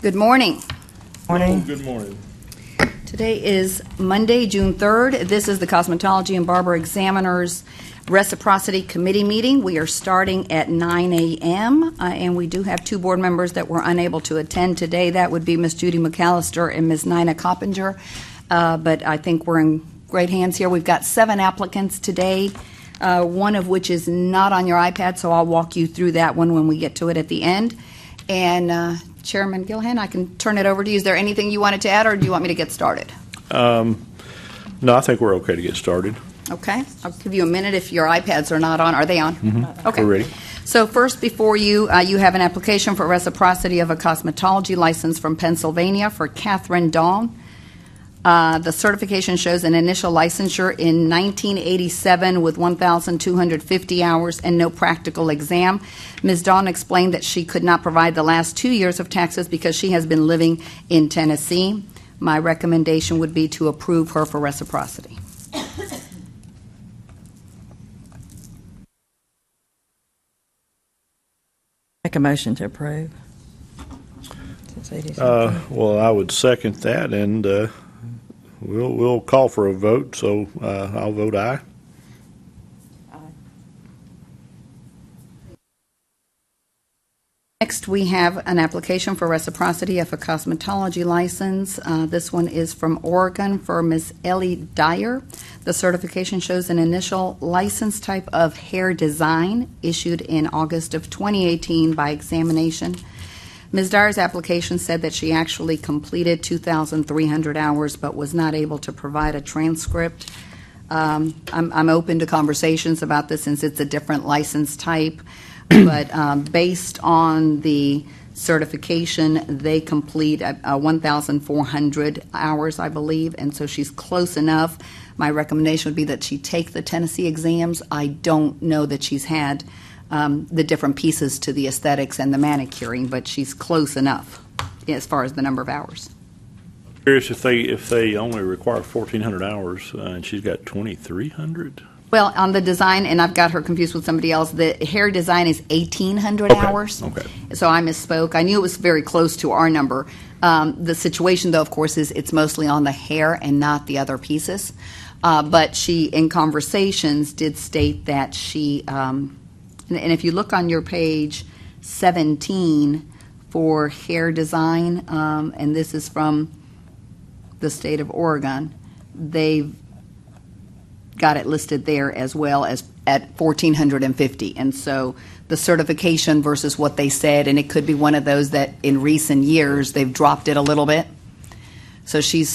Good morning. Morning. Oh, good morning. Today is Monday, June 3rd. This is the Cosmetology and Barber Examiners Reciprocity Committee meeting. We are starting at 9 a.m., and we do have two board members that were unable to attend today. That would be Ms. Judy McAllister and Ms. Nina Coppinger, but I think we're in great hands here. We've got 7 applicants today, one of which is not on your iPad, so I'll walk you through that one when we get to it at the end. And Chairman Gilhan, I can turn it over to you. Is there anything you wanted to add, or do you want me to get started? No, I think we're okay to get started. Okay. I'll give you a minute if your iPads are not on. Are they on? Mm-hmm. Okay. We're ready. So first, before you, you have an application for reciprocity of a cosmetology license from Pennsylvania for Catherine Dawn. The certification shows an initial licensure in 1987 with 1,250 hours and no practical exam. Ms. Dawn explained that she could not provide the last 2 years of taxes because she has been living in Tennessee. My recommendation would be to approve her for reciprocity. Make a motion to approve. Well, I would second that, and we'll call for a vote. So I'll vote aye. Next, we have an application for reciprocity of a cosmetology license. This one is from Oregon for Ms. Ellie Dyer. The certification shows an initial license type of hair design issued in August of 2018 by examination. Ms. Dyer's application said that she actually completed 2,300 hours but was not able to provide a transcript. I'm open to conversations about this since it's a different license type. But based on the certification, they complete 1,400 hours, I believe, and so she's close enough. My recommendation would be that she take the Tennessee exams. I don't know that she's had the different pieces to the aesthetics and the manicuring, but she's close enough as far as the number of hours. I'm curious if they only require 1,400 hours and she's got 2,300. Well, on the design, and I've got her confused with somebody else, the hair design is 1,800 hours. Okay. So I misspoke. I knew it was very close to our number. The situation, though, of course, is it's mostly on the hair and not the other pieces. But she, in conversations, did state that she, and if you look on your page 17 for hair design, and this is from the state of Oregon, they've got it listed there as well as at 1,450, and so the certification versus what they said, and it could be one of those that in recent years they've dropped it a little bit. So she's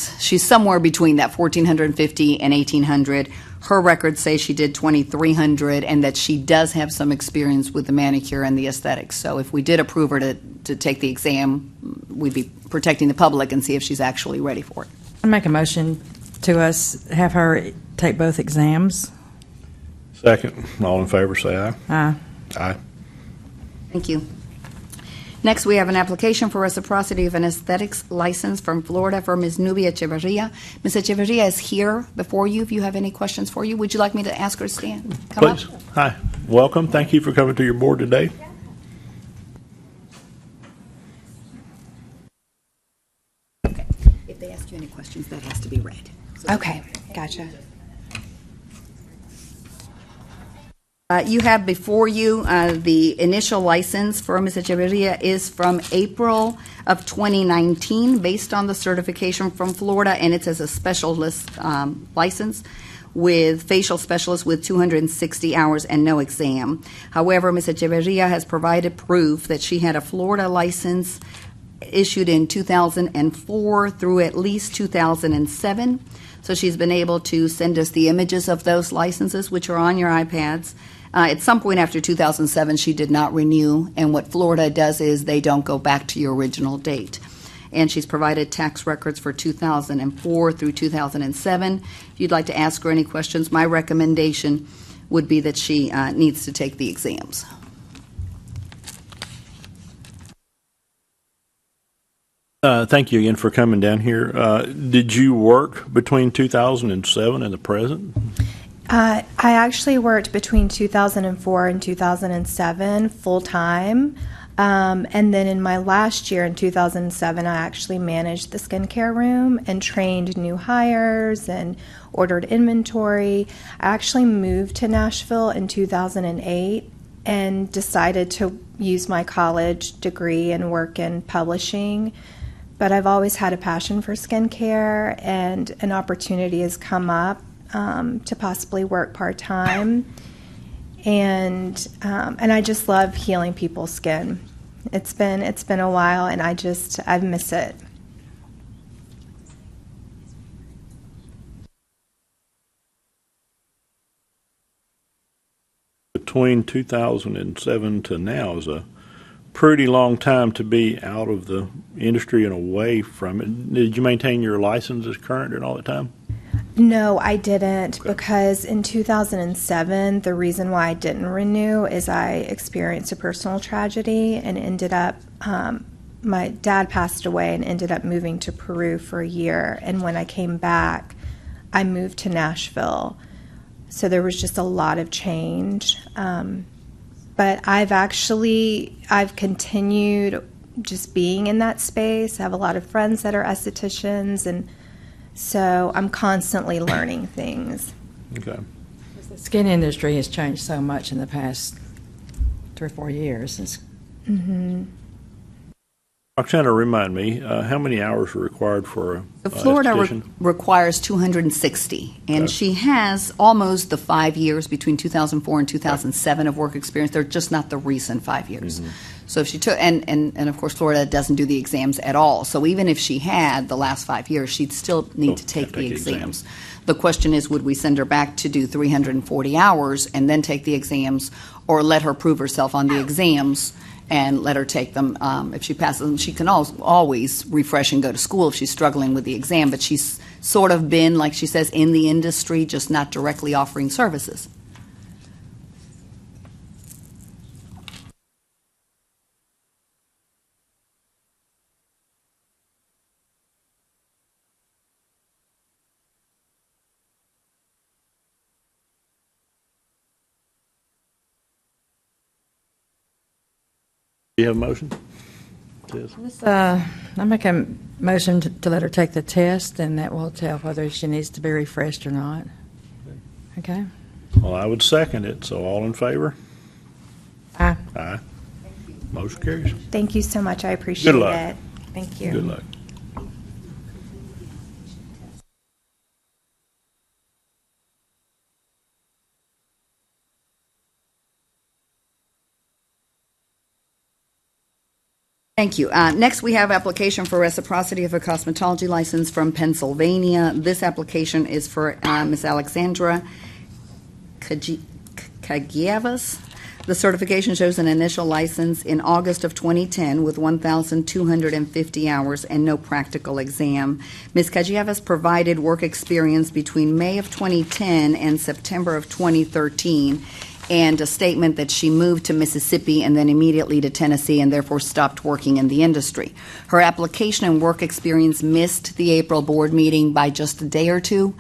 somewhere between that 1,450 and 1,800. Her records say she did 2,300, and that she does have some experience with the manicure and the aesthetics. So if we did approve her to take the exam, we'd be protecting the public and see if she's actually ready for it. I make a motion to us have her take both exams. Second. All in favor, say aye. Aye. Aye. Thank you. Next, we have an application for reciprocity of an aesthetics license from Florida for Ms. Nubia Echeverria. Ms. Echeverria is here before you if you have any questions for you. Would you like me to ask her to stand? Come Please. up. Hi. Welcome. Thank you for coming to your board today. Okay. If they ask you any questions, that has to be read. Okay, gotcha. You have before you the initial license for Ms. Echeverria is from April of 2019 based on the certification from Florida, and it's as a specialist license with facial specialist with 260 hours and no exam. However, Ms. Echeverria has provided proof that she had a Florida license issued in 2004 through at least 2007. So she's been able to send us the images of those licenses, which are on your iPads. At some point after 2007, she did not renew, and what Florida does is they don't go back to your original date. And she's provided tax records for 2004 through 2007. If you'd like to ask her any questions, my recommendation would be that she needs to take the exams. Thank you again for coming down here. Did you work between 2007 and the present? I actually worked between 2004 and 2007 full-time. And then in my last year, in 2007, I actually managed the skincare room and trained new hires and ordered inventory. I actually moved to Nashville in 2008 and decided to use my college degree and work in publishing. But I've always had a passion for skincare, and an opportunity has come up to possibly work part-time. And I just love healing people's skin. It's been a while, and I miss it. Between 2007 to now is a pretty long time to be out of the industry and away from it. Did you maintain your license as current and all the time? No, I didn't, because in 2007, the reason why I didn't renew is I experienced a personal tragedy and ended up, my dad passed away and ended up moving to Peru for a year. And when I came back, I moved to Nashville. So there was just a lot of change. But I've continued just being in that space. I have a lot of friends that are estheticians, and so I'm constantly learning things. Okay. The skin industry has changed so much in the past 3 or 4 years. Roxana, remind me, how many hours are required for a Florida esthetician? requires 260, and Okay. she has almost the 5 years between 2004 and 2007 of work experience. They're just not the recent 5 years. So if she took, and of course Florida doesn't do the exams at all. So even if she had the last 5 years, she'd still need to take the exams. The question is, would we send her back to do 340 hours and then take the exams, or let her prove herself on the exams and let her take them? If she passes them, she can always refresh and go to school if she's struggling with the exam, but she's sort of been, like she says, in the industry, just not directly offering services. Do you have a motion? Yes. I make a motion to let her take the test, and that will tell whether she needs to be refreshed or not. Okay? Well, I would second it, so all in favor? Aye. Aye. Motion carries. Thank you so much. I appreciate Good luck. it. Thank you. Good luck. Thank you. Next, we have application for reciprocity of a cosmetology license from Pennsylvania. This application is for Ms. Alexandra Kagievas. The certification shows an initial license in August of 2010 with 1,250 hours and no practical exam. Ms. Kagievas provided work experience between May of 2010 and September of 2013, and a statement that she moved to Mississippi and then immediately to Tennessee and therefore stopped working in the industry. Her application and work experience missed the April board meeting by just a day or two,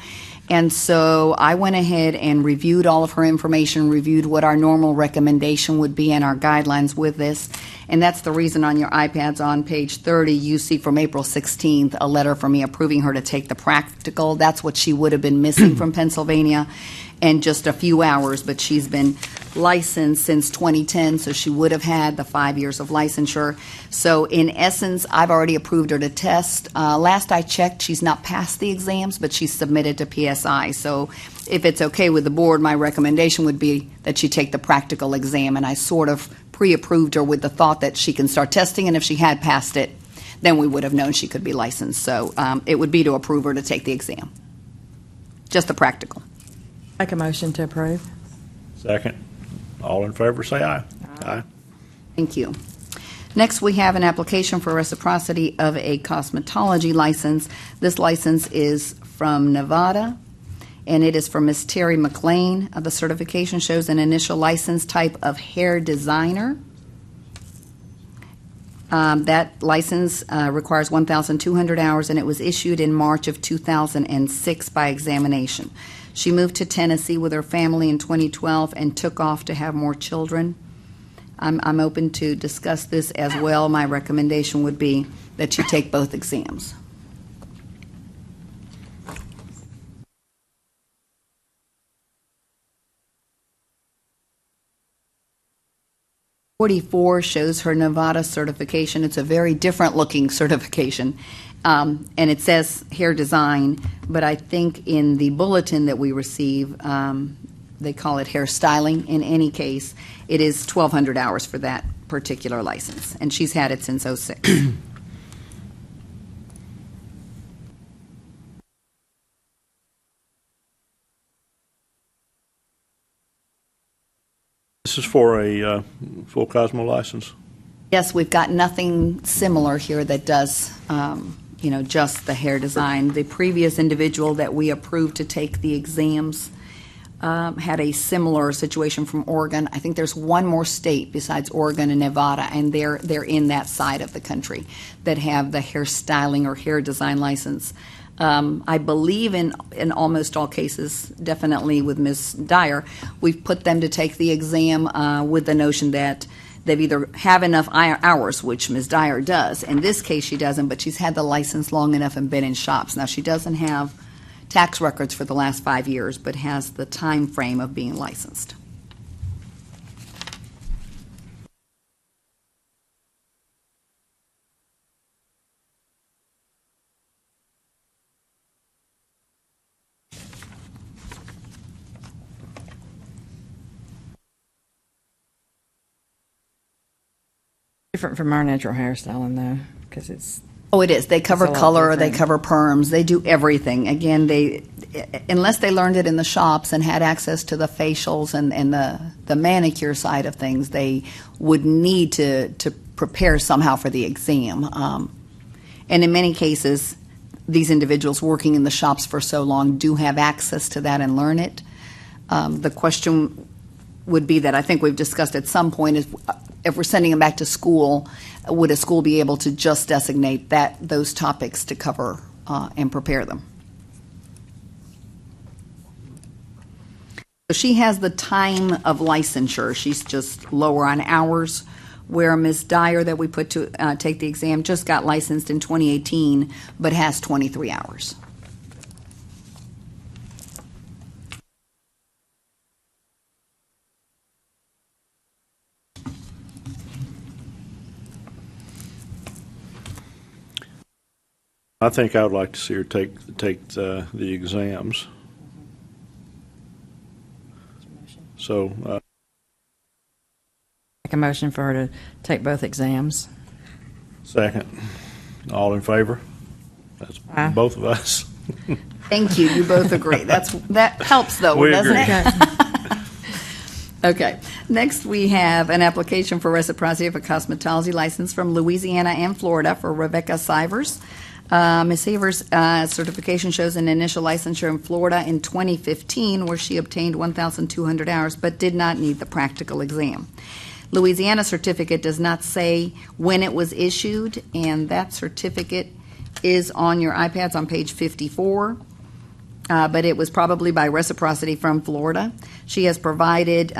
and so I went ahead and reviewed all of her information, reviewed what our normal recommendation would be and our guidelines with this, and that's the reason on your iPads on page 30 you see from April 16th a letter from me approving her to take the practical. That's what she would have been missing from Pennsylvania, and just a few hours, but she's been licensed since 2010, so she would have had the 5 years of licensure. So in essence, I've already approved her to test. Last I checked, she's not passed the exams, but she's submitted to PSI. So if it's okay with the board, my recommendation would be that she take the practical exam, and I sort of pre-approved her with the thought that she can start testing, and if she had passed it, then we would have known she could be licensed. So it would be to approve her to take the exam, just the practical. Make a motion to approve. Second. All in favor, say aye. Aye. Thank you. Next, we have an application for reciprocity of a cosmetology license. This license is from Nevada, and it is for Ms. Terry McLean. The certification shows an initial license type of hair designer. That license requires 1,200 hours, and it was issued in March of 2006 by examination. She moved to Tennessee with her family in 2012 and took off to have more children. I'm open to discuss this as well. My recommendation would be that you take both exams. #44 shows her Nevada certification. It's a very different looking certification. And it says hair design, but I think in the bulletin that we receive, they call it hair styling. In any case, it is 1,200 hours for that particular license, and she's had it since '06. This is for a full Cosmo license? Yes, we've got nothing similar here that does, just the hair design. The previous individual that we approved to take the exams had a similar situation from Oregon. I think there's one more state besides Oregon and Nevada, and they're in that side of the country that have the hair styling or hair design license. I believe in almost all cases, definitely with Ms. Dyer, we've put them to take the exam with the notion that they've either have enough hours, which Ms. Dyer does. In this case, she doesn't, but she's had the license long enough and been in shops. Now, she doesn't have tax records for the last 5 years, but has the time frame of being licensed. Different from our natural hairstyling, though, because it's Oh, it is. They cover It's a lot color, they different. cover perms, they do everything. Again, unless they learned it in the shops and had access to the facials and the manicure side of things, they would need to prepare somehow for the exam. And in many cases, these individuals working in the shops for so long do have access to that and learn it. The question would be that I think we've discussed at some point is if we're sending them back to school, would a school be able to just designate those topics to cover and prepare them? So she has the time of licensure. She's just lower on hours, where Ms. Dyer that we put to take the exam just got licensed in 2018, but has 23 hours. I think I would like to see her take the exams. So, make a motion for her to take both exams. second. All in favor? That's Aye. both of us. Thank you. You both agree. That helps, though, We doesn't agree. it? Okay. Next, we have an application for reciprocity of a cosmetology license from Louisiana and Florida for Rebecca Sivers. Ms. Sivers' certification shows an initial licensure in Florida in 2015, where she obtained 1,200 hours, but did not need the practical exam. Louisiana certificate does not say when it was issued, and that certificate is on your iPads on page 54. But it was probably by reciprocity from Florida. She has provided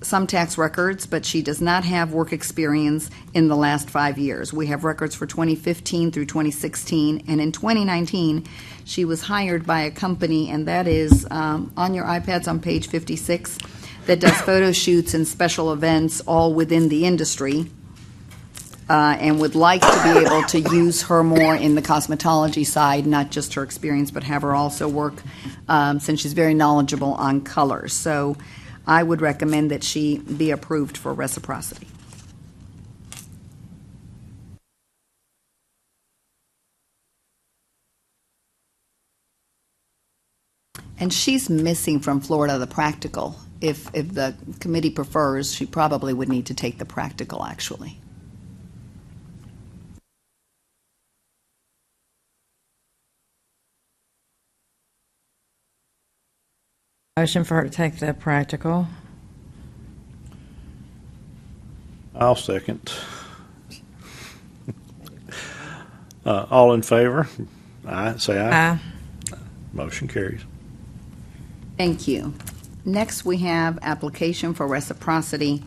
some tax records, but she does not have work experience in the last 5 years. We have records for 2015 through 2016, and in 2019, she was hired by a company, and that is on your iPads on page 56, that does photo shoots and special events all within the industry. And would like to be able to use her more in the cosmetology side, not just her experience, but have her also work, since she's very knowledgeable on colors. So I would recommend that she be approved for reciprocity. And she's missing from Florida the practical. If the committee prefers, she probably would need to take the practical, actually. Motion for her to take the practical. I'll second. All in favor? Aye. Say aye. Aye. Motion carries. Thank you. Next, we have application for reciprocity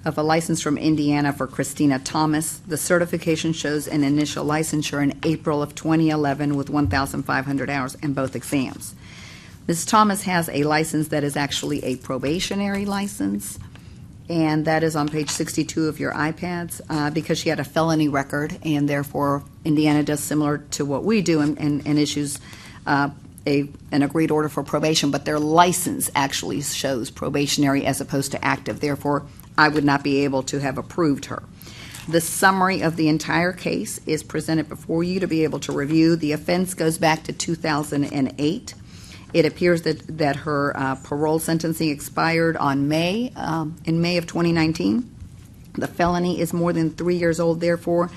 of a license from Indiana for Christina Thomas. The certification shows an initial licensure in April of 2011 with 1,500 hours in both exams. Ms. Thomas has a license that is actually a probationary license, and that is on page 62 of your iPads, because she had a felony record, and therefore Indiana does similar to what we do and issues an agreed order for probation, but their license actually shows probationary as opposed to active. Therefore, I would not be able to have approved her. The summary of the entire case is presented before you to be able to review. The offense goes back to 2008. It appears that her parole sentencing expired in May of 2019. The felony is more than 3 years old, therefore,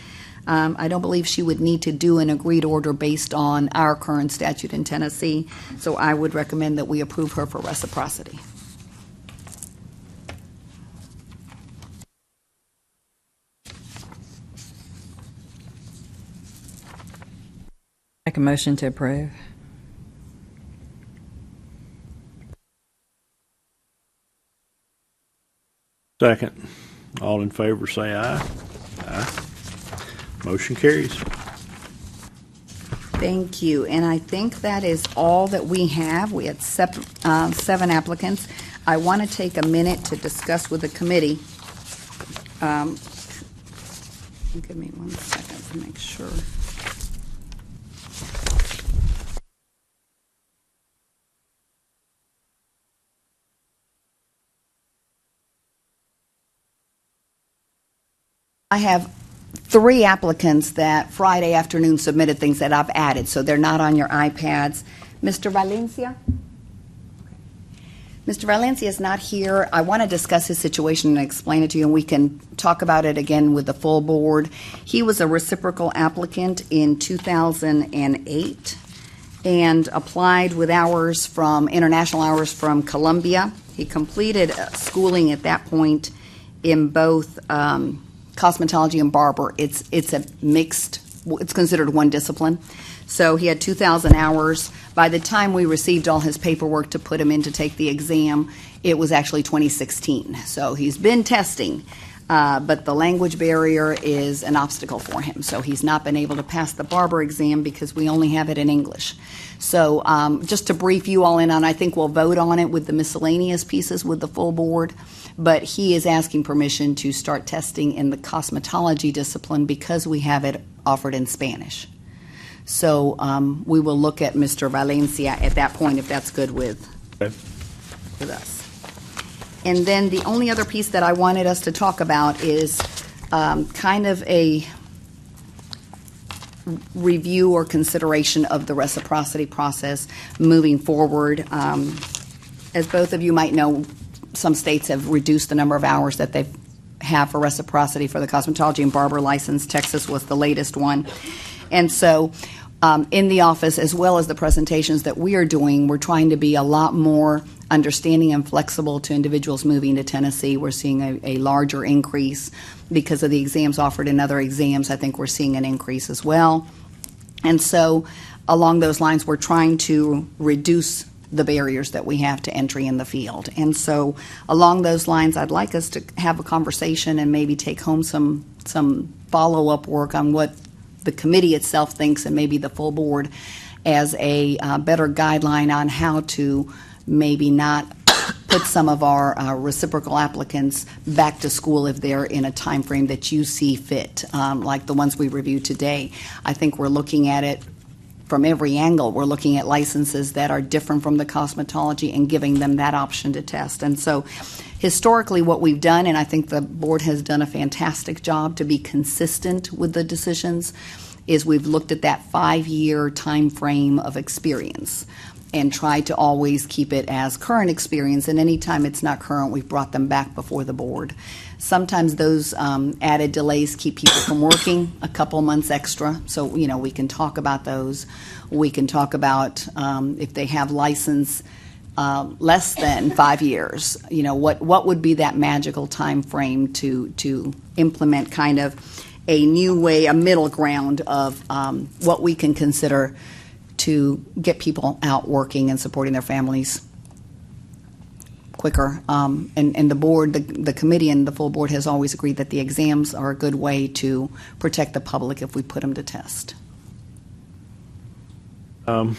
I don't believe she would need to do an agreed order based on our current statute in Tennessee, so I would recommend that we approve her for reciprocity. Make a motion to approve. Second. All in favor say aye. Aye. Motion carries. Thank you, and I think that is all that we have. We had 7 applicants. I want to take a minute to discuss with the committee. Give me 1 second to make sure. I have 3 applicants that Friday afternoon submitted things that I've added, so they're not on your iPads. Mr. Valencia? Mr. Valencia is not here. I want to discuss his situation and explain it to you, and we can talk about it again with the full board. He was a reciprocal applicant in 2008 and applied with international hours from Columbia. He completed schooling at that point in both Cosmetology and Barber. It's a mixed, it's considered one discipline. So he had 2,000 hours. By the time we received all his paperwork to put him in to take the exam, it was actually 2016. So he's been testing, but the language barrier is an obstacle for him. So he's not been able to pass the Barber exam because we only have it in English. So just to brief you all in on, I think we'll vote on it with the miscellaneous pieces with the full board. But he is asking permission to start testing in the cosmetology discipline because we have it offered in Spanish. So we will look at Mr. Valencia at that point if that's good with us. And then the only other piece that I wanted us to talk about is kind of a review or consideration of the reciprocity process moving forward. As both of you might know, some states have reduced the number of hours that they have for reciprocity for the cosmetology and barber license. Texas was the latest one. And so in the office, as well as the presentations that we are doing, we're trying to be a lot more understanding and flexible to individuals moving to Tennessee. We're seeing a larger increase because of the exams offered in other exams. I think we're seeing an increase as well. And so along those lines, we're trying to reduce the barriers that we have to entry in the field. And so along those lines, I'd like us to have a conversation and maybe take home some follow-up work on what the committee itself thinks and maybe the full board as a better guideline on how to maybe not put some of our reciprocal applicants back to school if they're in a time frame that you see fit, like the ones we reviewed today. I think we're looking at it from every angle. We're looking at licenses that are different from the cosmetology and giving them that option to test. And so historically what we've done, and I think the board has done a fantastic job to be consistent with the decisions, is we've looked at that 5-year time frame of experience and tried to always keep it as current experience, and anytime it's not current, we've brought them back before the board. Sometimes those added delays keep people from working a couple months extra, so we can talk about those. We can talk about if they have license less than 5 years, what would be that magical time frame to implement kind of a new way, a middle ground of what we can consider to get people out working and supporting their families quicker. And the board, the committee and the full board has always agreed that the exams are a good way to protect the public if we put them to test. You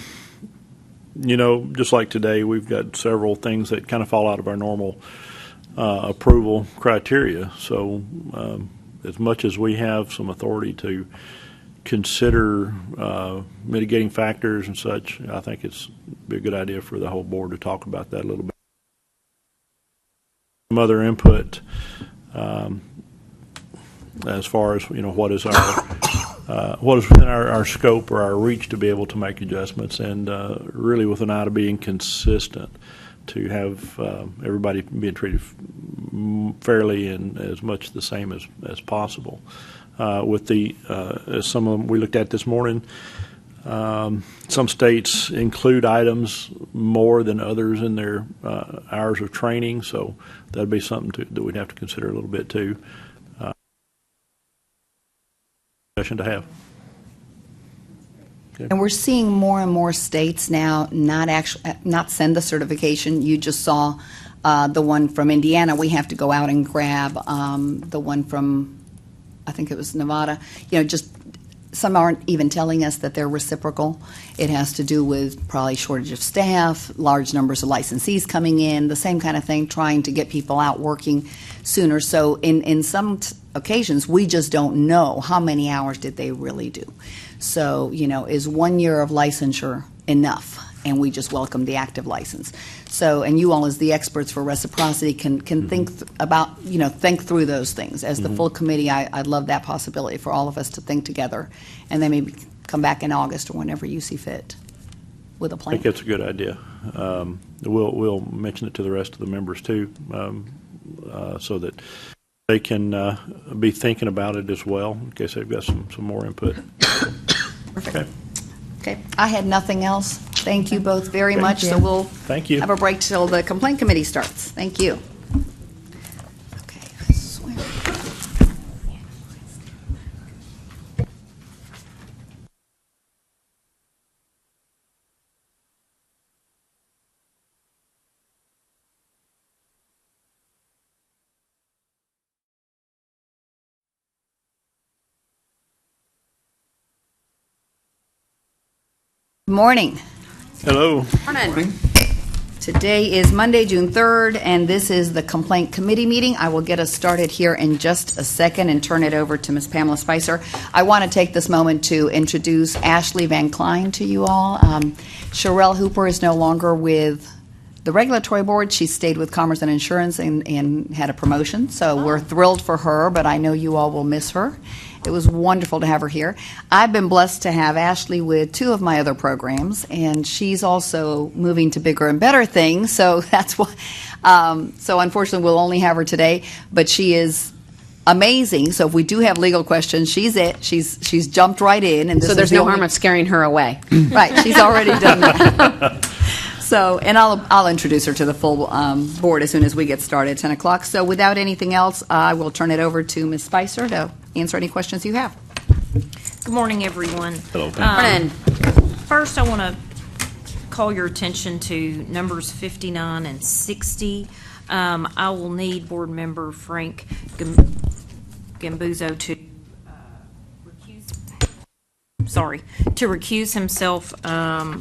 know, just like today, we've got several things that kind of fall out of our normal approval criteria. So as much as we have some authority to consider mitigating factors and such, I think it's be a good idea for the whole board to talk about that a little bit. Some other input as far as, you know, what is within our scope or our reach to be able to make adjustments, and really with an eye to being consistent, to have everybody being treated fairly and as much the same as possible. With as some of them we looked at this morning, some states include items more than others in their hours of training, so that'd be something that we'd have to consider a little bit too. Discussion to have. Okay. And we're seeing more and more states now not send the certification. You just saw the one from Indiana. We have to go out and grab the one from, I think it was Nevada. You know, just some aren't even telling us that they're reciprocal. It has to do with probably shortage of staff, large numbers of licensees coming in, the same kind of thing, trying to get people out working sooner. So in some occasions, we just don't know how many hours did they really do. So, you know, is 1 year of licensure enough? And we just welcome the active license. So, and you all as the experts for reciprocity can think about, you know, think through those things. As the full committee, I'd love that possibility for all of us to think together, and then maybe come back in August or whenever you see fit with a plan. I think that's a good idea. We'll mention it to the rest of the members too, so that they can be thinking about it as well in case they've got some more input. Perfect. Okay. I had nothing else. Thank you both very much. So we'll Thank you. have a break till the complaint committee starts. Thank you. Okay. I swear. Good morning. Hello. Morning. Today is Monday, June 3rd, and this is the Complaint Committee meeting. I will get us started here in just a second and turn it over to Ms. Pamela Spicer. I want to take this moment to introduce Ashley Van Klein to you all. Sherelle Hooper is no longer with the regulatory board. She stayed with Commerce and Insurance and had a promotion, so we're thrilled for her, but I know you all will miss her. It was wonderful to have her here. I've been blessed to have Ashley with two of my other programs, and she's also moving to bigger and better things, so that's why. So unfortunately, we'll only have her today, but she is amazing. So if we do have legal questions, she's it. She's jumped right in. And this so there's no harm of scaring her away. Right, she's already done that. So, and I'll introduce her to the full board as soon as we get started at 10 o'clock. So without anything else, I will turn it over to Ms. Spicer to answer any questions you have. Good morning, everyone. Hello. Morning. First, I want to call your attention to numbers 59 and 60. I will need Board Member Frank Gambuzo to recuse himself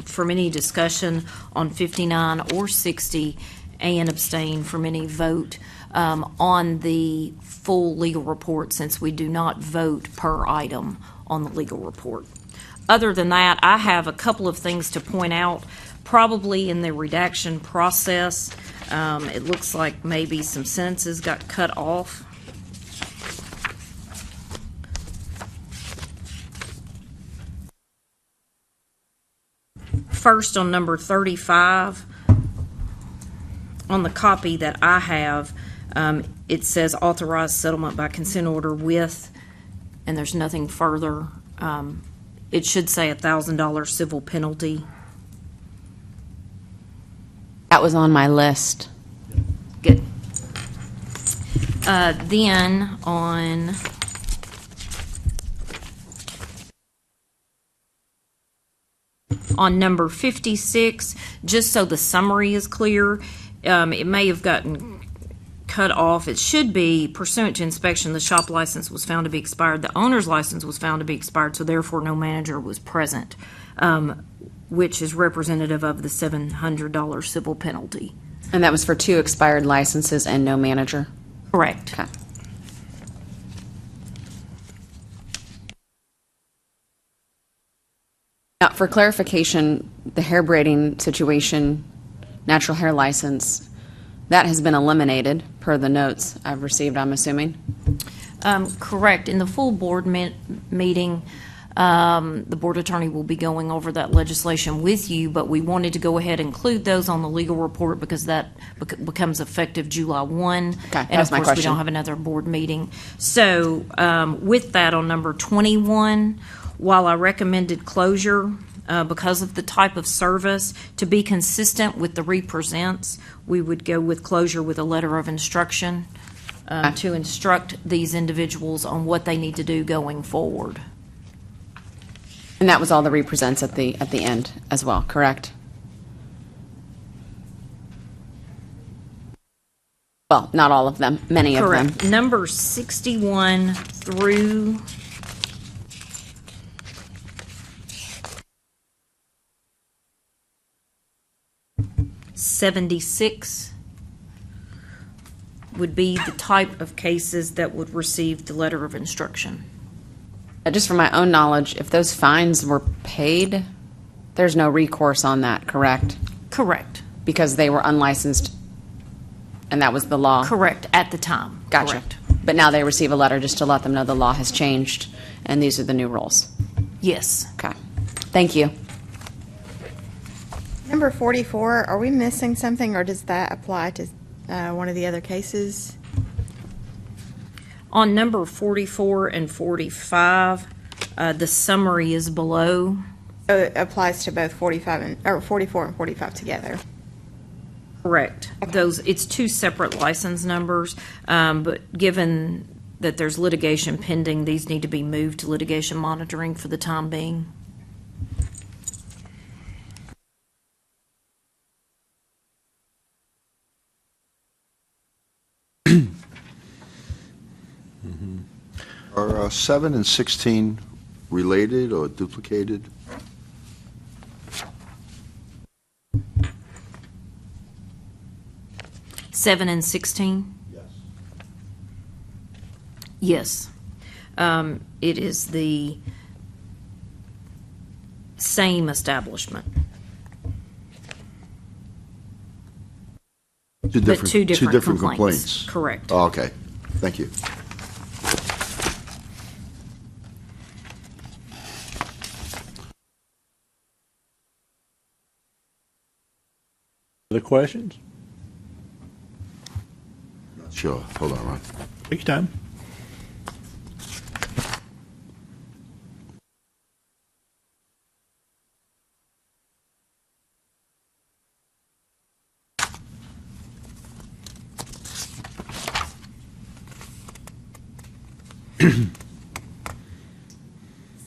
from any discussion on 59 or 60 and abstain from any vote on the full legal report, since we do not vote per item on the legal report. Other than that, I have a couple of things to point out. Probably in the redaction process, it looks like maybe some sentences got cut off. First, on number 35, on the copy that I have, it says authorized settlement by consent order with, and there's nothing further. It should say $1,000 civil penalty. That was on my list. Good. Then on number 56, just so the summary is clear, It may have gotten cut off. It should be pursuant to inspection, the shop license was found to be expired. The owner's license was found to be expired, so therefore no manager was present, which is representative of the $700 civil penalty. And that was for 2 expired licenses and no manager? Correct. Okay. Now, for clarification, the hair braiding situation, natural hair license, that has been eliminated per the notes I've received, I'm assuming? Correct. In the full board meeting, the board attorney will be going over that legislation with you, but we wanted to go ahead and include those on the legal report because that becomes effective July 1. Okay, that And was of my course, we question. don't have another board meeting. So with that, on number 21, while I recommended closure because of the type of service, to be consistent with the represents, we would go with closure with a letter of instruction to instruct these individuals on what they need to do going forward. And that was all the represents at the end as well, correct? Well, not all of them, many of them. Correct. Number 61 through 76 would be the type of cases that would receive the letter of instruction. Just from my own knowledge, if those fines were paid, there's no recourse on that, correct? Correct. Because they were unlicensed, and that was the law? Correct, at the time. Gotcha. Correct. But now they receive a letter just to let them know the law has changed, and these are the new rules. Yes. Okay. Thank you. Number 44, are we missing something, or does that apply to one of the other cases? On number 44 and 45, the summary is below. Oh, it applies to both 44 and 45 together. Correct. It's 2 separate license numbers, but given that there's litigation pending, these need to be moved to litigation monitoring for the time being. Are 7 and 16 related or duplicated? Seven and 16? Yes. It is the same establishment. Two But two different complaints. Correct. Oh, okay, thank you. Other questions? Not sure, hold on, Ron. Take your time.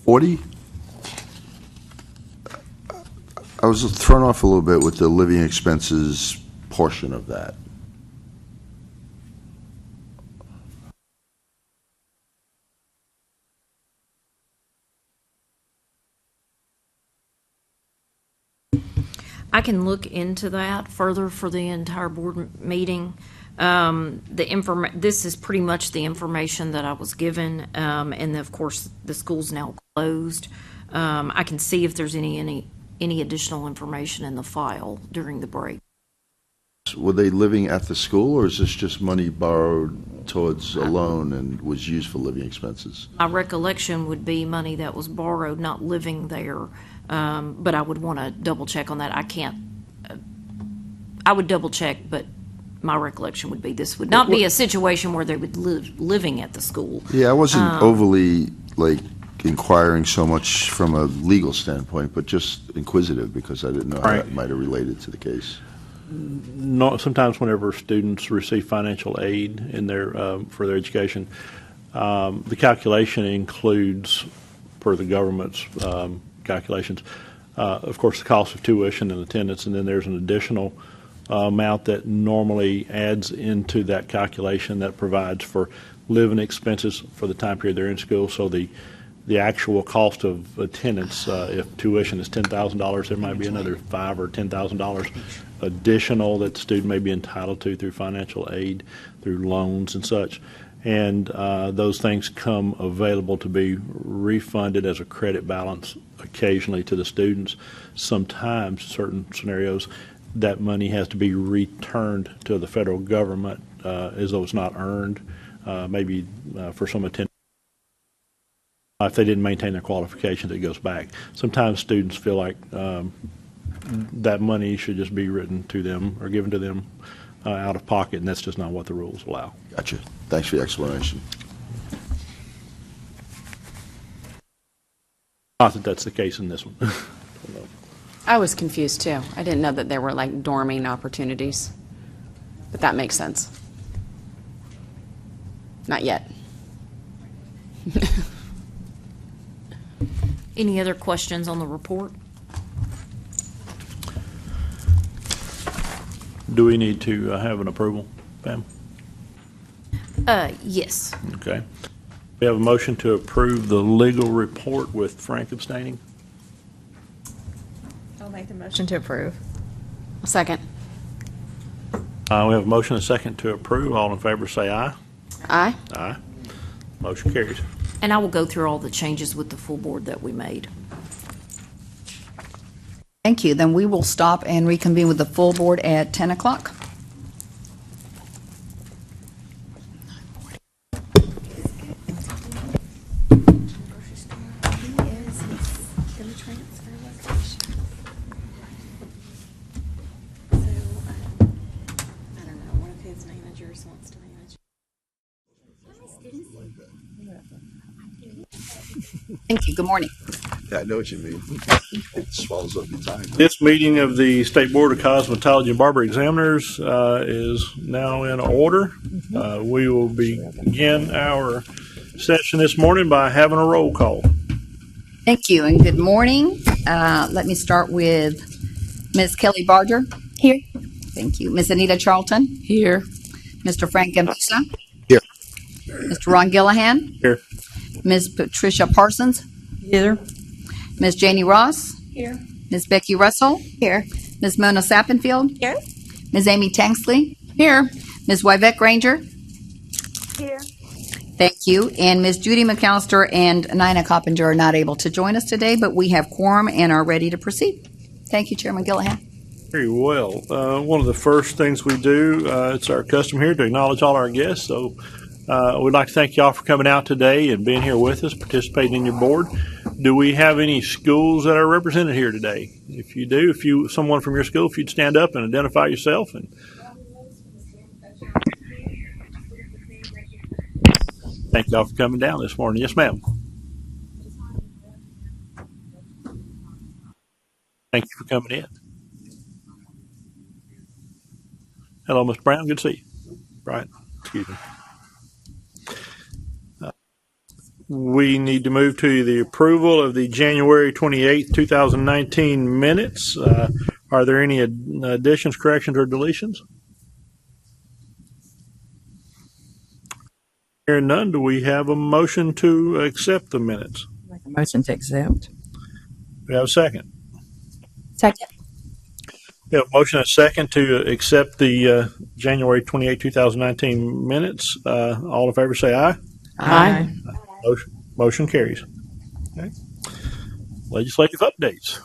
$40? I was thrown off a little bit with the living expenses portion of that. I can look into that further for the entire board meeting. This is pretty much the information that I was given, and of course, the school's now closed. I can see if there's any additional information in the file during the break. Were they living at the school, or is this just money borrowed towards a loan and was used for living expenses? My recollection would be money that was borrowed, not living there, but I would want to double check on that. I would double check, but my recollection would be this would not be a situation where they would live living at the school. Yeah, I wasn't overly, inquiring so much from a legal standpoint, but just inquisitive because I didn't know how Right. that might have related to the case. Sometimes whenever students receive financial aid in their for their education, the calculation includes, per the government's calculations, of course, the cost of tuition and attendance, and then there's an additional amount that normally adds into that calculation that provides for living expenses for the time period they're in school. So the actual cost of attendance, if tuition is $10,000, there might be another $5,000 or $10,000 additional that the student may be entitled to through financial aid, through loans and such. And those things come available to be refunded as a credit balance occasionally to the students. Sometimes, certain scenarios, that money has to be returned to the federal government as though it's not earned, maybe for some attendance. If they didn't maintain their qualifications, it goes back. Sometimes students feel like that money should just be written to them or given to them out of pocket, and that's just not what the rules allow. Gotcha. Thanks for the explanation. Not that that's the case in this one. I was confused too. I didn't know that there were like dorming opportunities, but that makes sense. Not yet. Any other questions on the report? Do we need to have an approval, Pam? Yes. Okay. We have a motion to approve the legal report with Frank abstaining. I'll make the motion to approve. A second. We have a motion and a second to approve. All in favor say aye. Aye. Aye. Motion carries. And I will go through all the changes with the full board that we made. Thank you. Then we will stop and reconvene with the full board at 10 o'clock. Thank you. Good morning. Yeah, I know what you mean. It swallows up your time. This meeting of the State Board of Cosmetology and Barber Examiners is now in order. We will begin our session this morning by having a roll call. Thank you and good morning. Let me start with Ms. Kelly Barger. Here. Thank you. Ms. Anita Charlton. Here. Mr. Frank Gambusa. Here. Mr. Ron Gillahan. Here. Ms. Patricia Parsons. Here. Ms. Janie Ross. Here. Ms. Becky Russell. Here. Ms. Mona Sappenfield. Here. Ms. Amy Tanksley. Here. Ms. Wyvette Granger. Here. Thank you. And Ms. Judy McAllister and Nina Coppinger are not able to join us today, but we have quorum and are ready to proceed. Thank you, Chairman Gillahan. Very well. One of the first things we do, it's our custom here to acknowledge all our guests. So we'd like to thank y'all for coming out today and being here with us, participating in your board. Do we have any schools that are represented here today? If you do, someone from your school, if you'd stand up and identify yourself. And thank y'all for coming down this morning. Yes, ma'am. Thank you for coming in. Hello, Mr. Brown. Good to see you. Brian, excuse me. We need to move to the approval of the January 28th, 2019 minutes. Are there any additions, corrections, or deletions? Hearing none, do we have a motion to accept the minutes? Make a motion to accept. We have a second. Second. We have a motion and a second to accept the January 28, 2019 minutes. All in favor say aye. Aye. Motion carries. Okay. Legislative updates.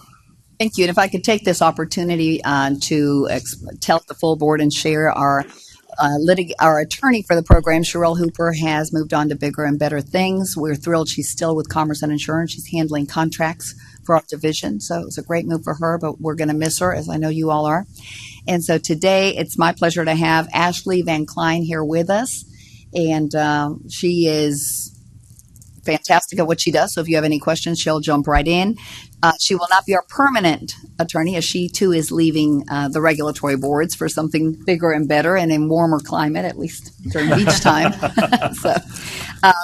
Thank you. And if I could take this opportunity to tell the full board and share our attorney for the program, Sherelle Hooper, has moved on to bigger and better things. We're thrilled she's still with Commerce and Insurance. She's handling contracts for our division. So it was a great move for her, but we're going to miss her, as I know you all are. And so today it's my pleasure to have Ashley Van Klein here with us. And she is fantastic at what she does. So if you have any questions, she'll jump right in. She will not be our permanent attorney, as she too is leaving the regulatory boards for something bigger and better and in warmer climate, at least during beach time.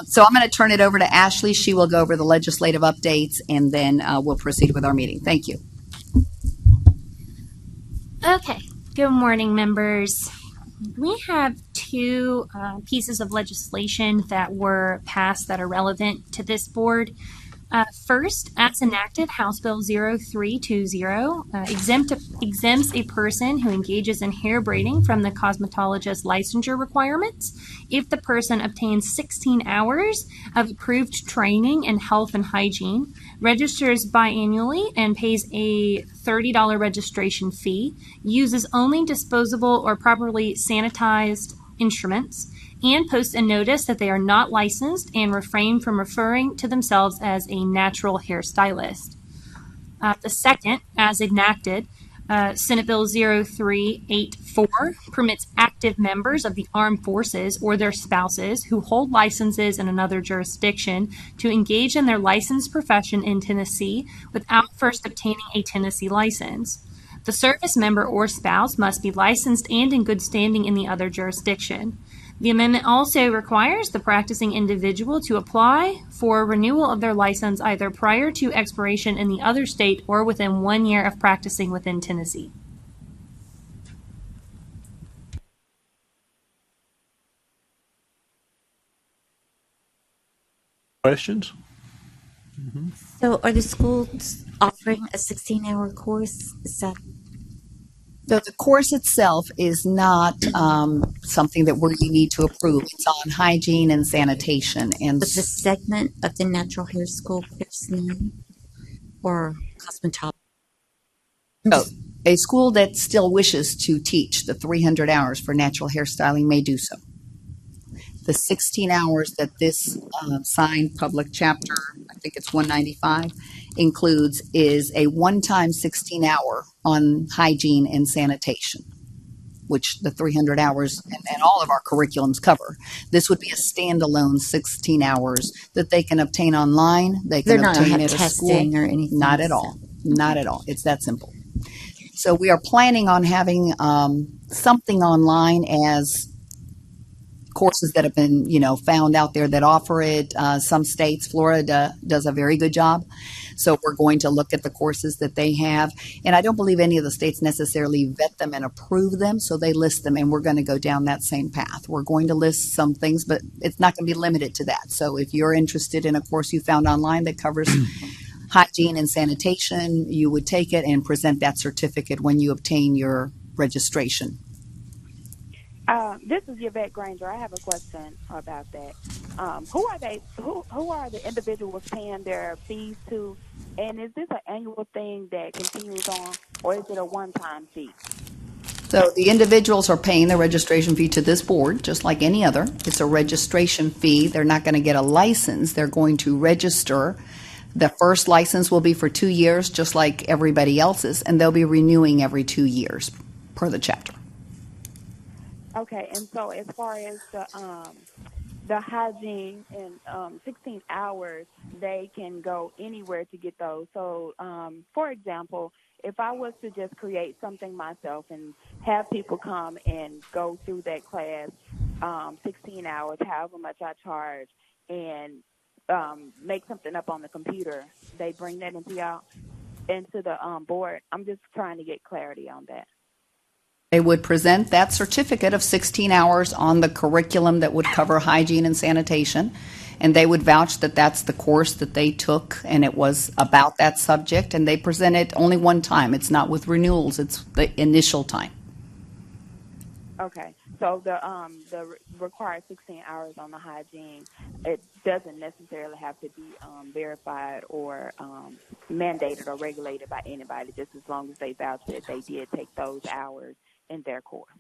So I'm going to turn it over to Ashley. She will go over the legislative updates, and then we'll proceed with our meeting. Thank you. Okay. Good morning, members. We have two pieces of legislation that were passed that are relevant to this board. First, as enacted, House Bill 0320 exempts a person who engages in hair braiding from the cosmetologist licensure requirements if the person obtains 16 hours of approved training in health and hygiene, registers biannually and pays a $30 registration fee, uses only disposable or properly sanitized instruments, and post a notice that they are not licensed and refrain from referring to themselves as a natural hairstylist. The second, as enacted, Senate Bill 0384 permits active members of the armed forces or their spouses who hold licenses in another jurisdiction to engage in their licensed profession in Tennessee without first obtaining a Tennessee license. The service member or spouse must be licensed and in good standing in the other jurisdiction. The amendment also requires the practicing individual to apply for renewal of their license either prior to expiration in the other state or within 1 year of practicing within Tennessee. Questions? So are the schools offering a 16-hour course? Is that So the course itself is not something that you need to approve. It's on hygiene and sanitation. And was the segment of the natural hair school personnel or cosmetology? so a school that still wishes to teach the 300 hours for natural hairstyling may do so. The 16 hours that this signed public chapter, I think it's 195, includes is a one-time 16-hour on hygiene and sanitation, which the 300 hours and all of our curriculums cover. This would be a standalone 16 hours that they can obtain online. They can They're not obtain gonna at have a school. testing or anything. Not at all. Not at all. It's that simple. So we are planning on having something online as courses that have been, found out there that offer it. Some states, Florida does a very good job. So we're going to look at the courses that they have. And I don't believe any of the states necessarily vet them and approve them. So they list them, and we're going to go down that same path. We're going to list some things, but it's not going to be limited to that. So if you're interested in a course you found online that covers hygiene and sanitation, you would take it and present that certificate when you obtain your registration. This is Yvette Granger. I have a question about that. Who are they? Who are the individuals paying their fees to? And is this an annual thing that continues on, or is it a one-time fee? So the individuals are paying the registration fee to this board, just like any other. It's a registration fee. They're not going to get a license. They're going to register. The first license will be for 2 years, just like everybody else's, and they'll be renewing every 2 years per the chapter. Okay, and so as far as the hygiene and 16 hours, they can go anywhere to get those. So, for example, if I was to just create something myself and have people come and go through that class, 16 hours, however much I charge, and make something up on the computer, they bring that into the board. I'm just trying to get clarity on that. They would present that certificate of 16 hours on the curriculum that would cover hygiene and sanitation, and they would vouch that that's the course that they took and it was about that subject, and they present it only one time. It's not with renewals. It's the initial time. Okay. So the required 16 hours on the hygiene, it doesn't necessarily have to be verified or mandated or regulated by anybody, just as long as they vouch that they did take those hours in their course.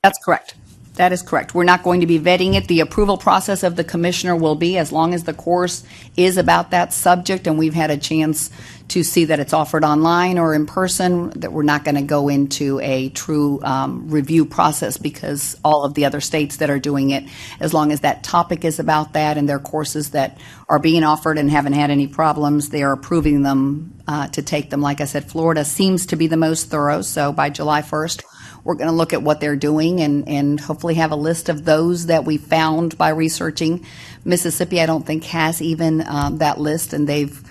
That's correct. That is correct. We're not going to be vetting it. The approval process of the commissioner will be as long as the course is about that subject and we've had a chance to see that it's offered online or in person, that we're not going to go into a true review process because all of the other states that are doing it, as long as that topic is about that and their courses that are being offered and haven't had any problems, they are approving them to take them. Like I said, Florida seems to be the most thorough, so by July 1st, we're going to look at what they're doing and hopefully have a list of those that we found by researching. Mississippi, I don't think, has even that list, and they've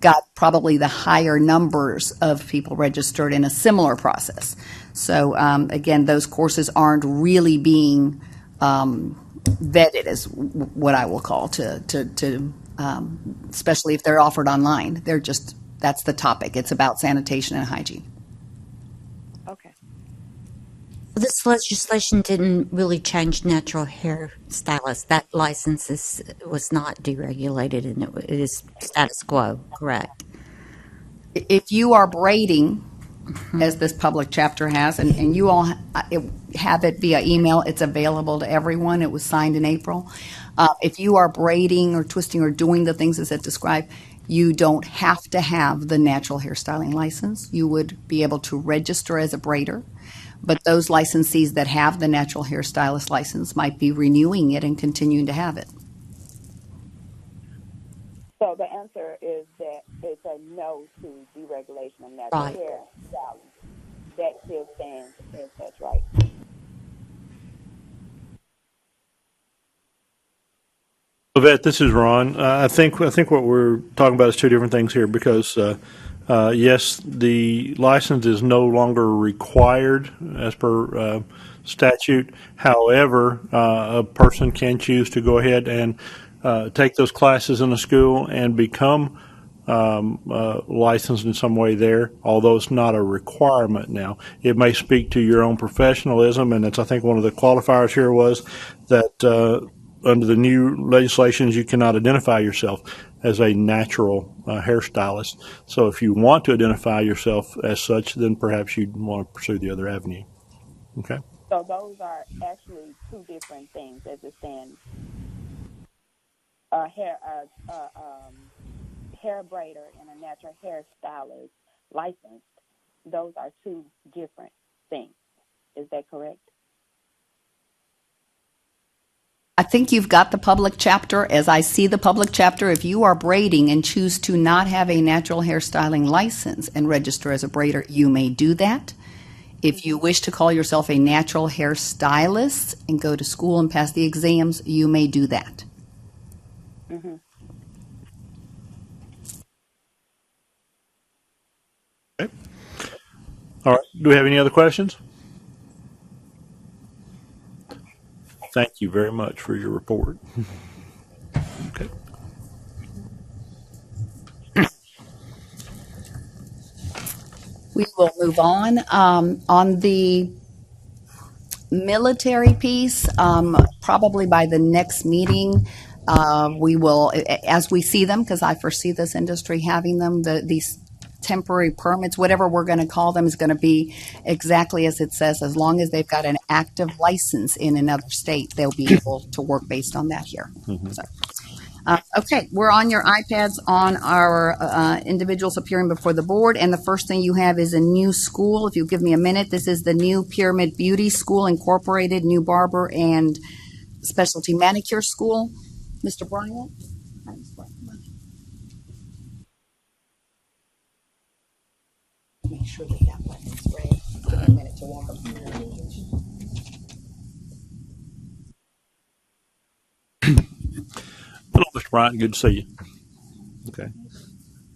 got probably the higher numbers of people registered in a similar process. So again, those courses aren't really being vetted, as what I will call especially if they're offered online. They're just, that's the topic. It's about sanitation and hygiene. Okay. This legislation didn't really change natural hair stylists. That was not deregulated, and it is status quo, correct? If you are braiding, as this public chapter has, and you all have it via email, it's available to everyone. It was signed in April. If you are braiding or twisting or doing the things as it described, you don't have to have the natural hairstyling license. You would be able to register as a braider, but those licensees that have the natural hairstylist license might be renewing it and continuing to have it. So the answer is that it's a no to deregulation of natural Right. hair styling. That still stands as such, right? Yvette, this is Ron. I think what we're talking about is two different things here, because yes, the license is no longer required as per statute. However, a person can choose to go ahead and take those classes in the school and become licensed in some way there, although it's not a requirement now. It may speak to your own professionalism, and it's, I think, one of the qualifiers here was that under the new legislations, you cannot identify yourself as a natural hairstylist. So if you want to identify yourself as such, then perhaps you'd want to pursue the other avenue. Okay? So those are actually two different things as it stands. A hair braider and a natural hairstylist licensed. Those are two different things. Is that correct? I think you've got the public chapter. As I see the public chapter, if you are braiding and choose to not have a natural hairstyling license and register as a braider, you may do that. If you wish to call yourself a natural hairstylist and go to school and pass the exams, you may do that. Mm-hmm. Okay. All right. Do we have any other questions? Thank you very much for your report. Okay. We will move on. On the military piece, probably by the next meeting, we will, as we see them, because I foresee this industry having them, these temporary permits, whatever we're going to call them, is going to be exactly as it says. As long as they've got an active license in another state, they'll be able to work based on that here. So, okay, we're on your iPads on our individuals appearing before the board, and the first thing you have is a new school. If you'll give me a minute, this is the new Pyramid Beauty School Incorporated, new barber and specialty manicure school. Mr. Bryant? Make sure that that button's red. Give me a minute to walk up here. Hello, Mr. Bryant. Good to see you. Okay.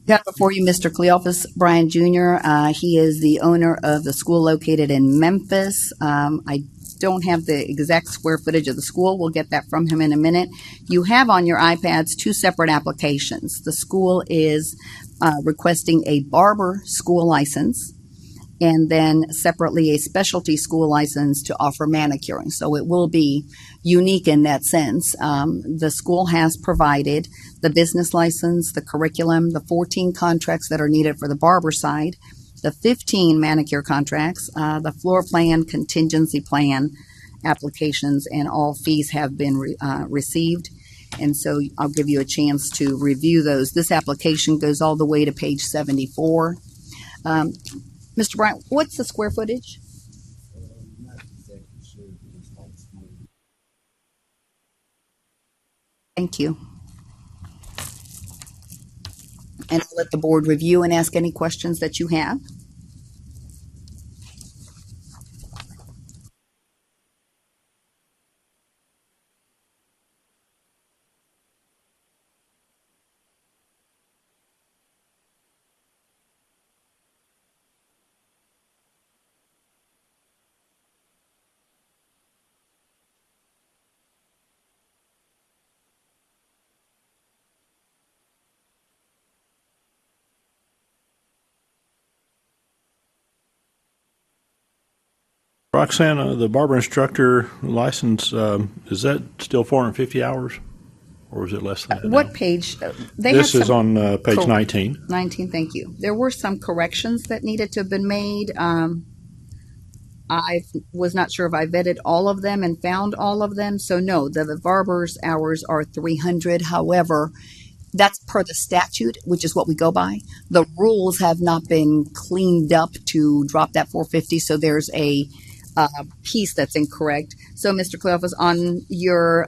Got before you Mr. Cleophas Bryan Jr. He is the owner of the school located in Memphis. I don't have the exact square footage of the school. We'll get that from him in a minute. You have on your iPads two separate applications. The school is requesting a barber school license, and then separately a specialty school license to offer manicuring. So it will be unique in that sense. The school has provided the business license, the curriculum, the 14 contracts that are needed for the barber side, the 15 manicure contracts, the floor plan, contingency plan applications, and all fees have been received. And so I'll give you a chance to review those. This application goes all the way to page 74. Mr. Bryant, what's the square footage? Thank you. And I'll let the board review and ask any questions that you have. Roxanne, the barber instructor license, is that still 450 hours? Or is it less than that What now? page? This is on page Cor- 19. 19, thank you. There were some corrections that needed to have been made. I was not sure if I vetted all of them and found all of them. So no, the barber's hours are 300. However, that's per the statute, which is what we go by. The rules have not been cleaned up to drop that 450. So there's a piece that's incorrect. So Mr. Cleophas, on your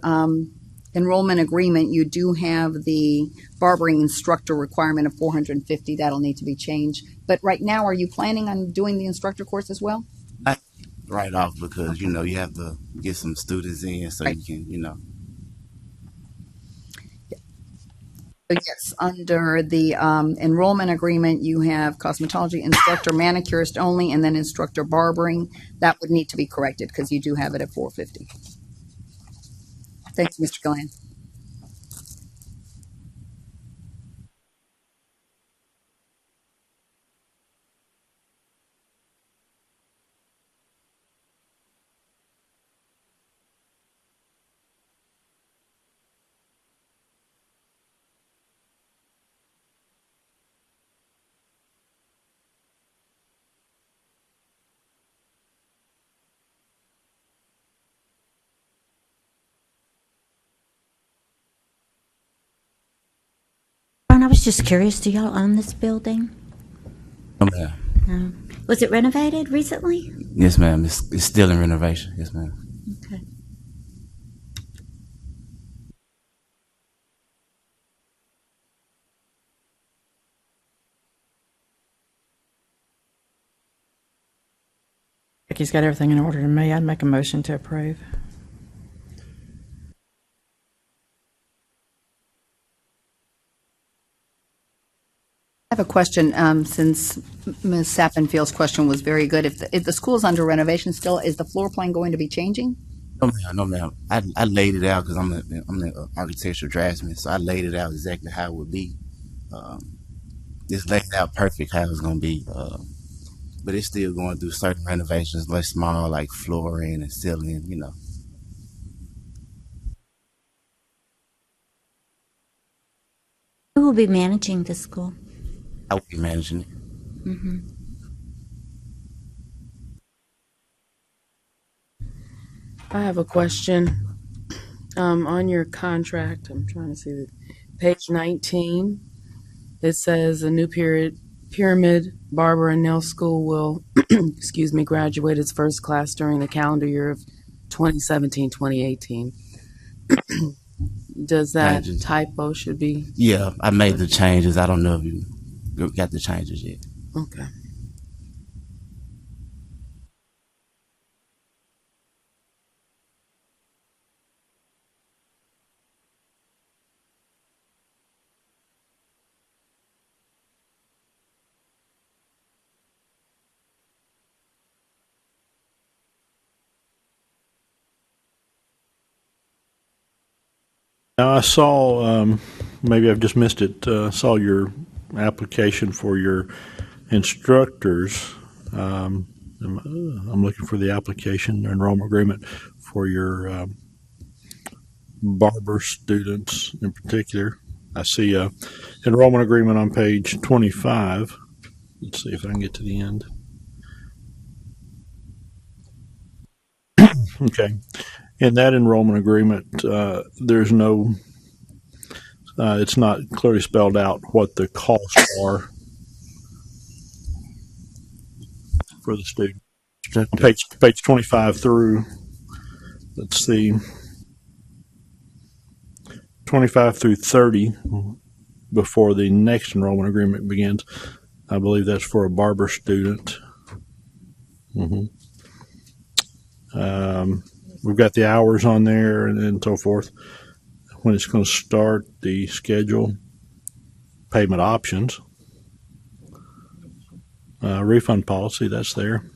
enrollment agreement, you do have the barbering instructor requirement of 450. That'll need to be changed. But right now, are you planning on doing the instructor course as well? Right off because you have to get some students in so Right. you can. Yes, under the enrollment agreement, you have cosmetology instructor, manicurist only, and then instructor barbering. That would need to be corrected because you do have it at 450. Thanks, Mr. Gillan. Ron, I was just curious, do y'all own this building? Yeah. Was it renovated recently? Yes, ma'am. It's still in renovation. Yes, ma'am. Okay. He's got everything in order to me. I'd make a motion to approve. I have a question, since Ms. Sappenfield's question was very good. If the school is under renovation still, is the floor plan going to be changing? No, ma'am. No, ma'am. I laid it out because I'm an architectural draftsman, so I laid it out exactly how it would be. It's laid out perfect how it's gonna be. But it's still going through certain renovations, like small, like flooring and ceiling. Who will be managing the school? I will be managing it. I have a question. On your contract, I'm trying to see page 19. It says a new pyramid barber and nail school will, graduate its first class during the calendar year of 2017-2018. Does that Changes. typo should be? Yeah, I made the changes. I don't know if you got the changes yet. Okay. Now, I saw, maybe I've just missed it, saw your application for your instructors. I'm looking for the application enrollment agreement for your barber students in particular. I see a enrollment agreement on page 25. Let's see if I can get to the end. Okay. In that enrollment agreement, there's no, it's not clearly spelled out what the costs are for the student. On page 25 through, let's see, 25 through 30 before the next enrollment agreement begins. I believe that's for a barber student. We've got the hours on there and so forth. When it's going to start, the schedule, payment options, refund policy, that's there.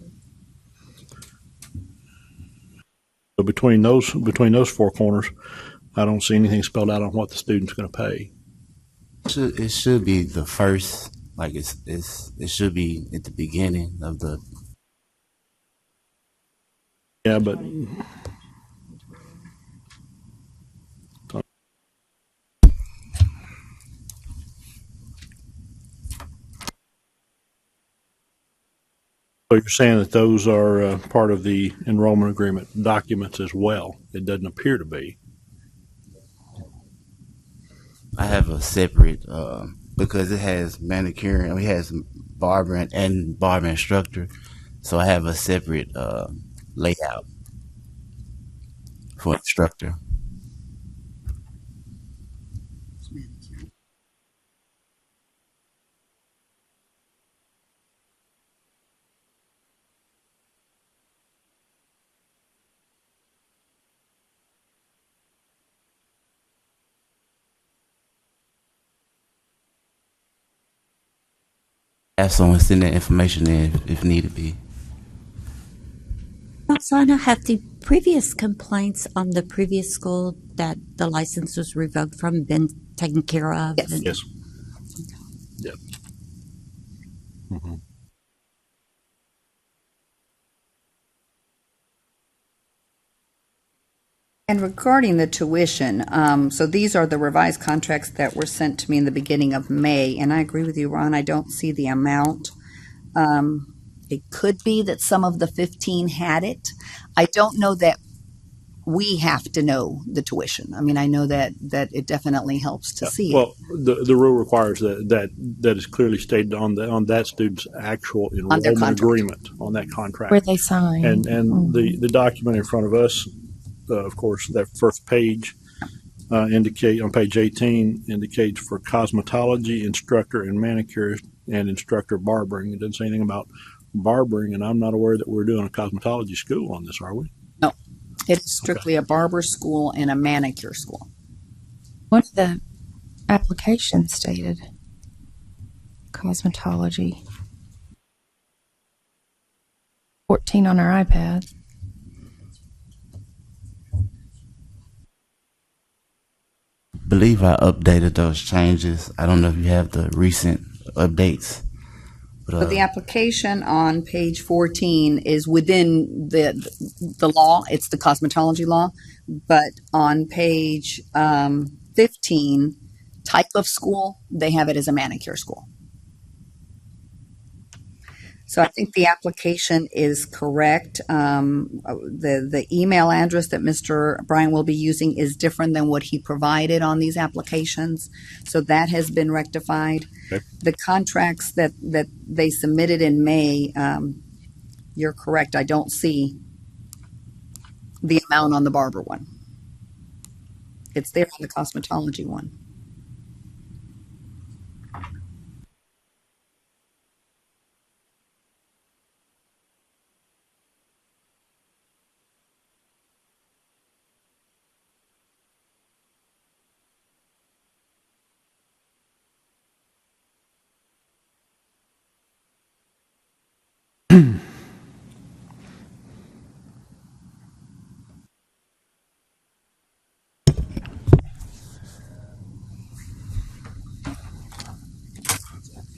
So between those four corners, I don't see anything spelled out on what the student's going to pay. It should be the first, like it should be at the beginning of the Yeah, but so you're saying that those are part of the enrollment agreement documents as well? It doesn't appear to be. I have a separate because it has manicure and it has barber and barber instructor, so I have a separate layout for instructor. Have someone send that information in if need be. Roxana, have the previous complaints on the previous school that the license was revoked from been taken care of? Yes. Yes. Yep. Mm-hmm. And regarding the tuition, so these are the revised contracts that were sent to me in the beginning of May, and I agree with you, Ron. I don't see the amount. It could be that some of the 15 had it. I don't know that we have to know the tuition. I mean, I know that it definitely helps to see it. Well, the rule requires that is clearly stated on that student's actual On their enrollment contract. agreement on that contract. Where they sign. And the document in front of us, of course, that first page indicate on page 18 indicates for cosmetology instructor and manicurist and instructor barbering. It doesn't say anything about barbering, and I'm not aware that we're doing a cosmetology school on this, are we? No, it's strictly a barber school and a manicure school. What the application stated? Cosmetology. 14 on our iPad. Believe I updated those changes. I don't know if you have the recent updates. But the application on page 14 is within the law. It's the cosmetology law. But on page 15, type of school, they have it as a manicure school. So I think the application is correct. The email address that Mr. Bryan will be using is different than what he provided on these applications. So that has been rectified. Okay. The contracts that they submitted in May, you're correct. I don't see the amount on the barber one. It's there on the cosmetology one.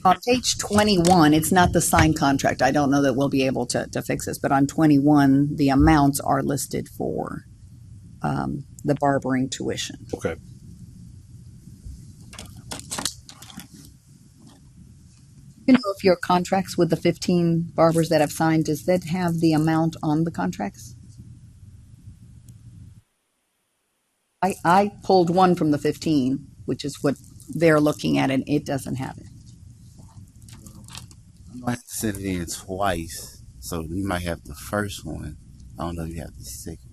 On page 21, it's not the signed contract. I don't know that we'll be able to fix this, but on 21, the amounts are listed for the barbering tuition. Okay. You know, if your contracts with the 15 barbers that have signed, does that have the amount on the contracts? I pulled one from the 15, which is what they're looking at, and it doesn't have it. I have to send it in twice, so you might have the first one. I don't know if you have the second.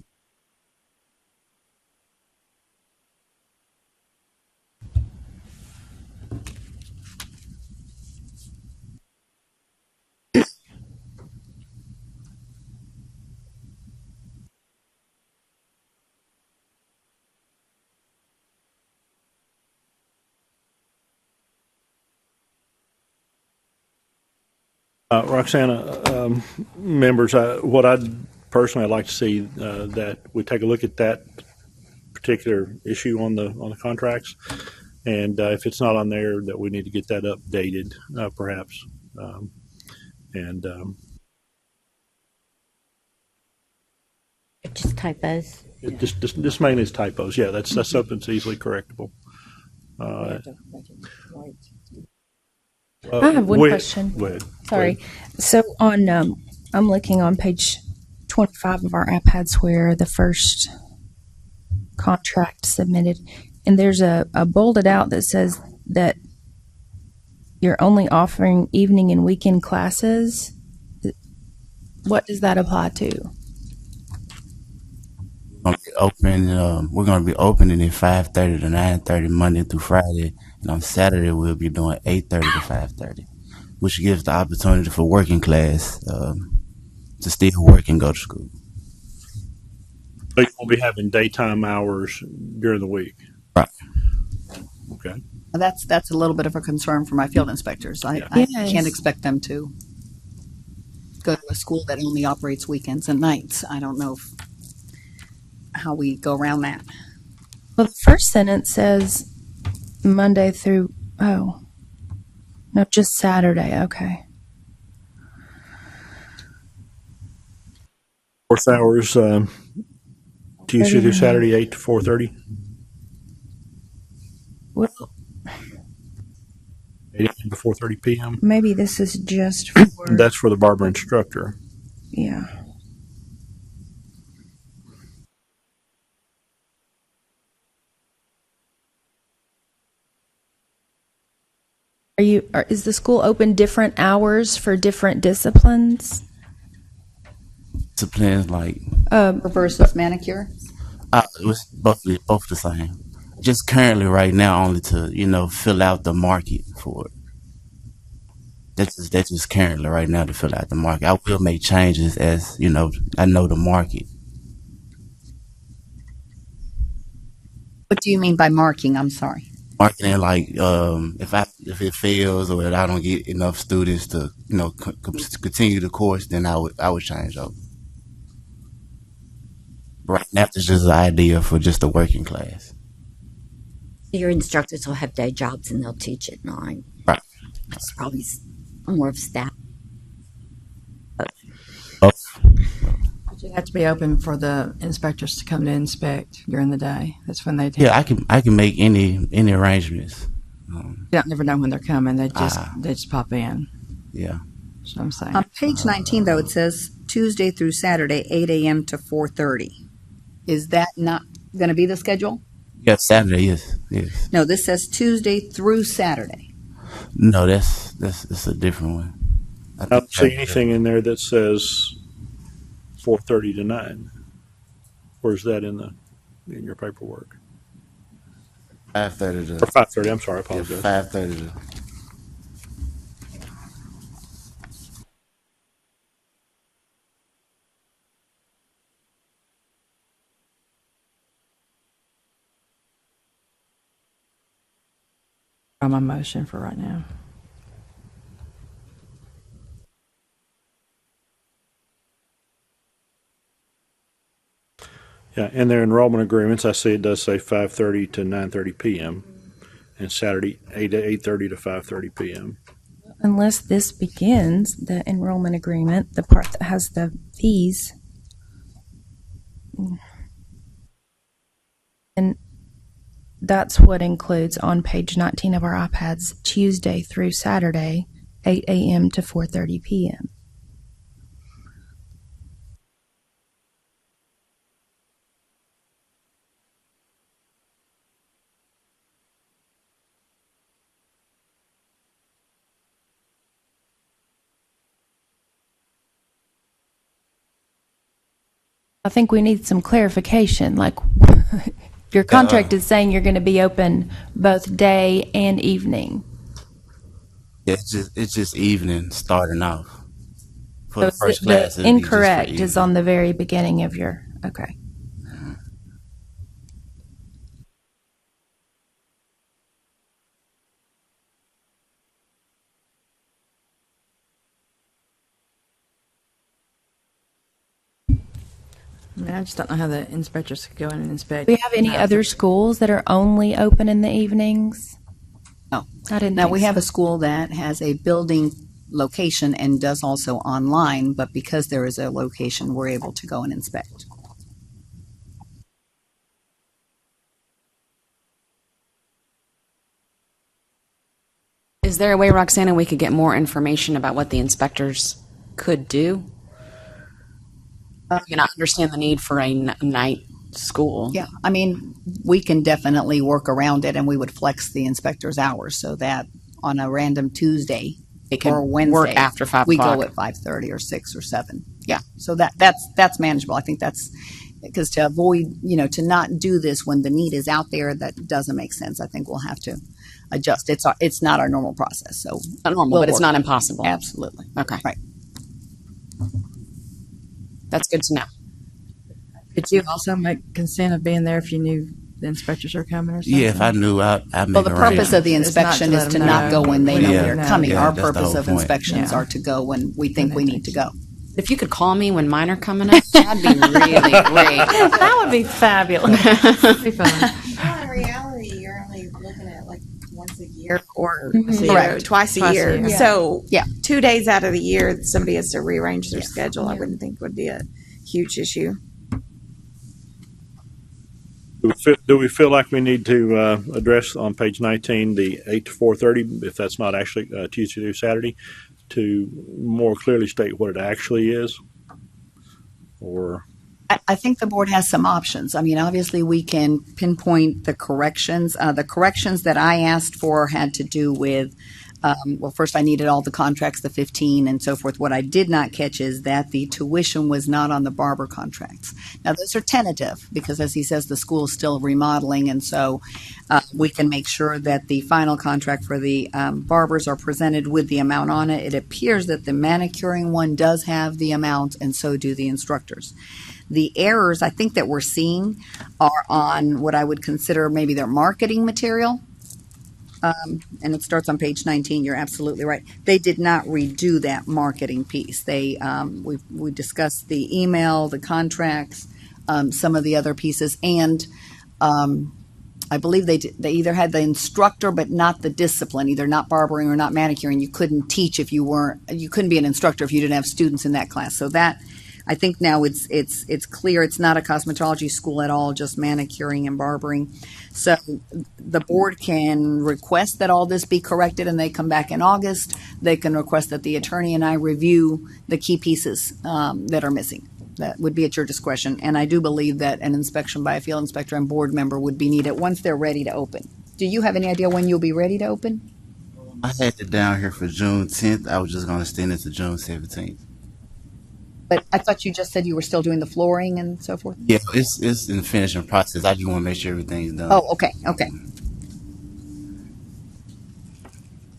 Roxana, members, what I'd personally like to see that we take a look at that particular issue on the contracts, and if it's not on there, that we need to get that updated, perhaps. And Just typos. It just mainly is typos. Yeah, that's something that's easily correctable. I I have one Go question. ahead. Sorry. So on, I'm looking on page 25 of our iPads where the first contract submitted, and there's a bolded out that says that you're only offering evening and weekend classes. What does that apply to? We're gonna be opening at 5:30 to 9:30 Monday through Friday, and on Saturday we'll be doing 8:30 to 5:30, which gives the opportunity for working class to still work and go to school. So you won't be having daytime hours during the week. Right. Okay. That's a little bit of a concern for my field inspectors. I Yes. can't expect them to go to a school that only operates weekends and nights. I don't know how we go around that. Well, the first sentence says Monday through, oh, no, just Saturday. Okay. Course hours Tuesday through Saturday, 8 to 4:30. Well, 8 a.m. to 4:30 p.m. maybe this is just for, That's for the barber instructor. yeah. Is the school open different hours for different disciplines? Disciplines like Versus manicure. it was both the same. Just currently right now only to fill out the market for it. That's just currently right now to fill out the market. I will make changes as I know the market. What do you mean by marking? I'm sorry. Marketing like if it fails or if I don't get enough students to continue the course, then I would change up. Right now, it's just an idea for just the working class. Your instructors will have day jobs and they'll teach at 9. Right. It's probably more of staff. You have to be open for the inspectors to come to inspect during the day. That's when they take. Yeah, I can make any arrangements. You don't never know when they're coming. They just pop in. Yeah. That's what I'm saying. On page 19, though, it says Tuesday through Saturday, 8 a.m. to 4:30. Is that not going to be the schedule? Yeah, Saturday, yes. No, this says Tuesday through Saturday. No, that's a different one. I don't see anything in there that says 4:30 to 9. Where's that in your paperwork? 5:30 to Or 5:30. I'm sorry, I apologize. 5:30 to. On my motion for right now. Yeah, in their enrollment agreements, I see it does say 5:30 to 9:30 p.m. and Saturday 8:30 to 5:30 p.m. Unless this begins the enrollment agreement, the part that has the fees. And that's what includes on page 19 of our iPads, Tuesday through Saturday, 8 a.m. to 4:30 p.m. I think we need some clarification. Like, your contract is saying you're going to be open both day and evening. Yeah, it's just evening starting off. For So the first the class, it'll be just for incorrect is evening. on the very beginning of your, okay. I mean, I just don't know how the inspectors could go in and inspect. Do we have any other schools that are only open in the evenings? No. I didn't Now, think we have so. a school that has a building location and does also online, but because there is a location, we're able to go and inspect. Is there a way, Roxana, we could get more information about what the inspectors could do? I understand the need for a night school. Yeah, I mean, we can definitely work around it, and we would flex the inspector's hours so that on a random Tuesday It could or Wednesday, work after 5 we o'clock. go at 5:30 or 6 or 7. Yeah, so that's manageable. I think that's because to avoid, to not do this when the need is out there, that doesn't make sense. I think we'll have to adjust. It's not our normal process, so Not normal, we'll but it's work not it. impossible. Absolutely. Okay. Right. That's good to know. Could you also make consent of being there if you knew the inspectors are coming or something? Yeah, if I knew, I'd make Well, the purpose of the It's not inspection to is let to them not know. go when they know Yeah, they're coming. yeah, Our that's the purpose whole of point. inspections Yeah. are to go when we think we need to go. If you could call me when mine are coming up, that'd be really great. That would be fabulous. Be fun. Well, in reality, you're only looking at like once a year or Correct. twice a Twice a year. year. So Yeah. 2 days out of the year, somebody has to rearrange their Yes. schedule. I wouldn't think would be a huge issue. Do we feel like we need to address on page 19 the 8 to 4:30, if that's not actually Tuesday through Saturday, to more clearly state what it actually is? Or I think the board has some options. I mean, obviously, we can pinpoint the corrections. The corrections that I asked for had to do with, well, first I needed all the contracts, the 15 and so forth. What I did not catch is that the tuition was not on the Barber contracts. Now, those are tentative because, as he says, the school is still remodeling, and so we can make sure that the final contract for the barbers are presented with the amount on it. It appears that the manicuring one does have the amount, and so do the instructors. The errors I think that we're seeing are on what I would consider maybe their marketing material. And it starts on page 19. You're absolutely right. They did not redo that marketing piece. We discussed the email, the contracts, some of the other pieces, and I believe they either had the instructor but not the discipline, either not barbering or not manicuring. You couldn't teach if you couldn't be an instructor if you didn't have students in that class. So that, I think now it's clear it's not a cosmetology school at all, just manicuring and barbering. So the board can request that all this be corrected and they come back in August. They can request that the attorney and I review the key pieces that are missing. That would be at your discretion. And I do believe that an inspection by a field inspector and board member would be needed once they're ready to open. Do you have any idea when you'll be ready to open? I had it down here for June 10th. I was just going to extend it to June 17th. But I thought you just said you were still doing the flooring and so forth? Yeah, it's in the finishing process. I just want to make sure everything's done. Oh, okay.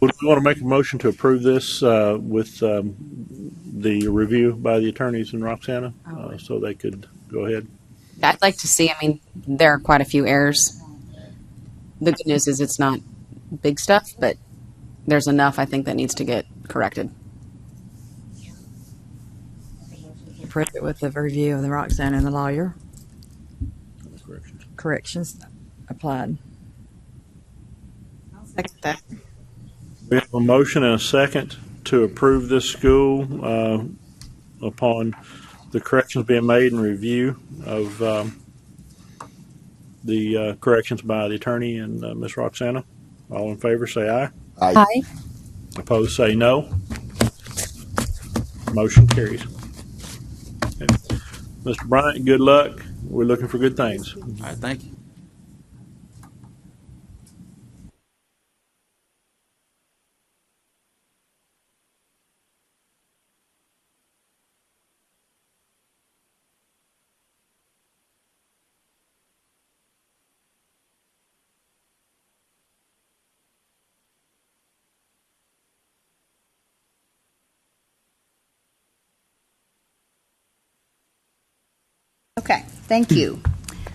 would we want to make a motion to approve this with the review by the attorneys and Roxana so they could go ahead? I'd like to see, there are quite a few errors. The good news is it's not big stuff, but there's enough, I think, that needs to get corrected. Approve it with the review of the Roxanne and the lawyer. Corrections applied. I'll second that. We have a motion and a second to approve this school upon the corrections being made and review of the corrections by the attorney and Ms. Roxana. All in favor, say aye. Aye. Opposed, say no. Motion carries. Okay. Mr. Bryant, good luck. We're looking for good things. All right, thank you. Okay, thank you.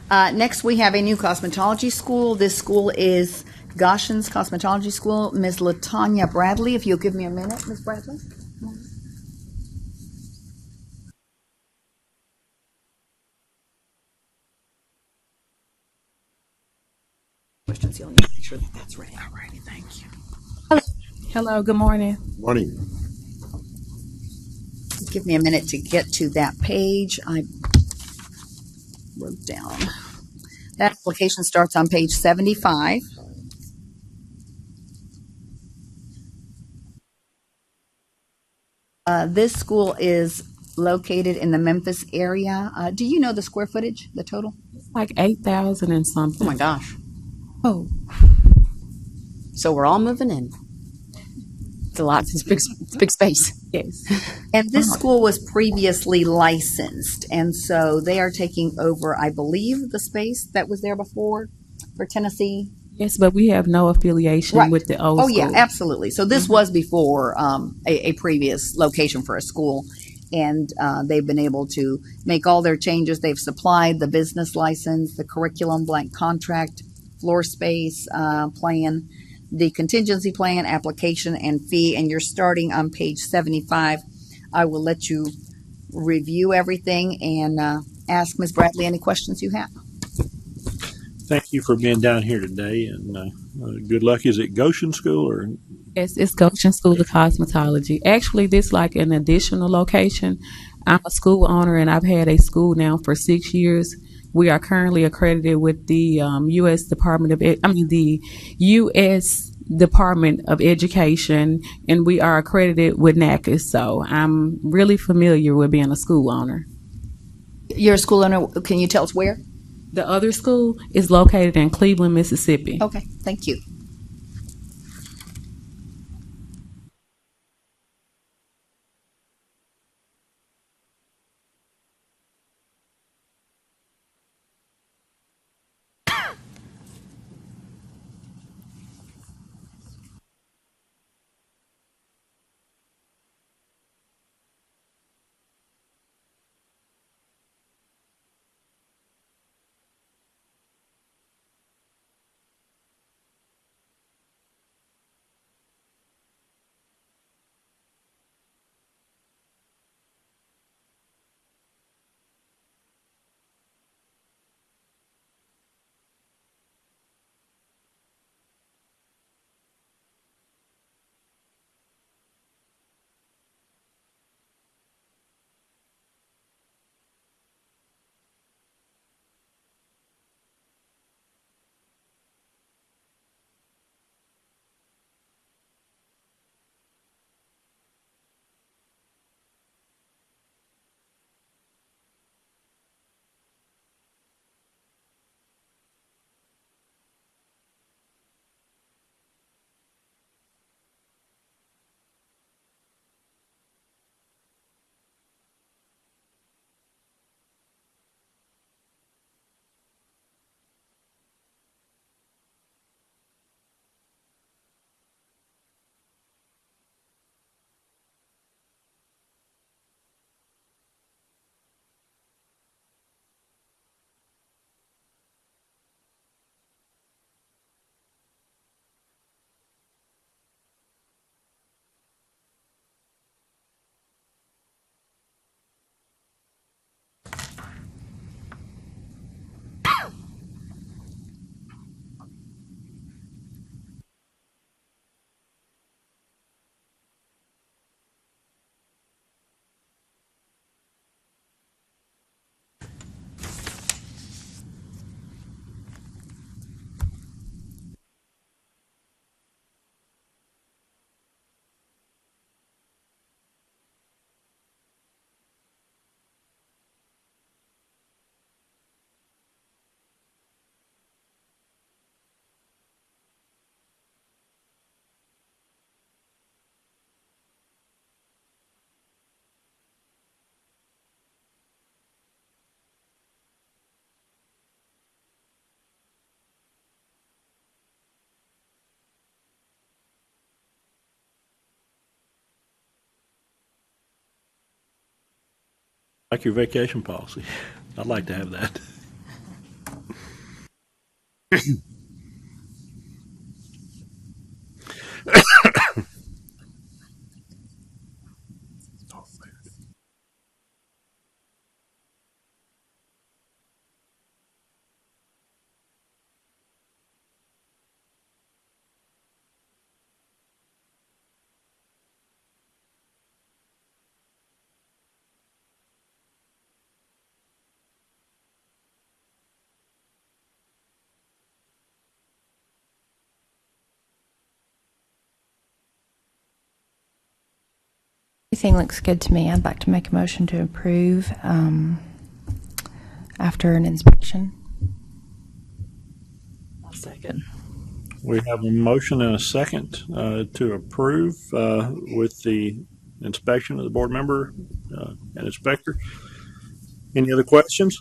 Next, we have a new cosmetology school. This school is Goshen's Cosmetology School. Ms. LaTanya Bradley, if you'll give me a minute, Ms. Bradley. Questions, you'll need to make sure that that's ready. All righty, thank you. Hello, good morning. Morning. Give me a minute to get to that page. I wrote down. That application starts on page 75. This school is located in the Memphis area. Do you know the square footage, the total? Like 8,000 and Oh something. my gosh. Oh. So we're all moving in. It's a lot. It's big space. Yes. And this school was previously licensed, and so they are taking over, I believe, the space that was there before for Tennessee. Yes, but we have no affiliation Right. with the old Oh, school. yeah, absolutely. So this was before a previous location for a school, and they've been able to make all their changes. They've supplied the business license, the curriculum, blank contract, floor space plan, the contingency plan, application, and fee, and you're starting on page 75. I will let you review everything and ask Ms. Bradley any questions you have. Thank you for being down here today, and good luck. Is it Goshen School or? It's Goshen School of Cosmetology. Actually, this like an additional location. I'm a school owner, and I've had a school now for 6 years. We are currently accredited with the U.S. Department of the U.S. Department of Education, and we are accredited with NACA. So I'm really familiar with being a school owner. You're a school owner. Can you tell us where? The other school is located in Cleveland, Mississippi. Okay, thank you. Like your vacation policy. I'd like to have that. everything looks good to me. I'd like to make a motion to approve after an inspection. I'll second. We have a motion and a second to approve with the inspection of the board member and inspector. Any other questions?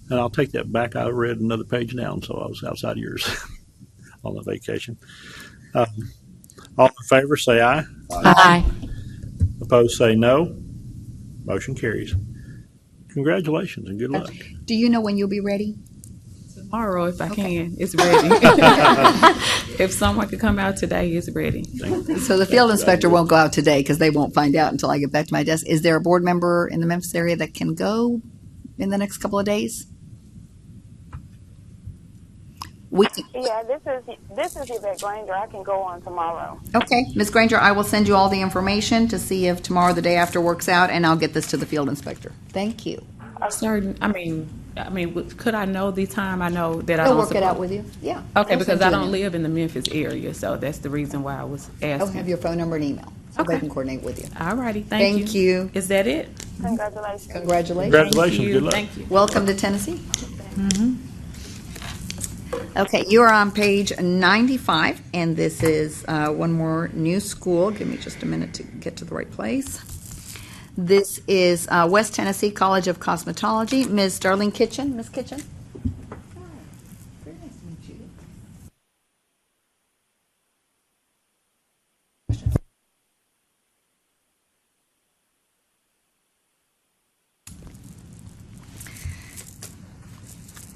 And I'll take that back. I read another page down, so I was outside of yours on the vacation. All in favor, say aye. Aye. Opposed, say no. Motion carries. Congratulations and good luck. Do you know when you'll be ready? Tomorrow, if I can, it's ready. If someone could come out today, it's ready. So the field inspector won't go out today because they won't find out until I get back to my desk. Is there a board member in the Memphis area that can go in the next couple of days? Yeah, this is Yvette Granger. I can go on tomorrow. Okay, Ms. Granger, I will send you all the information to see if tomorrow or the day after works out, and I'll get this to the field inspector. Thank you. Certain. I mean, could I know the time? I know that I They'll don't work it out with you. Yeah. Okay, They'll because send I you don't an live in the Memphis area, so that's the reason why I was asking. I'll have your phone number and email so they can coordinate with you. All righty, thank you. Thank you. Is that it? Congratulations. Congratulations. Congratulations. Thank you. Good luck. Thank you. Welcome to Tennessee. Okay, you are on page 95, and this is one more new school. Give me just a minute to get to the right place. This is West Tennessee College of Cosmetology. Ms. Darlene Kitchen. Ms. Kitchen. Very nice to meet you.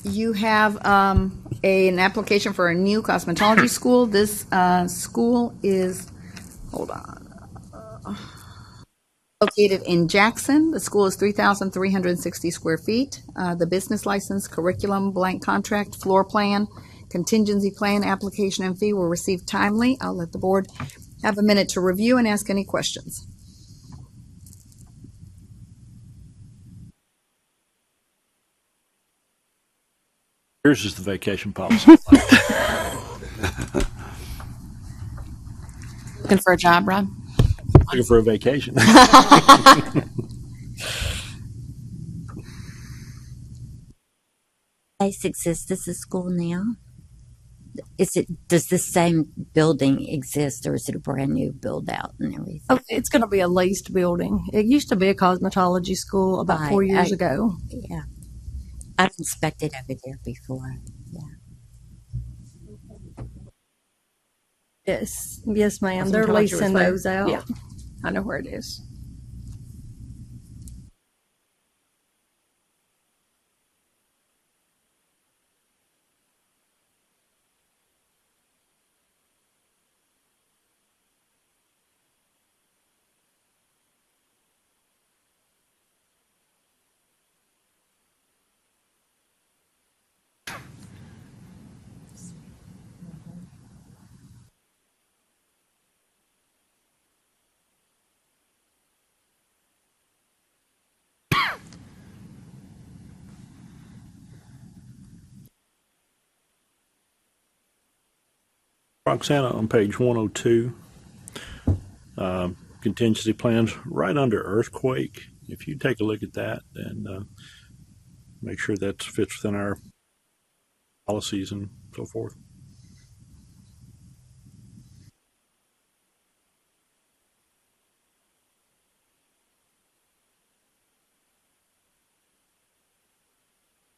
You have an application for a new cosmetology school. This school is, hold on, located in Jackson. The school is 3,360 square feet. The business license, curriculum, blank contract, floor plan, contingency plan, application, and fee will receive timely. I'll let the board have a minute to review and ask any questions. Yours is the vacation policy. Looking for a job, Rob? Looking for a vacation. Place exists as a school now? Does the same building exist, or is it a brand new build out and everything? Oh, it's going to be a leased building. It used to be a cosmetology school about 4 years ago. Yeah. I've inspected over there before. Yeah. Yes, ma'am. They're leasing those out. Yeah, I know where it is. Roxana, on page 102, contingency plans right under earthquake. If you take a look at that and make sure that fits within our policies and so forth.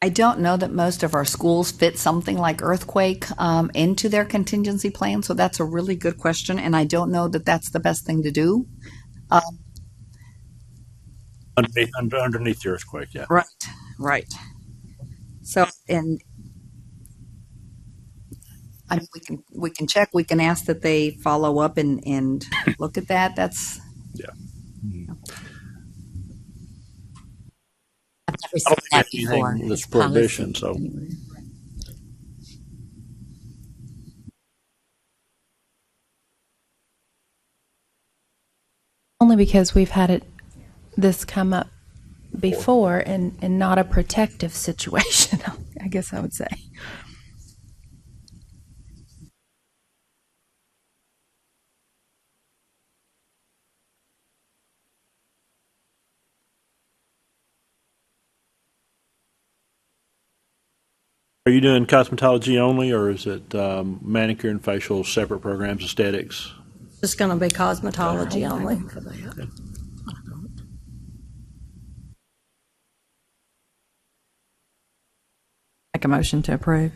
I don't know that most of our schools fit something like earthquake into their contingency plan, so that's a really good question, and I don't know that that's the best thing to do. Underneath the earthquake, yeah. Right. So, and I mean, we can check. We can ask that they follow up and look at that. That's yeah. I've never seen that before. That's prohibition, so. Only because we've had this come up before and not a protective situation, I guess I would say. Are you doing cosmetology only, or is it manicure and facial, separate programs, aesthetics? Just going to be cosmetology only. Make a motion to approve.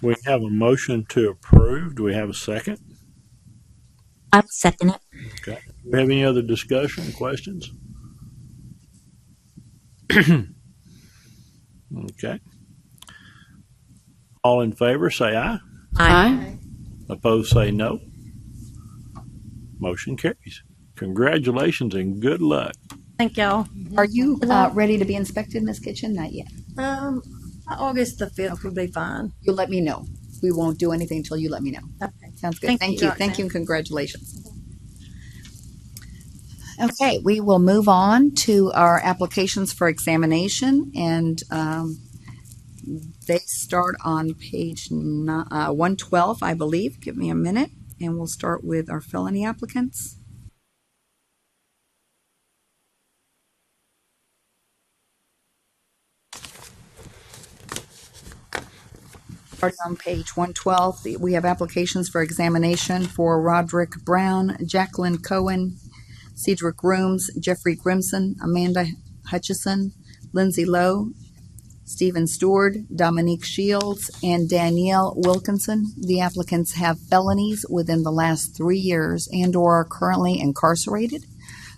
We have a motion to approve. Do we have a second? I will second it. Okay. Do we have any other discussion, questions? Okay. All in favor, say aye. Aye. Opposed, say no. Motion carries. Congratulations and good luck. Thank y'all. Are you ready to be inspected, Ms. Kitchen? Not yet. August the 5th would be fine. You'll let me know. We won't do anything until you let me know. Okay. Sounds good. Thank you. Thank you, and Roxanne. congratulations. Okay, we will move on to our applications for examination, and they start on page 112, I believe. Give me a minute, and we'll start with our felony applicants. Starting on page 112, we have applications for examination for Roderick Brown, Jacqueline Cohen, Cedric Rooms, Jeffrey Grimson, Amanda Hutchison, Lindsay Lowe, Stephen Stewart, Dominique Shields, and Danielle Wilkinson. The applicants have felonies within the last 3 years and/or are currently incarcerated.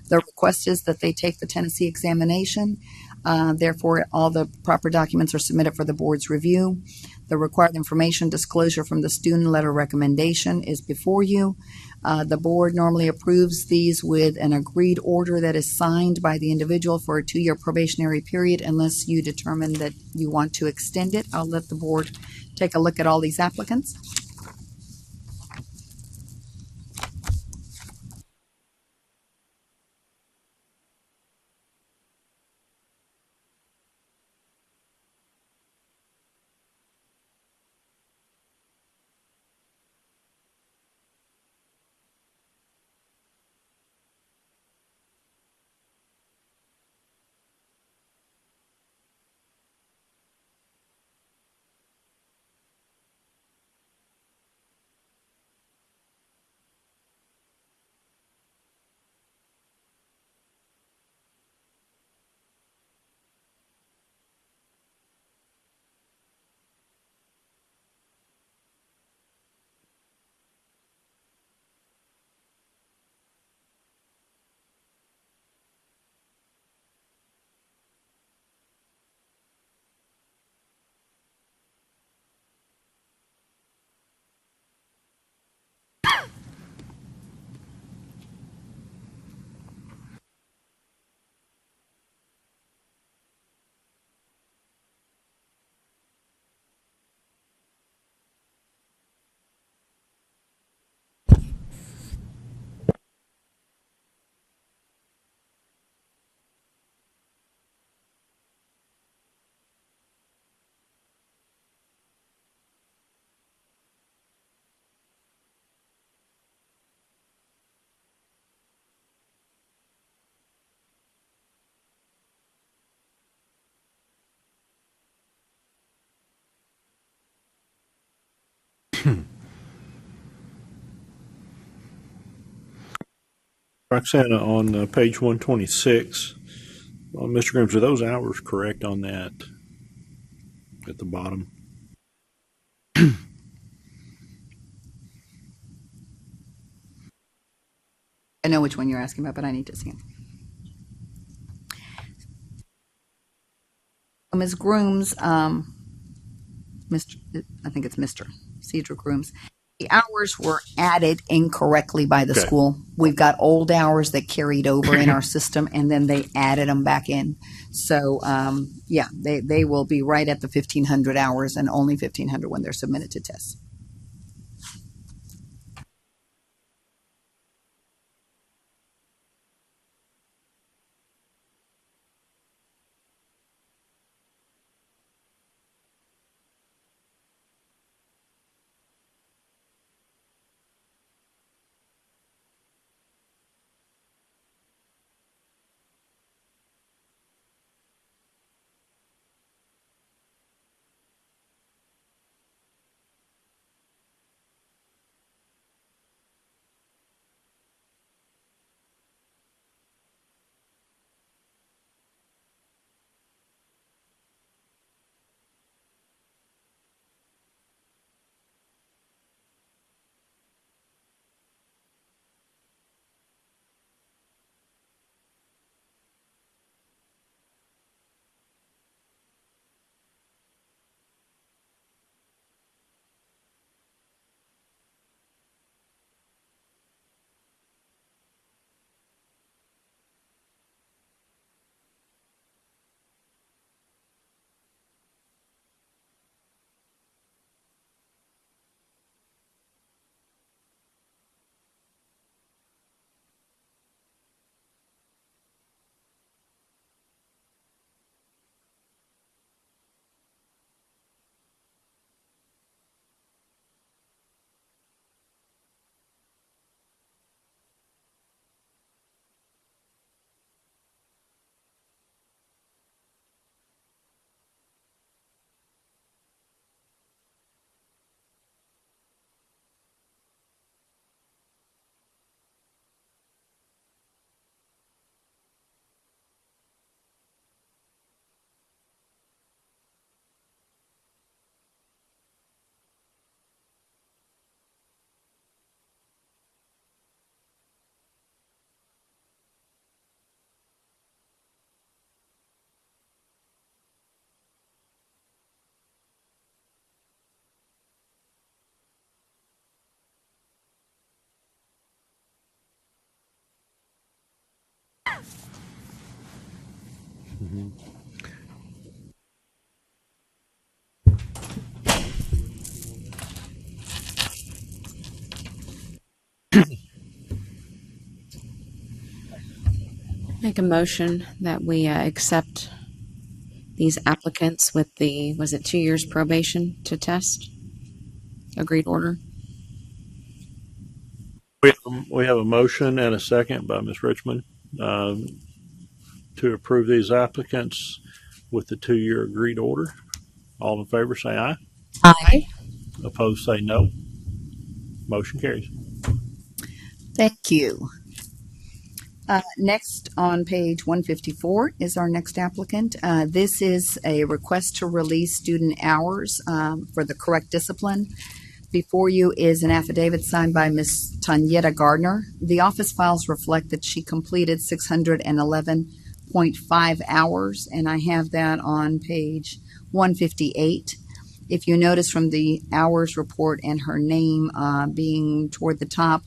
The request is that they take the Tennessee examination. Therefore, all the proper documents are submitted for the board's review. The required information disclosure from the student letter recommendation is before you. The board normally approves these with an agreed order that is signed by the individual for a 2-year probationary period unless you determine that you want to extend it. I'll let the board take a look at all these applicants. Roxana, on page 126, Mr. Grims, are those hours correct on that at the bottom? I know which one you're asking about, but I need to see it. Ms. Grooms, Mr. I think it's Mr. Cedric Grooms. The hours were added incorrectly by the Okay. school. We've got old hours that carried over in our system, and then they added them back in. So, yeah, they will be right at the 1,500 hours and only 1,500 when they're submitted to tests. Make a motion that we accept these applicants with the, was it 2 years probation to test? Agreed order. We have a motion and a second by Ms. Richmond to approve these applicants with the 2-year agreed order. All in favor say aye. Aye. Opposed say no. Motion carries. Thank you. Next on page 154 is our next applicant. This is a request to release student hours for the correct discipline. Before you is an affidavit signed by Ms. Tanyetta Gardner. The office files reflect that she completed 611.5 hours, and I have that on page 158. If you notice from the hours report and her name being toward the top,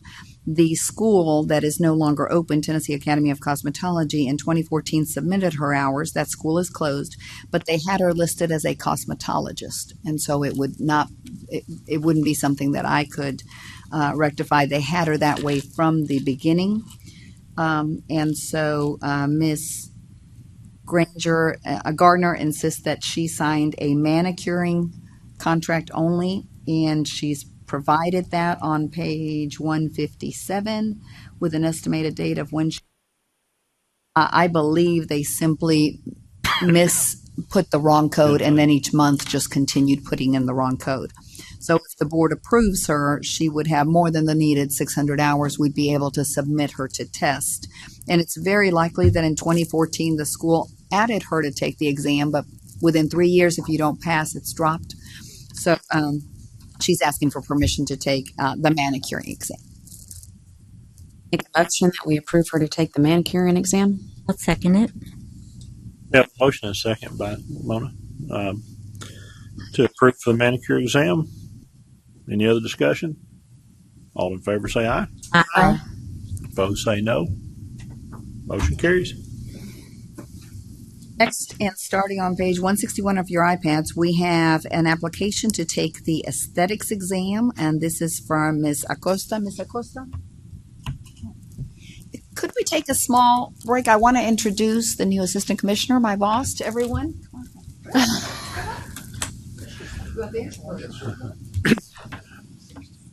the school that is no longer open, Tennessee Academy of Cosmetology, in 2014 submitted her hours. That school is closed, but they had her listed as a cosmetologist, and so it wouldn't be something that I could rectify. They had her that way from the beginning, and so Ms. Granger Gardner insists that she signed a manicuring contract only, and she's provided that on page 157 with an estimated date of when I believe they simply put the wrong code and then each month just continued putting in the wrong code. So if the board approves her, she would have more than the needed 600 hours. We'd be able to submit her to test. And it's very likely that in 2014 the school added her to take the exam, but within 3 years, if you don't pass, it's dropped. So she's asking for permission to take the manicuring exam. Make a motion that we approve her to take the manicuring exam. I'll second it. We have a motion and a second by Mona to approve the manicure exam. Any other discussion? All in favor say aye. Aye. Opposed say no. Motion carries. Next, and starting on page 161 of your iPads, we have an application to take the aesthetics exam, and this is from Ms. Acosta. Ms. Acosta? Could we take a small break? I want to introduce the new assistant commissioner, my boss, to everyone.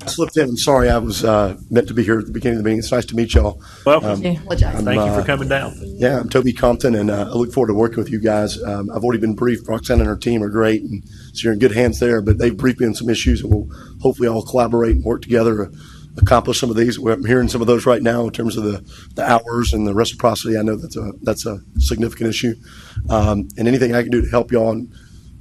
I slipped in. I'm sorry. I was meant to be here at the beginning of the meeting. It's nice to meet y'all. Welcome. Thank you for coming down. Yeah, I'm Toby Compton, and I look forward to working with you guys. I've already been briefed. Roxanne and her team are great, and so you're in good hands there. But they've briefed me on some issues, and we'll hopefully all collaborate and work together to accomplish some of these. I'm hearing some of those right now in terms of the hours and the reciprocity. I know that's a significant issue, and anything I can do to help y'all and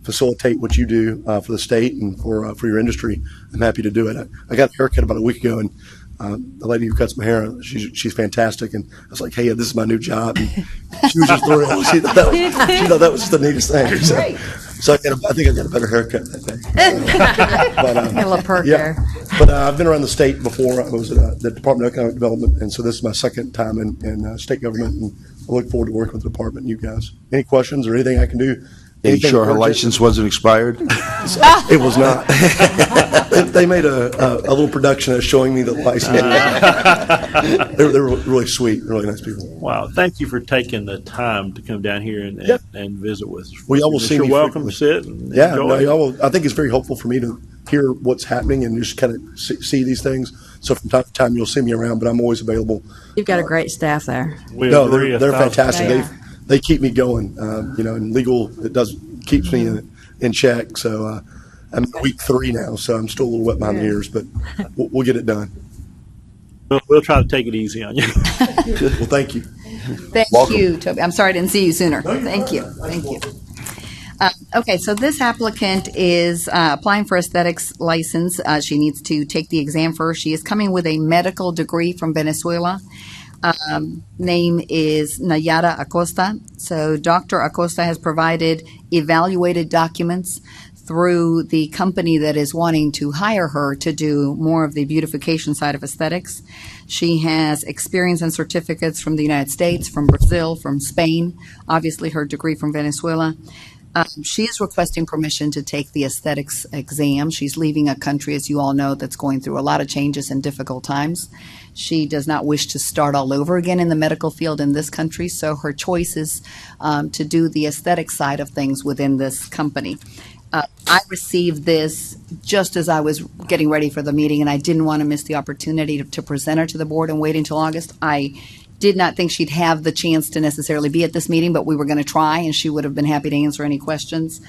facilitate what you do for the state and for your industry, I'm happy to do it. I got a haircut about a week ago, and the lady who cuts my hair, she's fantastic. And I was like, hey, this is my new job. And she was just thrilled. She thought that was just the neatest thing. So I think I got a better haircut that day. But I've been around the state before. I was at the Department of Economic Development, and so this is my second time in state government, and I look forward to working with the department and you guys. Any questions or anything I can do? Are you sure her license wasn't expired? It was not. They made a little production of showing me the license. They were really sweet, really nice people. Wow. Thank you for taking the time to come down here and visit with us. Well, y'all will see You're me welcome to sit and enjoy. y'all will, I think it's very helpful for me to hear what's happening and just kind of see these things. So from time to time, you'll see me around, but I'm always available. You've got a great staff there. They're fantastic. They keep me going, and legal, keeps me in check. So I'm week 3 now, so I'm still a little wet behind the ears, but we'll get it done. We'll try to take it easy on you. Well, thank you. Thank you, Toby. I'm sorry I didn't see you sooner. Thank you. Okay, so this applicant is applying for aesthetics license. She needs to take the exam first. She is coming with a medical degree from Venezuela. Name is Nayara Acosta. So Dr. Acosta has provided evaluated documents through the company that is wanting to hire her to do more of the beautification side of aesthetics. She has experience and certificates from the United States, from Brazil, from Spain, obviously her degree from Venezuela. She is requesting permission to take the aesthetics exam. She's leaving a country, as you all know, that's going through a lot of changes and difficult times. She does not wish to start all over again in the medical field in this country, so her choice is to do the aesthetic side of things within this company. I received this just as I was getting ready for the meeting, and I didn't want to miss the opportunity to present her to the board and wait until August. I did not think she'd have the chance to necessarily be at this meeting, but we were going to try, and she would have been happy to answer any questions.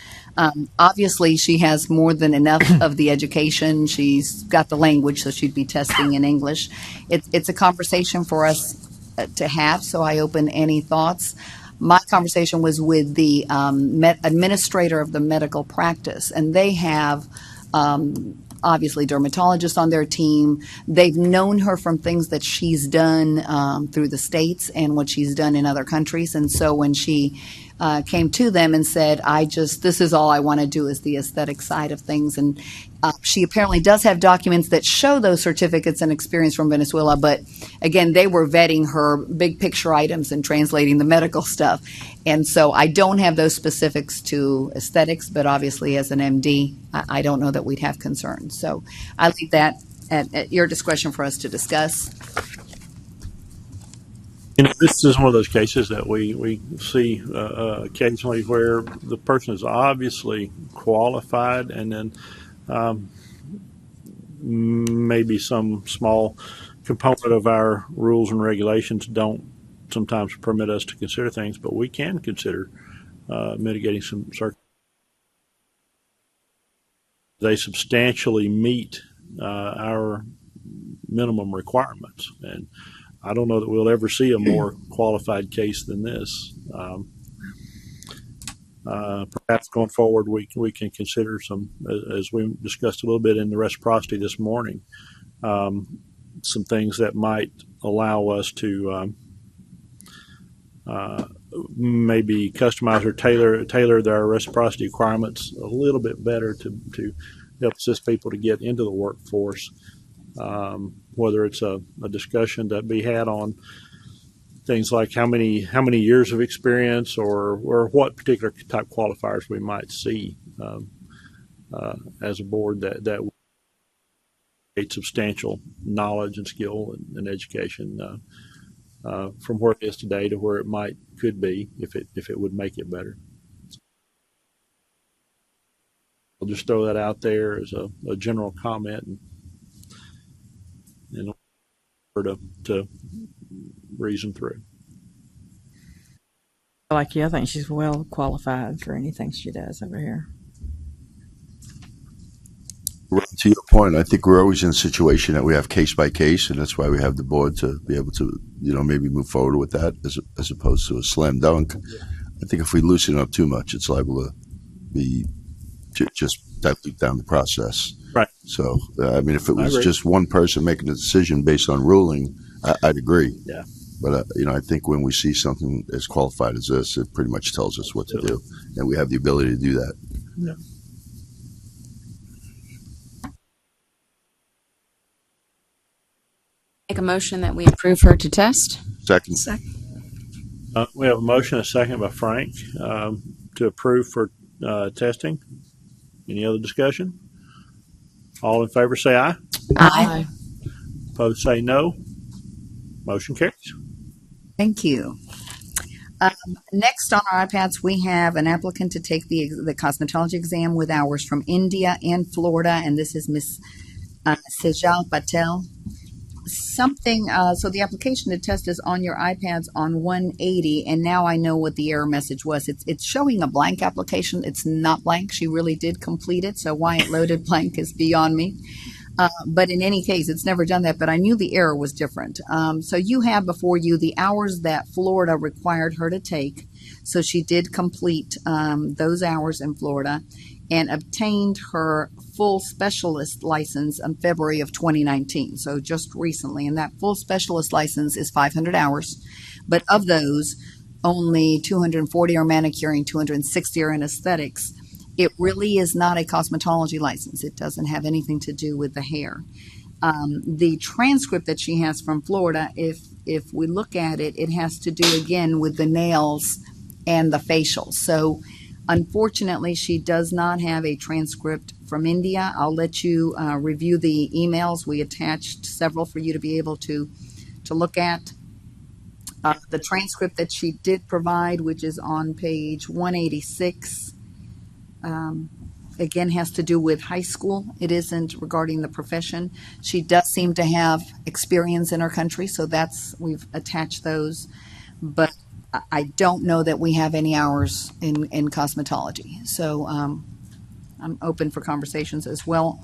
Obviously, she has more than enough of the education. She's got the language, so she'd be testing in English. It's a conversation for us to have, so I open any thoughts. My conversation was with the administrator of the medical practice, and they have obviously dermatologists on their team. They've known her from things that she's done through the States and what she's done in other countries. And so when she came to them and said, this is all I want to do is the aesthetic side of things. And she apparently does have documents that show those certificates and experience from Venezuela. But again, they were vetting her big picture items and translating the medical stuff. And so I don't have those specifics to aesthetics, but obviously as an MD, I don't know that we'd have concerns. So I leave that at your discretion for us to discuss. This is one of those cases that we see occasionally where the person is obviously qualified, and then maybe some small component of our rules and regulations don't sometimes permit us to consider things, but we can consider mitigating some circumstances. They substantially meet our minimum requirements, and I don't know that we'll ever see a more qualified case than this. Perhaps going forward, we can consider some, as we discussed a little bit in the reciprocity this morning, some things that might allow us to maybe customize or tailor their reciprocity requirements a little bit better to help assist people to get into the workforce. Whether it's a discussion that be had on things like how many years of experience or what particular type qualifiers we might see as a board that create substantial knowledge and skill and education from where it is today to where it could be if it would make it better. I'll just throw that out there as a general comment in order to reason through. Like you, I think she's well qualified for anything she does over here. Right, to your point, I think we're always in a situation that we have case by case, and that's why we have the board to be able to, maybe move forward with that as opposed to a slam dunk. I think if we loosen it up too much, it's liable to be just dilute down the process. Right. So, if it was just one person making a decision based on ruling, I'd agree. Yeah. But, I think when we see something as qualified as this, it pretty much tells us what to do, and we have the ability to do that. Yeah. Make a motion that we approve her to test. Second. We have a motion and a second by Frank to approve for testing. Any other discussion? All in favor say aye. Aye. Opposed say no. Motion carries. Thank you. Next on our iPads, we have an applicant to take the cosmetology exam with hours from India and Florida, and this is Miss Sejal Patel. So the application to test is on your iPads on 180, and now I know what the error message was. It's showing a blank application. It's not blank. She really did complete it, so why it loaded blank is beyond me. But in any case, it's never done that, but I knew the error was different. So you have before you the hours that Florida required her to take. So she did complete those hours in Florida and obtained her full specialist license in February of 2019, so just recently. And that full specialist license is 500 hours. But of those, only 240 are manicuring, 260 are in aesthetics. It really is not a cosmetology license. It doesn't have anything to do with the hair. The transcript that she has from Florida, if we look at it, it has to do again with the nails and the facial. So unfortunately, she does not have a transcript from India. I'll let you review the emails. We attached several for you to be able to look at. The transcript that she did provide, which is on page 186, again has to do with high school. It isn't regarding the profession. She does seem to have experience in her country, so we've attached those. But I don't know that we have any hours in cosmetology. So I'm open for conversations as well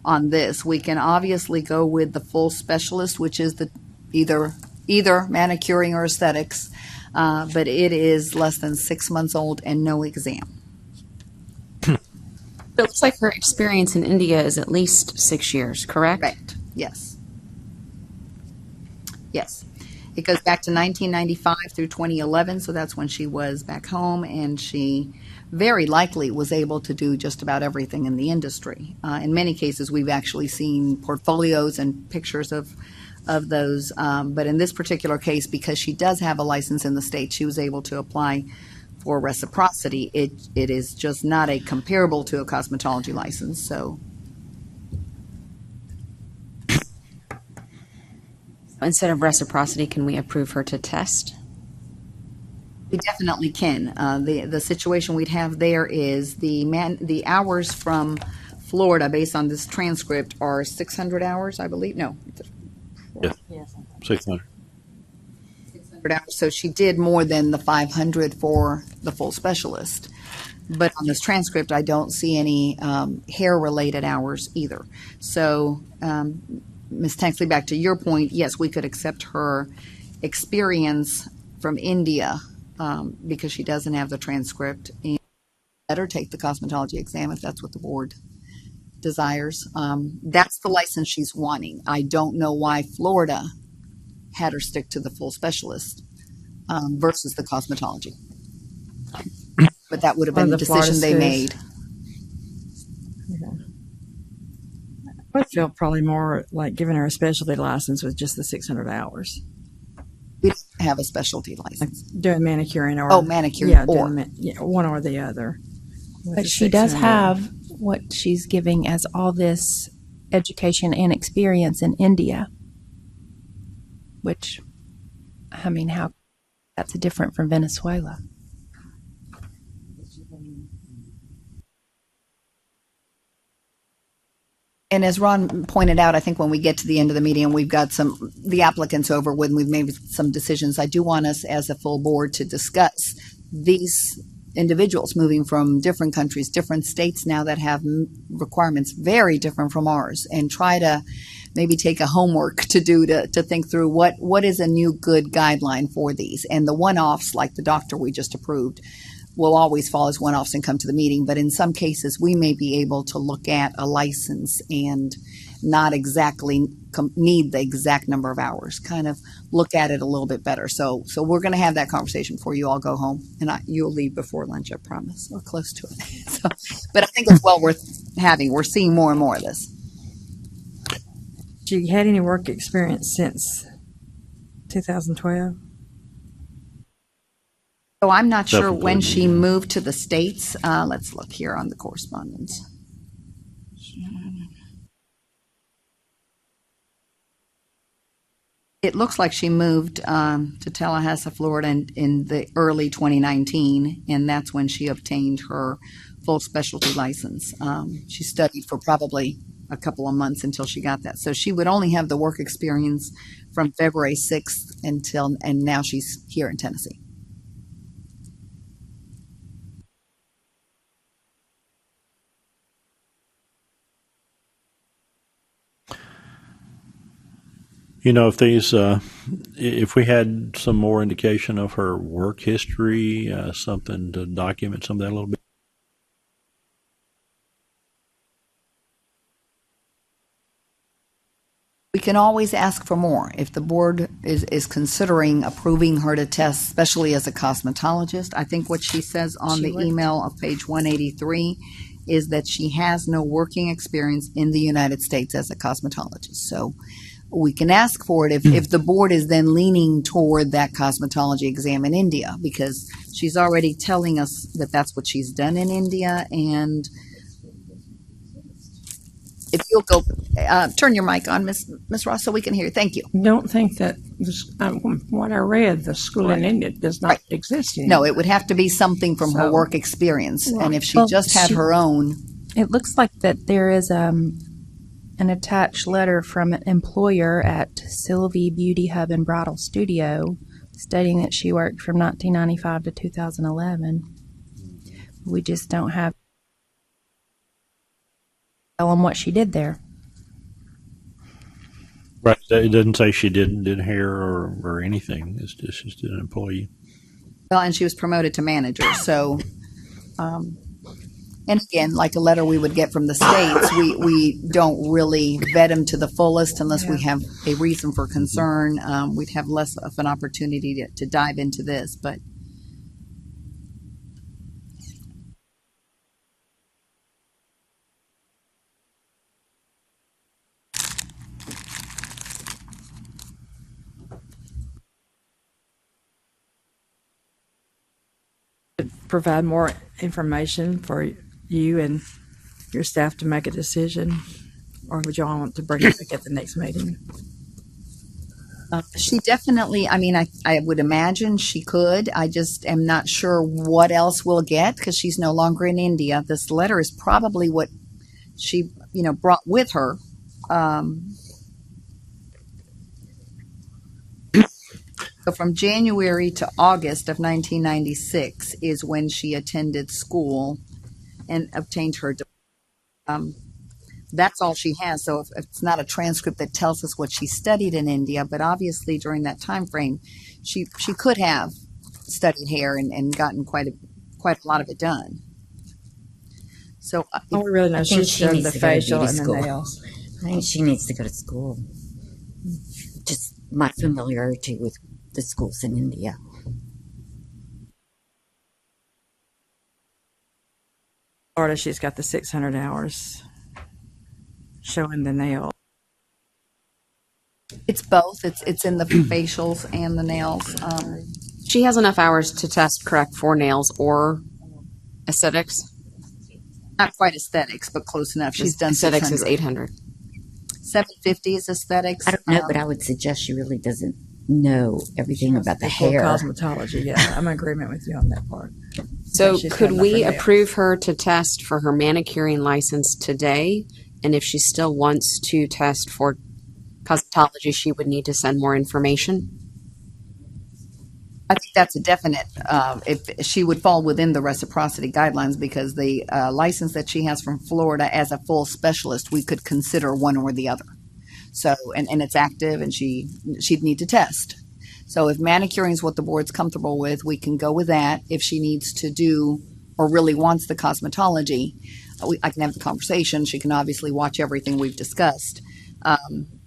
on this. We can obviously go with the full specialist, which is the either manicuring or aesthetics, but it is less than 6 months old and no exam. It looks like her experience in India is at least 6 years, correct? Correct. Yes. Yes. It goes back to 1995 through 2011, so that's when she was back home, and she very likely was able to do just about everything in the industry. In many cases, we've actually seen portfolios and pictures of those, but in this particular case, because she does have a license in the state, she was able to apply for reciprocity. It is just not a comparable to a cosmetology license. So instead of reciprocity, can we approve her to test? we definitely can. The situation we'd have there is the hours from Florida based on this transcript are 600 hours, I believe. No, Yeah. 600. 600 hours. So she did more than the 500 for the full specialist. But on this transcript, I don't see any hair-related hours either. So, Ms. Tanksley, back to your point, yes, we could accept her experience from India because she doesn't have the transcript, and let her take the cosmetology exam if that's what the board desires. That's the license she's wanting. I don't know why Florida had her stick to the full specialist versus the cosmetology. But that would have been the decision they made. I would feel probably more like giving her a specialty license with just the 600 hours. We don't have a specialty license. Doing manicuring or manicuring yeah, or one or the other. But she does have what she's giving as all this education and experience in India, which, I mean, how that's different from Venezuela. And as Ron pointed out, I think when we get to the end of the meeting and we've got the applicants over with and we've made some decisions, I do want us as a full board to discuss these individuals moving from different countries, different states now that have requirements very different from ours, and try to maybe take a homework to do to think through what is a new good guideline for these. And the one-offs, like the doctor we just approved, will always fall as one-offs and come to the meeting. But in some cases, we may be able to look at a license and not exactly need the exact number of hours, kind of look at it a little bit better. So we're going to have that conversation before you all go home, and you'll leave before lunch, I promise, or close to it. But I think it's well worth having. We're seeing more and more of this. Have you had any work experience since 2012? So I'm not sure when she moved to the States. Let's look here on the correspondence. It looks like she moved to Tallahassee, Florida in the early 2019, and that's when she obtained her full specialty license. She studied for probably a couple of months until she got that. So she would only have the work experience from February 6th and now she's here in Tennessee. You know, if we had some more indication of her work history, something to document some of that a little bit. We can always ask for more. If the board is considering approving her to test, especially as a cosmetologist, I think what she says on the email of page 183 is that she has no working experience in the United States as a cosmetologist. So we can ask for it if the board is then leaning toward that cosmetology exam in India, because she's already telling us that that's what she's done in India. And if you'll go, turn your mic on, Miss Ross, so we can hear you. Thank you. Don't think that this, what I read, the school in India does not exist anymore. No, it would have to be something from her work experience. And if she just had her own. It looks like that there is an attached letter from an employer at Sylvie Beauty Hub and Bridal Studio stating that she worked from 1995 to 2011. We just don't have tell them what she did there. Right. It doesn't say she did hair or anything. It's just an employee. Well, and she was promoted to manager. So, and again, like a letter we would get from the states, we don't really vet them to the fullest unless we have a reason for concern. We'd have less of an opportunity to dive into this, but. Provide more information for you and your staff to make a decision, or would y'all want to bring it back at the next meeting? She definitely, I mean, I would imagine she could. I just am not sure what else we'll get because she's no longer in India. This letter is probably what she, brought with her. So from January to August of 1996 is when she attended school and obtained her diploma. That's all she has. So if it's not a transcript that tells us what she studied in India, but obviously during that time frame, she could have studied hair and gotten quite a lot of it done. So all we really know, she's done the facial and the nails. I think she needs to go to school. Just my familiarity with the schools in India. Florida, she's got the 600 hours showing the nail. It's both. It's in the facials and the nails. She has enough hours to test correct for nails or aesthetics. Not quite aesthetics, but close enough. She's done aesthetics is 800. 750 is aesthetics. I don't know, but I would suggest she really doesn't know everything about the hair. Cosmetology, yeah. I'm in agreement with you on that part. So could we approve her to test for her manicuring license today? And if she still wants to test for cosmetology, she would need to send more information? I think that's a definite. If she would fall within the reciprocity guidelines, because the license that she has from Florida as a full specialist, we could consider one or the other. So, and it's active, and she'd need to test. So if manicuring is what the board's comfortable with, we can go with that. If she needs to do or really wants the cosmetology, I can have the conversation. She can obviously watch everything we've discussed. I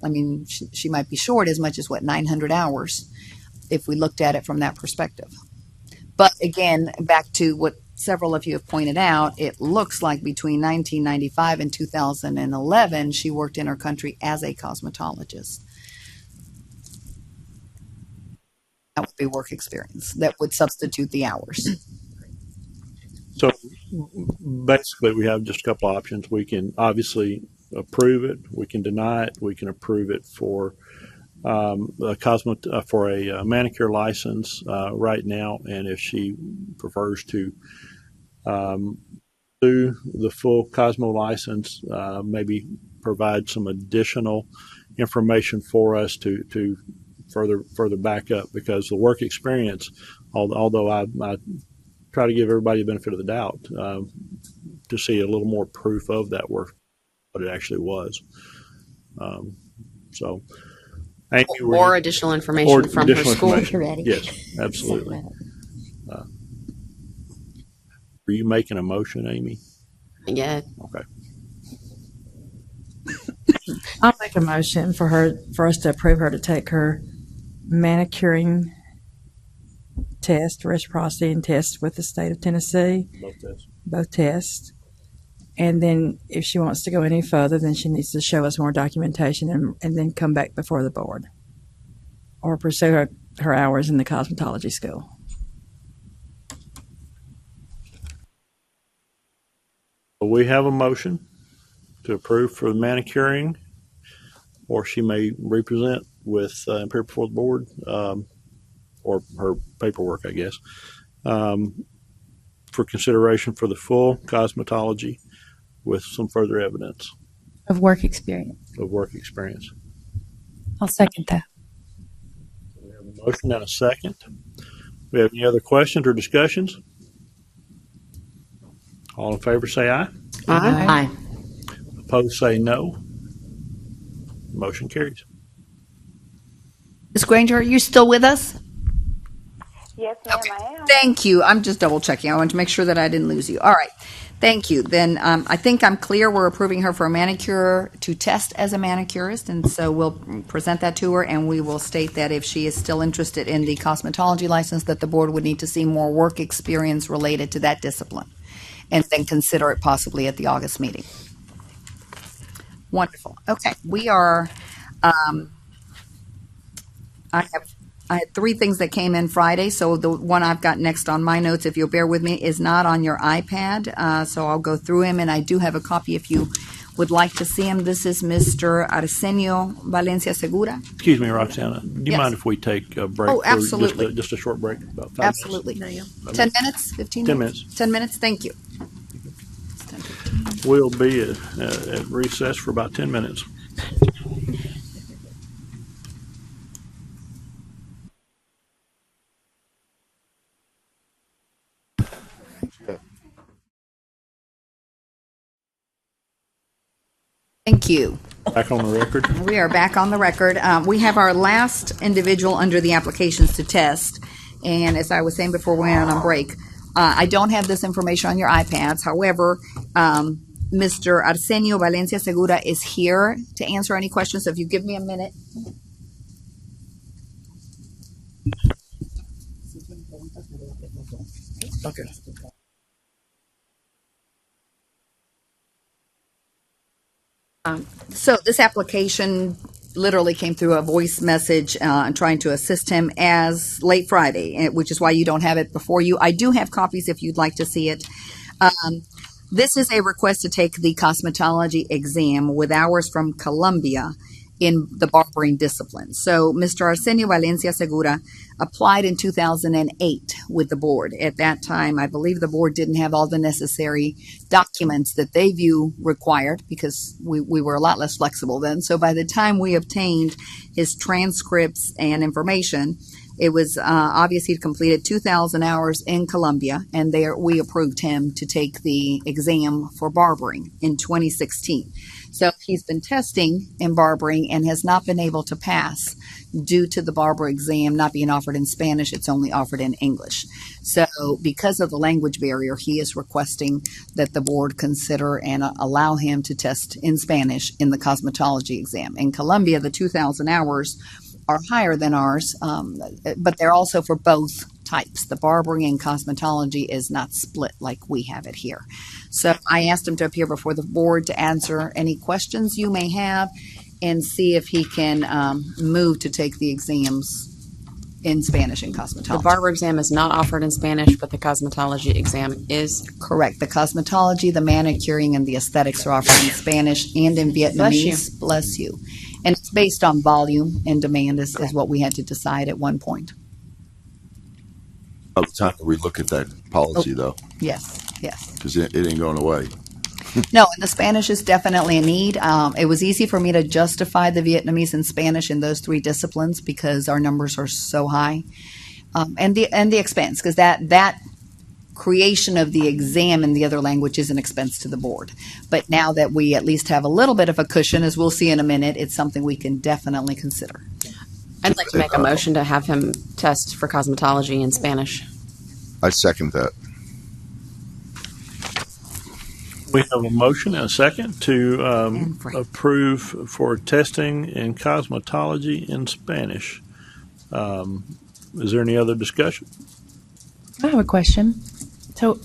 mean, she might be short as much as 900 hours if we looked at it from that perspective. But again, back to what several of you have pointed out, it looks like between 1995 and 2011, she worked in her country as a cosmetologist. That would be work experience. That would substitute the hours. So basically, we have just a couple options. We can obviously approve it. We can deny it. We can approve it for for a manicure license right now, and if she prefers to do the full Cosmo license, maybe provide some additional information for us to further back up, because the work experience, although I try to give everybody the benefit of the doubt, to see a little more proof of that work, what it actually was. So. Amy, or additional information from her school. Yes, absolutely. Are you making a motion, Amy? Yeah. Okay. I'll make a motion for us to approve her to take her manicuring test, reciprocity and test with the state of Tennessee. Both tests. And then if she wants to go any further, then she needs to show us more documentation and then come back before the board or pursue her hours in the cosmetology school. We have a motion to approve for the manicuring, or she may represent with appear before the board, or her paperwork, I guess, for consideration for the full cosmetology with some further evidence Of work experience. of work experience. I'll second that. We have a motion and a second. We have any other questions or discussions? All in favor say aye. Aye. Opposed say no. Motion carries. Ms. Granger, are you still with us? Yes, ma'am, I am. Thank you. I'm just double checking. I wanted to make sure that I didn't lose you. All right. Thank you. Then I think I'm clear. We're approving her for a manicure to test as a manicurist, and so we'll present that to her, and we will state that if she is still interested in the cosmetology license, that the board would need to see more work experience related to that discipline, and then consider it possibly at the August meeting. Wonderful. Okay. We are, I had three things that came in Friday, so the one I've got next on my notes, if you'll bear with me, is not on your iPad, so I'll go through him, and I do have a copy if you would like to see him. This is Mr. Arsenio Valencia Segura. Excuse me, Roxana. Do you Yes. mind if we take a break? Oh, absolutely. For just a short break, about 5 Absolutely. 10 minutes? 15 10 minutes? 10 minutes, thank you. We'll be at recess for about 10 minutes. Thank you. Back on the record. We are back on the record. We have our last individual under the applications to test, and as I was saying before we went on break, I don't have this information on your iPads. However, Mr. Arsenio Valencia Segura is here to answer any questions, so if you give me a minute. Okay. So this application literally came through a voice message trying to assist him as late Friday, which is why you don't have it before you. I do have copies if you'd like to see it. This is a request to take the cosmetology exam with hours from Colombia in the barbering discipline. So Mr. Arsenio Valencia Segura applied in 2008 with the board. At that time, I believe the board didn't have all the necessary documents that they view required because we were a lot less flexible then. So by the time we obtained his transcripts and information, it was obvious he'd completed 2,000 hours in Colombia, and there we approved him to take the exam for barbering in 2016. So he's been testing in barbering and has not been able to pass due to the barber exam not being offered in Spanish. It's only offered in English. So because of the language barrier, he is requesting that the board consider and allow him to test in Spanish in the cosmetology exam. In Colombia, the 2,000 hours are higher than ours, but they're also for both types. The barbering and cosmetology is not split like we have it here. So I asked him to appear before the board to answer any questions you may have and see if he can move to take the exams in Spanish and cosmetology. The barber exam is not offered in Spanish, but the cosmetology exam is. Correct. The cosmetology, the manicuring, and the aesthetics are offered in Spanish and in Vietnamese. Bless you. And it's based on volume and demand is what we had to decide at one point. By the time that we look at that policy, though, Yes, yes. because it ain't going away. No, and the Spanish is definitely a need. It was easy for me to justify the Vietnamese and Spanish in those three disciplines because our numbers are so high. And the expense, because that creation of the exam in the other language is an expense to the board. But now that we at least have a little bit of a cushion, as we'll see in a minute, it's something we can definitely consider. I'd like to make a motion to have him test for cosmetology in Spanish. I second that. We have a motion and a second to approve for testing in cosmetology in Spanish. Is there any other discussion? I have a question. So,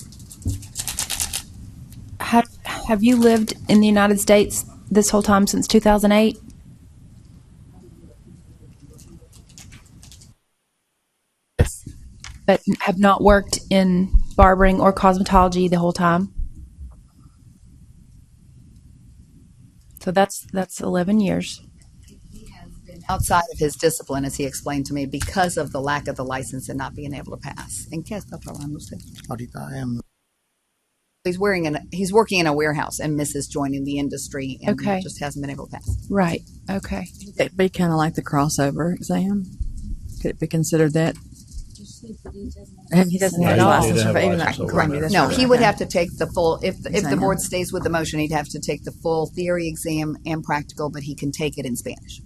have you lived in the United States this whole time since 2008? But have not worked in barbering or cosmetology the whole time? So that's 11 years. Outside of his discipline, as he explained to me, because of the lack of the license and not being able to pass. ¿En qué está trabajando usted? Ahorita I am. He's working in a warehouse and misses joining the industry and Okay. just hasn't been able to pass. Right. Okay. It'd be kind of like the crossover exam. Could it be considered that? And he doesn't have a license for even that. Correct. No, he would have to take the full, if the board stays with the motion, he'd have to take the full theory exam and practical, but he can take it in Spanish.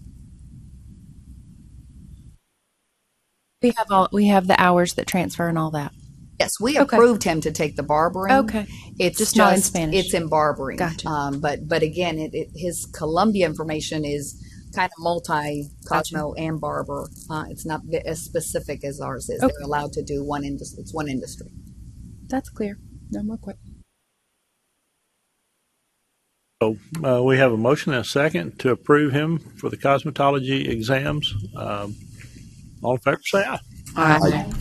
We have the hours that transfer and all that. Yes, we Okay. approved him to take the barbering. Okay. It's Just not in Spanish. It's in barbering. Gotcha. But again, his Columbia information is kind of multi-Cosmo and Barber. It's not as specific as ours is. Okay. They're allowed to do one industry. It's one industry. That's clear. No more questions. So we have a motion and a second to approve him for the cosmetology exams. All in favor, say aye. Aye.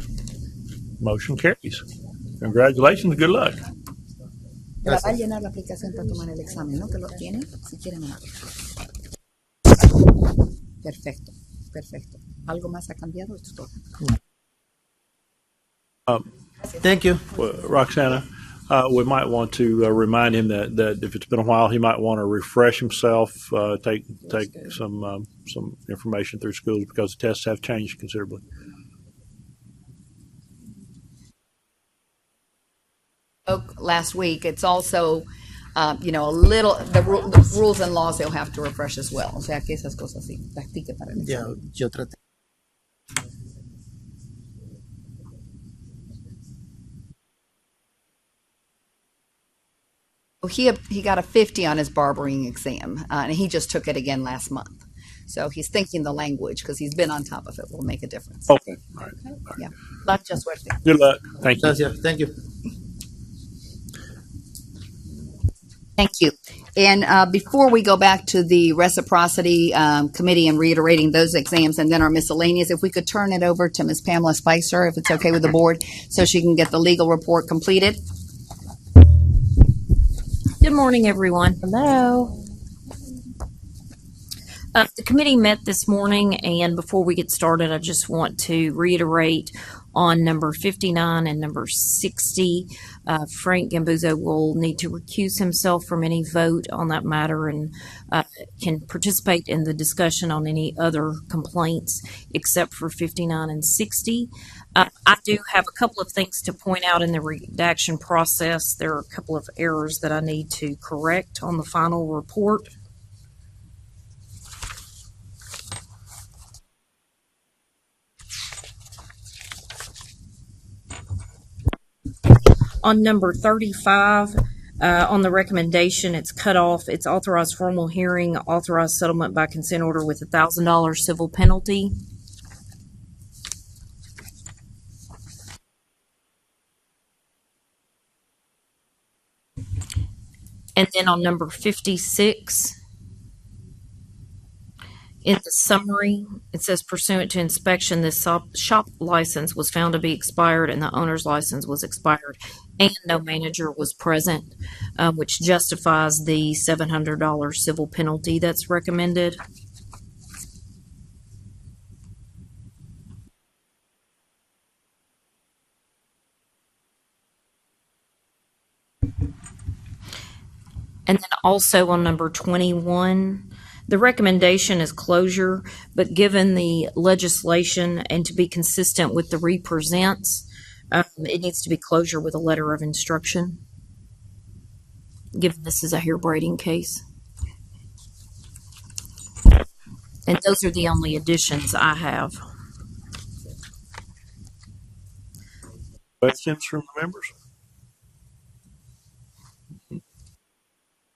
Motion carries. Congratulations. Good luck. Va a llenar la aplicación para tomar el examen, ¿no? Que lo tiene, si quieren. Perfecto, perfecto. ¿Algo más ha cambiado? Esto es todo. Thank you. Well, Roxana, we might want to remind him that if it's been a while, he might want to refresh himself, take some information through schools because the tests have changed considerably. Last week, it's also, a little, the rules and laws he'll have to refresh as well. O sea, que esas cosas sí, practique para el Ya, examen. yo traté. He got a 50 on his barbering exam, and he just took it again last month. So he's thinking the language because he's been on top of it will make a difference. Okay. All right. Yeah. Mucha suerte. Good luck. Thank you. Gracias. Thank you. Thank you. And before we go back to the reciprocity committee and reiterating those exams and then our miscellaneous, if we could turn it over to Ms. Pamela Spicer, if it's okay with the board, so she can get the legal report completed. Good morning, everyone. Hello. The committee met this morning, and before we get started, I just want to reiterate on number 59 and number 60. Frank Gambuzzo will need to recuse himself from any vote on that matter and can participate in the discussion on any other complaints except for 59 and 60. I do have a couple of things to point out in the redaction process. There are a couple of errors that I need to correct on the final report. On number 35, on the recommendation, it's cut off. It's authorized formal hearing, authorized settlement by consent order with $1,000 civil penalty. And then on number 56, in the summary, it says pursuant to inspection, this shop license was found to be expired and the owner's license was expired and no manager was present, which justifies the $700 civil penalty that's recommended. And then also on number 21, the recommendation is closure, but given the legislation and to be consistent with the represents, it needs to be closure with a letter of instruction, given this is a hair braiding case. And those are the only additions I have. Questions from the members?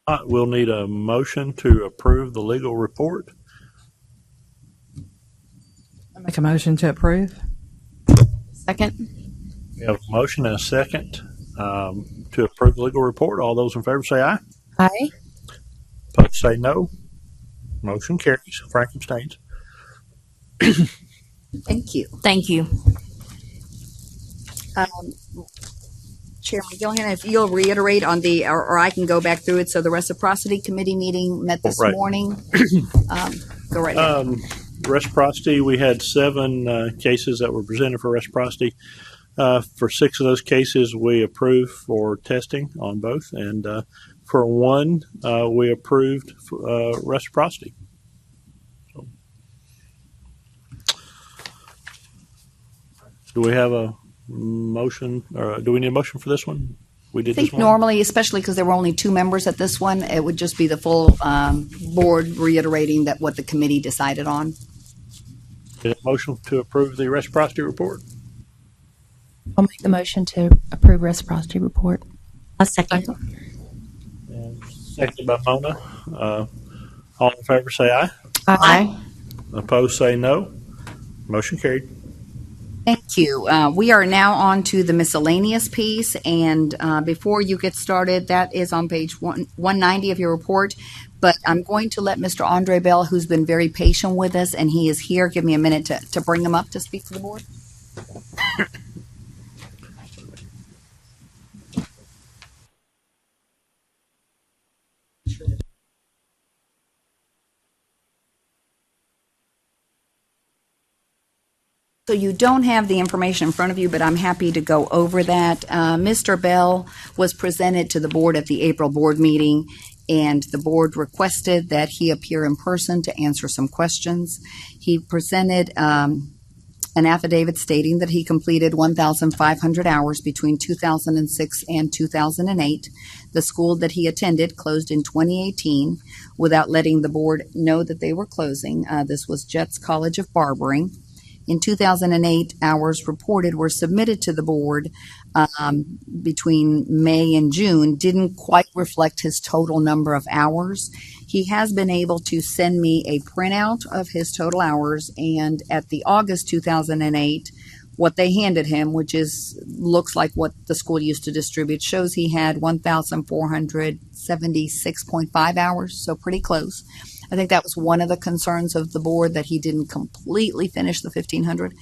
We'll need a motion to approve the legal report. I make a motion to approve. Second. We have a motion and a second to approve the legal report. All those in favor say aye. Aye. Opposed say no. Motion carries. Frank abstains. Thank you. Thank you. Chairman Gillihan, if you'll reiterate on the, or I can go back through it. So the reciprocity committee meeting met this morning. Go right ahead. Reciprocity, we had 7 cases that were presented for reciprocity. For 6 of those cases, we approved for testing on both, and for 1, we approved reciprocity. So, do we have a motion, or do we need a motion for this one? We did I think this one? normally, especially because there were only 2 members at this one, it would just be the full board reiterating that what the committee decided on. Is it a motion to approve the reciprocity report? I'll make the motion to approve reciprocity report. A second. And seconded by Mona. All in favor say aye. Aye. Opposed say no. Motion carried. Thank you. We are now on to the miscellaneous piece, and before you get started, that is on page 190 of your report. But I'm going to let Mr. Andre Bell, who's been very patient with us, and he is here. Give me a minute to bring him up to speak to the board. So you don't have the information in front of you, but I'm happy to go over that. Mr. Bell was presented to the board at the April board meeting, and the board requested that he appear in person to answer some questions. He presented an affidavit stating that he completed 1,500 hours between 2006 and 2008. The school that he attended closed in 2018 without letting the board know that they were closing. This was Jets College of Barbering. In 2008, hours reported were submitted to the board between May and June, didn't quite reflect his total number of hours. He has been able to send me a printout of his total hours, and at the August 2008, what they handed him, which looks like what the school used to distribute, shows he had 1,476.5 hours, so pretty close. I think that was one of the concerns of the board, that he didn't completely finish the 1,500.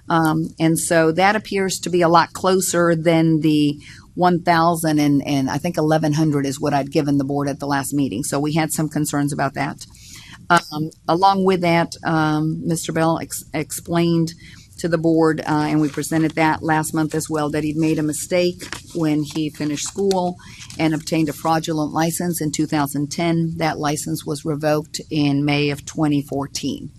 And so that appears to be a lot closer than the 1,000 and I think 1,100 is what I'd given the board at the last meeting. So we had some concerns about that. Along with that, Mr. Bell explained to the board, and we presented that last month as well, that he'd made a mistake when he finished school and obtained a fraudulent license in 2010. That license was revoked in May of 2014.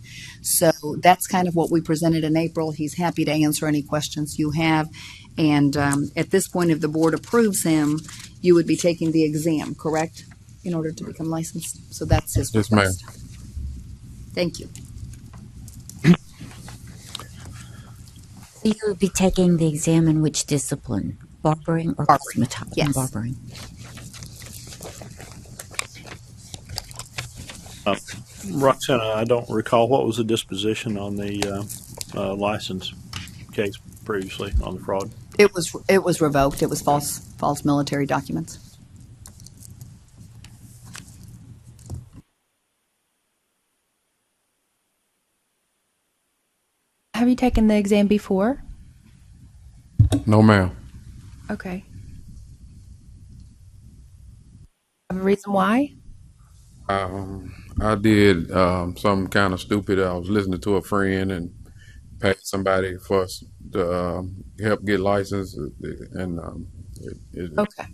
So that's kind of what we presented in April. He's happy to answer any questions you have. And at this point, if the board approves him, you would be taking the exam, correct, in order to become licensed? So that's his request. Yes, ma'am. Thank you. You would be taking the exam in which discipline? Barbering or cosmetology? Yes. Barbering. Roxana, I don't recall, what was the disposition on the license case previously on the fraud? It was revoked. It was false military documents. Have you taken the exam before? No, ma'am. Okay. Have a reason why? I did something kind of stupid. I was listening to a friend and paid somebody for us to help get licensed, and Okay.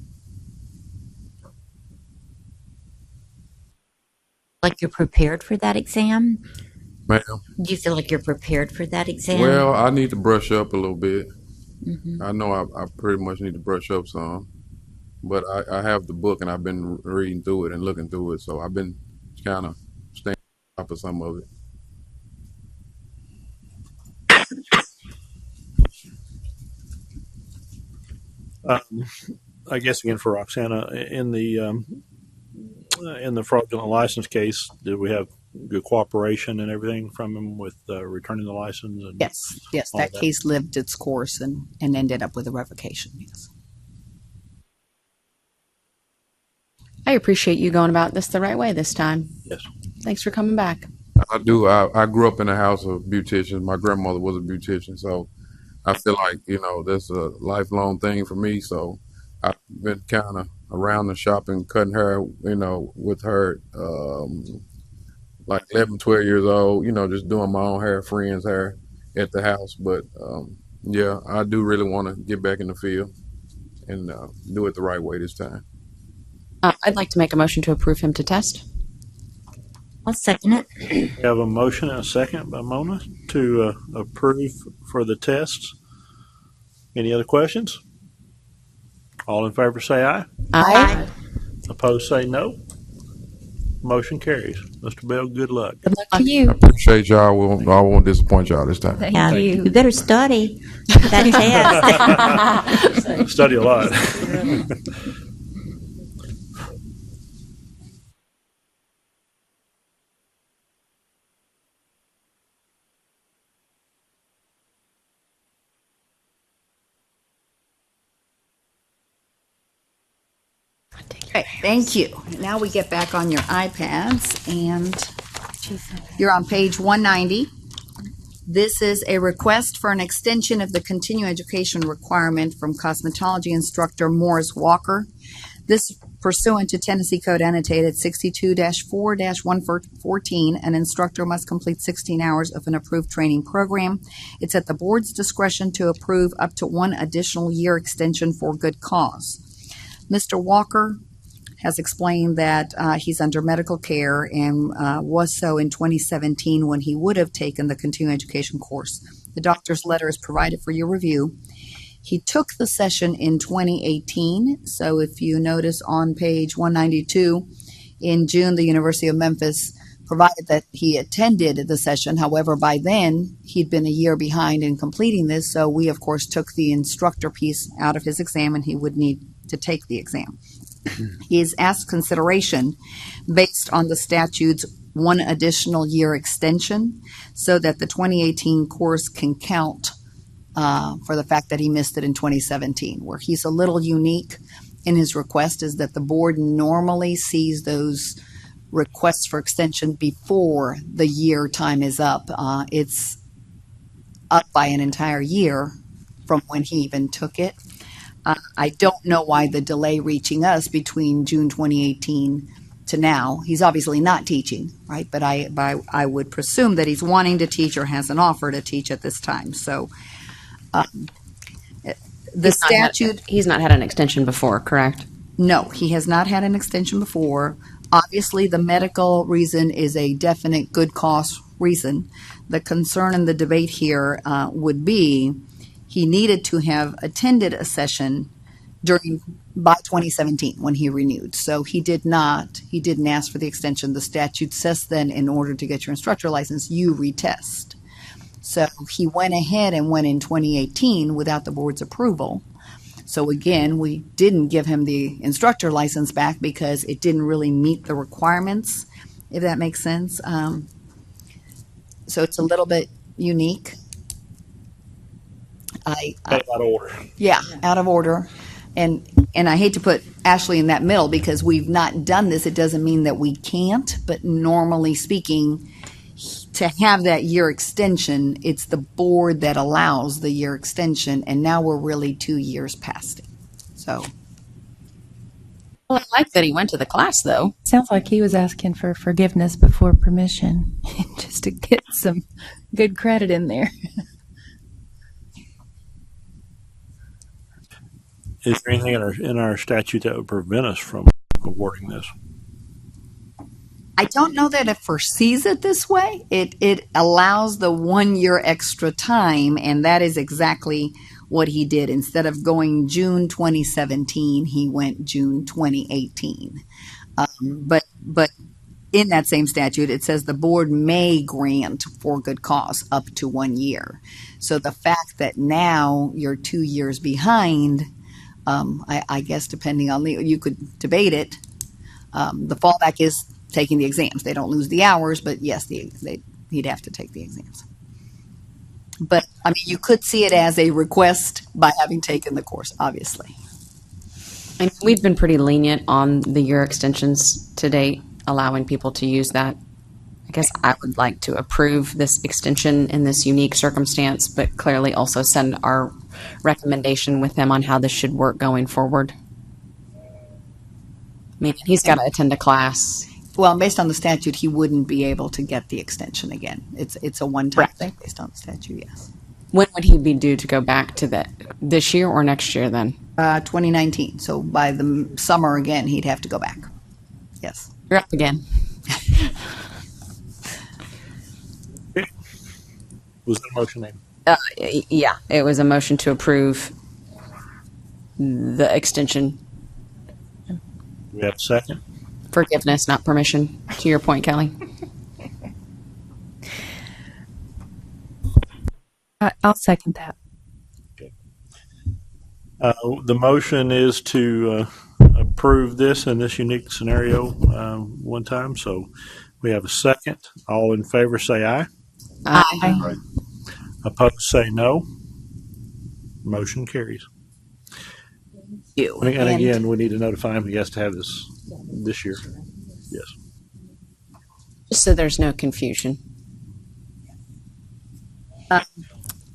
Like you're prepared for that exam? ma'am. Do you feel like you're prepared for that exam? Well, I need to brush up a little bit. Mhm. I know I pretty much need to brush up some, but I have the book and I've been reading through it and looking through it, so I've been kind of staying on top of some of it. I guess again for Roxana, in the in the fraudulent license case, did we have good cooperation and everything from him with returning the license? And Yes, all that case lived its course and ended up with a revocation, yes. I appreciate you going about this the right way this time. Yes. Thanks for coming back. I do. I grew up in a house of beauticians. My grandmother was a beautician, so I feel like, that's a lifelong thing for me. So I've been kind of around the shop and cutting hair, with her, like 11, 12 years old, just doing my own hair, friends' hair at the house. But yeah, I do really want to get back in the field and do it the right way this time. I'd like to make a motion to approve him to test. I'll second it. We have a motion and a second by Mona to approve for the tests. Any other questions? All in favor say aye. Aye. Opposed say no. Motion carries. Mr. Bell, good luck. Good luck to you. I appreciate y'all. I won't disappoint y'all this time. Thank Yeah, you. you better study that test. Study a lot. Okay, thank you. Now we get back on your iPads, and you're on page 190. This is a request for an extension of the continuing education requirement from cosmetology instructor Morris Walker. This pursuant to Tennessee Code Annotated 62-4-114, an instructor must complete 16 hours of an approved training program. It's at the board's discretion to approve up to one additional year extension for good cause. Mr. Walker has explained that he's under medical care and was so in 2017 when he would have taken the continuing education course. The doctor's letter is provided for your review. He took the session in 2018, so if you notice on page 192, in June, the University of Memphis provided that he attended the session. However, by then, he'd been a year behind in completing this, so we, of course, took the instructor piece out of his exam, and he would need to take the exam. He is asked consideration based on the statute's one additional year extension so that the 2018 course can count for the fact that he missed it in 2017. Where he's a little unique in his request is that the board normally sees those requests for extension before the year time is up. It's up by an entire year from when he even took it. I don't know why the delay reaching us between June 2018 to now. He's obviously not teaching, right? But I would presume that he's wanting to teach or has an offer to teach at this time. So the statute... He's not had an extension before, correct? No, he has not had an extension before. Obviously, the medical reason is a definite good cause reason. The concern and the debate here would be he needed to have attended a session by 2017 when he renewed. So he didn't ask for the extension. The statute says then in order to get your instructor license, you retest. So he went ahead and went in 2018 without the board's approval. So again, we didn't give him the instructor license back because it didn't really meet the requirements, if that makes sense. So it's a little bit unique. Out of order. Yeah, out of order. And I hate to put Ashley in that middle because we've not done this. It doesn't mean that we can't, but normally speaking, to have that year extension, it's the board that allows the year extension, and now we're really 2 years past it. So. Well, I like that he went to the class, though. Sounds like he was asking for forgiveness before permission, just to get some good credit in there. Is there anything in our statute that would prevent us from awarding this? I don't know that it foresees it this way. It allows the 1 year extra time, and that is exactly what he did. Instead of going June 2017, he went June 2018. But in that same statute, it says the board may grant for good cause up to 1 year. So the fact that now you're 2 years behind, I guess depending on you could debate it. The fallback is taking the exams. They don't lose the hours, but yes, he'd have to take the exams. But I mean, you could see it as a request by having taken the course, obviously. And we've been pretty lenient on the year extensions to date, allowing people to use that. I guess I would like to approve this extension in this unique circumstance, but clearly also send our recommendation with him on how this should work going forward. I mean, he's got to attend a class. Well, based on the statute, he wouldn't be able to get the extension again. It's a one-time thing based on the statute, yes. When would he be due to go back to that? This year or next year then? 2019. So by the summer again, he'd have to go back. Yes. You're up again. Was the motion made? Yeah, it was a motion to approve the extension. Do we have a second? Forgiveness, not permission, to your point, Kelly. I'll second that. The motion is to approve this in this unique scenario one time. So we have a second. All in favor say aye. Aye. Opposed say no. Motion carries. You. And again, we need to notify him he has to have this year. Yes. Just so there's no confusion.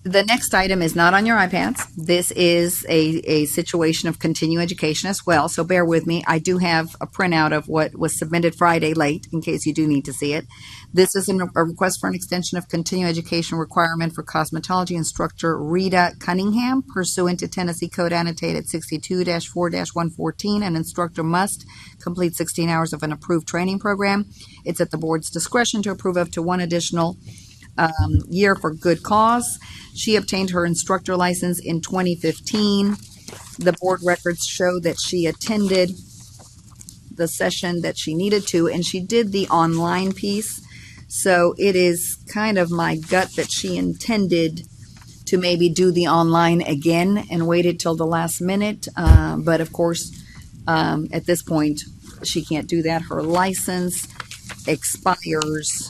The next item is not on your iPads. This is a situation of continuing education as well, so bear with me. I do have a printout of what was submitted Friday late, in case you do need to see it. This is a request for an extension of continuing education requirement for cosmetology instructor Rita Cunningham, pursuant to Tennessee Code Annotated 62-4-114. An instructor must complete 16 hours of an approved training program. It's at the board's discretion to approve up to one additional year for good cause. She obtained her instructor license in 2015. The board records show that she attended the session that she needed to, and she did the online piece. So it is kind of my gut that she intended to maybe do the online again and waited till the last minute. But of course, at this point, she can't do that. Her license expires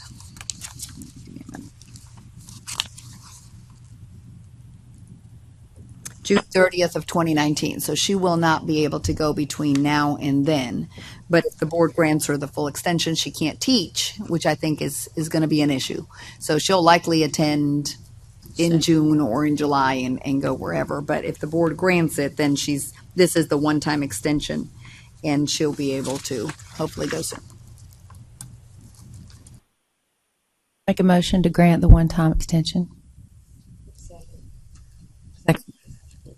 June 30th of 2019. So she will not be able to go between now and then. But if the board grants her the full extension, she can't teach, which I think is going to be an issue. So she'll likely attend in June or in July and go wherever. But if the board grants it, then this is the one-time extension, and she'll be able to hopefully go soon. Make a motion to grant the one-time extension.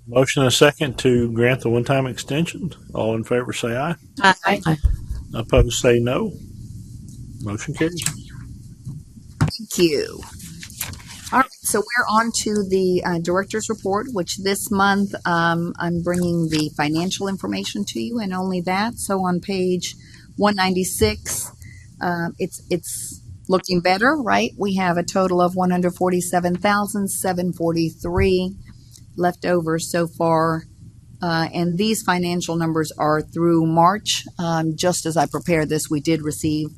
Motion and a second to grant the one-time extension. All in favor say aye. Aye. Opposed say no. Motion carries. Thank you. All right, so we're on to the director's report, which this month I'm bringing the financial information to you, and only that. So on page 196, it's looking better, right? We have a total of $147,743 left over so far. And these financial numbers are through March. Just as I prepared this, we did receive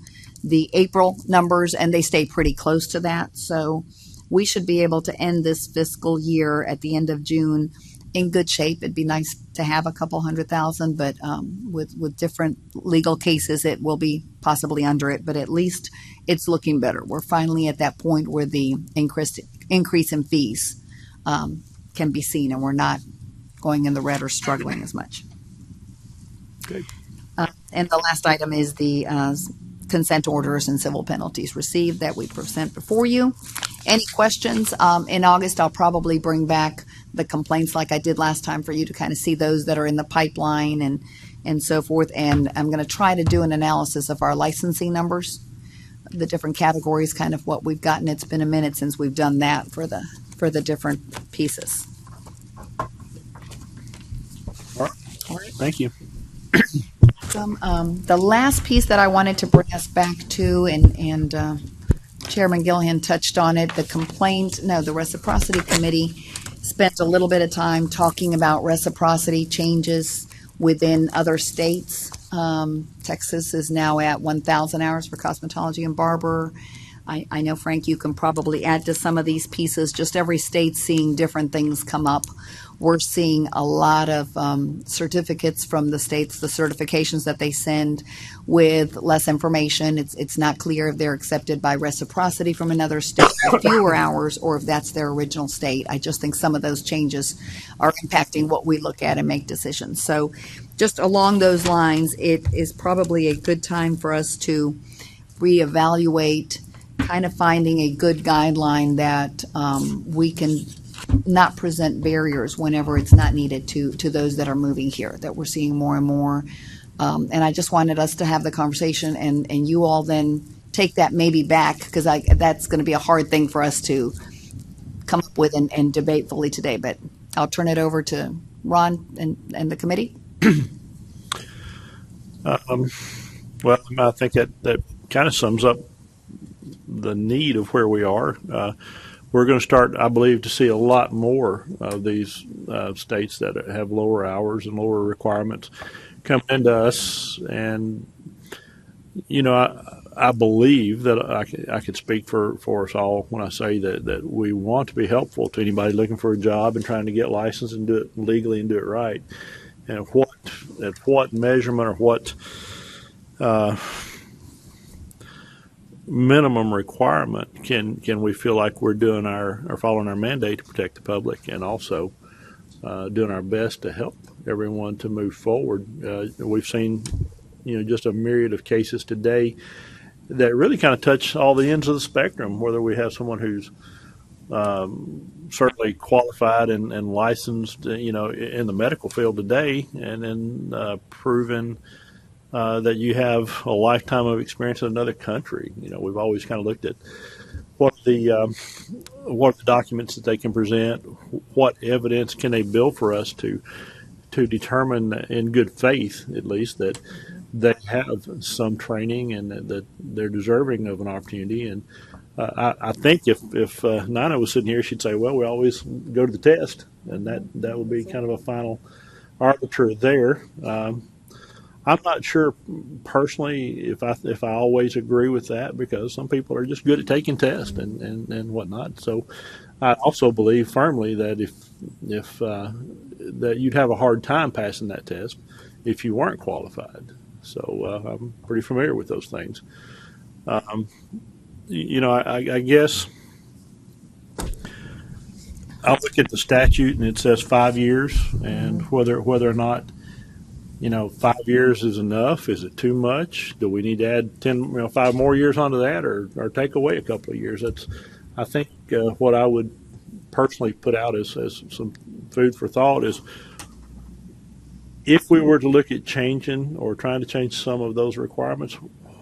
the April numbers, and they stay pretty close to that. So we should be able to end this fiscal year at the end of June in good shape. It'd be nice to have a couple $100,000, but with different legal cases, it will be possibly under it. But at least it's looking better. We're finally at that point where the increase in fees can be seen, and we're not going in the red or struggling as much. Good. And the last item is the consent orders and civil penalties received that we present before you. Any questions? In August, I'll probably bring back the complaints like I did last time for you to kind of see those that are in the pipeline and so forth. And I'm going to try to do an analysis of our licensing numbers, the different categories, kind of what we've gotten. It's been a minute since we've done that for the different pieces. All right. Thank you. The last piece that I wanted to bring us back to, and Chairman Gillihan touched on it, the Reciprocity Committee spent a little bit of time talking about reciprocity changes within other states. Texas is now at 1,000 hours for cosmetology and barber. I know, Frank, you can probably add to some of these pieces. Just every state seeing different things come up. We're seeing a lot of certificates from the states, the certifications that they send with less information. It's not clear if they're accepted by reciprocity from another state with fewer hours or if that's their original state. I just think some of those changes are impacting what we look at and make decisions. So just along those lines, it is probably a good time for us to reevaluate, kind of finding a good guideline that we can not present barriers whenever it's not needed to those that are moving here, that we're seeing more and more. And I just wanted us to have the conversation and you all then take that maybe back, because that's going to be a hard thing for us to come up with and debate fully today. But I'll turn it over to Ron and the committee. Well, I think that kind of sums up the need of where we are. We're going to start, I believe, to see a lot more of these states that have lower hours and lower requirements come into us. And, I believe that I could speak for us all when I say that we want to be helpful to anybody looking for a job and trying to get licensed and do it legally and do it right. And at what measurement or what minimum requirement can we feel like we're doing or following our mandate to protect the public, and also doing our best to help everyone to move forward. We've seen just a myriad of cases today that really kind of touch all the ends of the spectrum, whether we have someone who's certainly qualified and licensed in the medical field today, and then proven that you have a lifetime of experience in another country. We've always kind of looked at what are the documents that they can present, what evidence can they build for us to determine in good faith, at least, that they have some training and that they're deserving of an opportunity. And I think if Nina was sitting here, she'd say, well, we always go to the test, and that would be kind of a final arbiter there. I'm not sure personally if I always agree with that, because some people are just good at taking tests and whatnot. So I also believe firmly that if that you'd have a hard time passing that test if you weren't qualified. So I'm pretty familiar with those things. I guess I'll look at the statute and it says 5 years, and whether or not 5 years is enough. Is it too much? Do we need to add 5 more years onto that, or take away a couple of years? That's, I think, what I would personally put out as some food for thought is, if we were to look at changing or trying to change some of those requirements,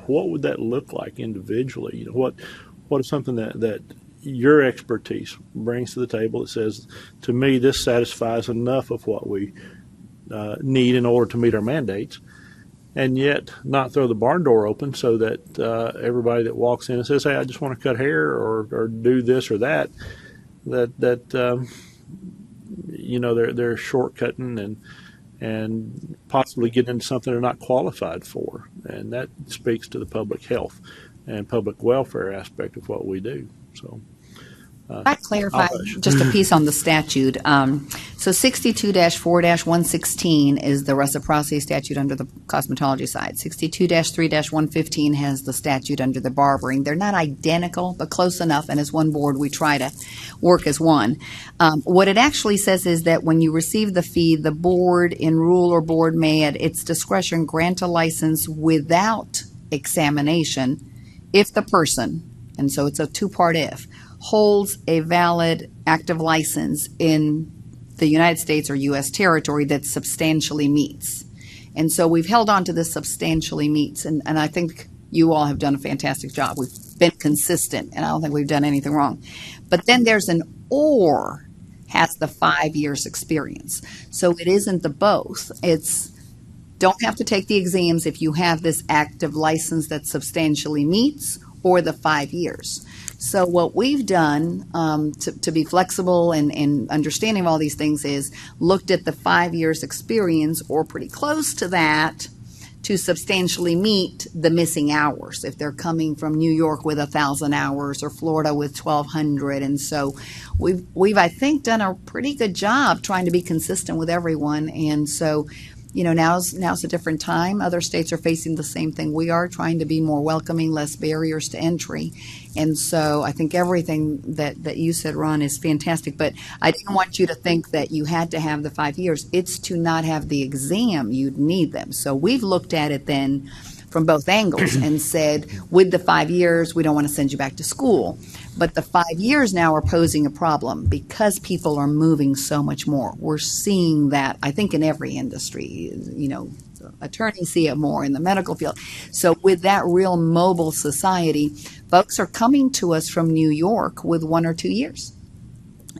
what would that look like individually? What is something that your expertise brings to the table that says, to me, this satisfies enough of what we need in order to meet our mandates, and yet not throw the barn door open so that everybody that walks in and says, hey, I just want to cut hair or do this or that, they're shortcutting and possibly get into something they're not qualified for. And that speaks to the public health and public welfare aspect of what we do. So I clarify just a piece on the statute. So 62-4-116 is the reciprocity statute under the cosmetology side. 62-3-115 has the statute under the barbering. They're not identical, but close enough. And as one board, we try to work as one. What it actually says is that when you receive the fee, the board in rule or board may at its discretion grant a license without examination if the person, and so it's a two-part if, holds a valid active license in the United States or U.S. territory that substantially meets. And so we've held on to this substantially meets, and I think you all have done a fantastic job. We've been consistent, and I don't think we've done anything wrong. But then there's an or has the 5 years experience. So it isn't the both. It's don't have to take the exams if you have this active license that substantially meets, or the 5 years. So what we've done to be flexible and understanding of all these things is looked at the 5 years experience or pretty close to that to substantially meet the missing hours if they're coming from New York with 1,000 hours or Florida with 1,200. And so we've I think done a pretty good job trying to be consistent with everyone. And so, you know, now's a different time. Other states are facing the same thing we are, trying to be more welcoming, less barriers to entry. And so I think everything that you said, Ron, is fantastic. But I didn't want you to think that you had to have the 5 years. It's to not have the exam, you'd need them. So we've looked at it then from both angles and said, with the 5 years, we don't want to send you back to school. But the 5 years now are posing a problem because people are moving so much more. We're seeing that, I think, in every industry. You know, attorneys see it more in the medical field. So with that real mobile society, folks are coming to us from New York with 1 or 2 years.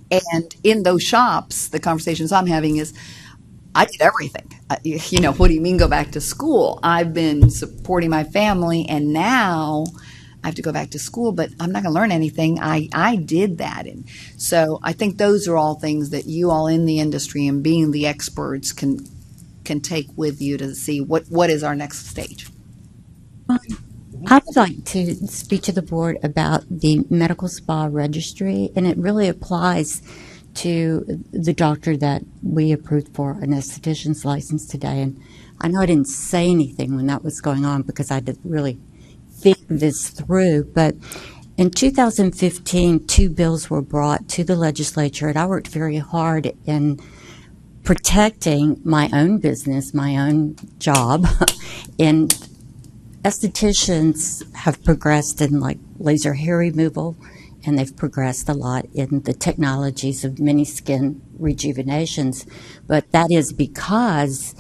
And in those shops, the conversations I'm having is, I did everything. You know, what do you mean go back to school? I've been supporting my family, and now I have to go back to school, but I'm not going to learn anything. I did that. And so I think those are all things that you all in the industry and being the experts can take with you to see what is our next stage. I would like to speak to the board about the medical spa registry, and it really applies to the doctor that we approved for an esthetician's license today. And I know I didn't say anything when that was going on because I didn't really think this through, but in 2015, 2 bills were brought to the legislature, and I worked very hard in protecting my own business, my own job. And estheticians have progressed in like laser hair removal, and they've progressed a lot in the technologies of many skin rejuvenations. But that is because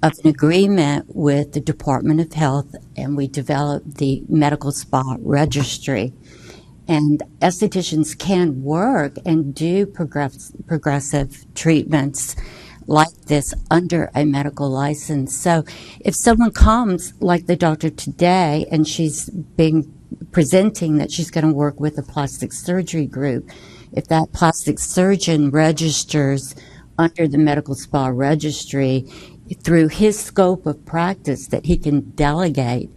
of an agreement with the Department of Health, and we developed the medical spa registry. And estheticians can work and do progressive treatments like this under a medical license. So if someone comes, like the doctor today, and she's presenting that she's going to work with a plastic surgery group, if that plastic surgeon registers under the medical spa registry, through his scope of practice that he can delegate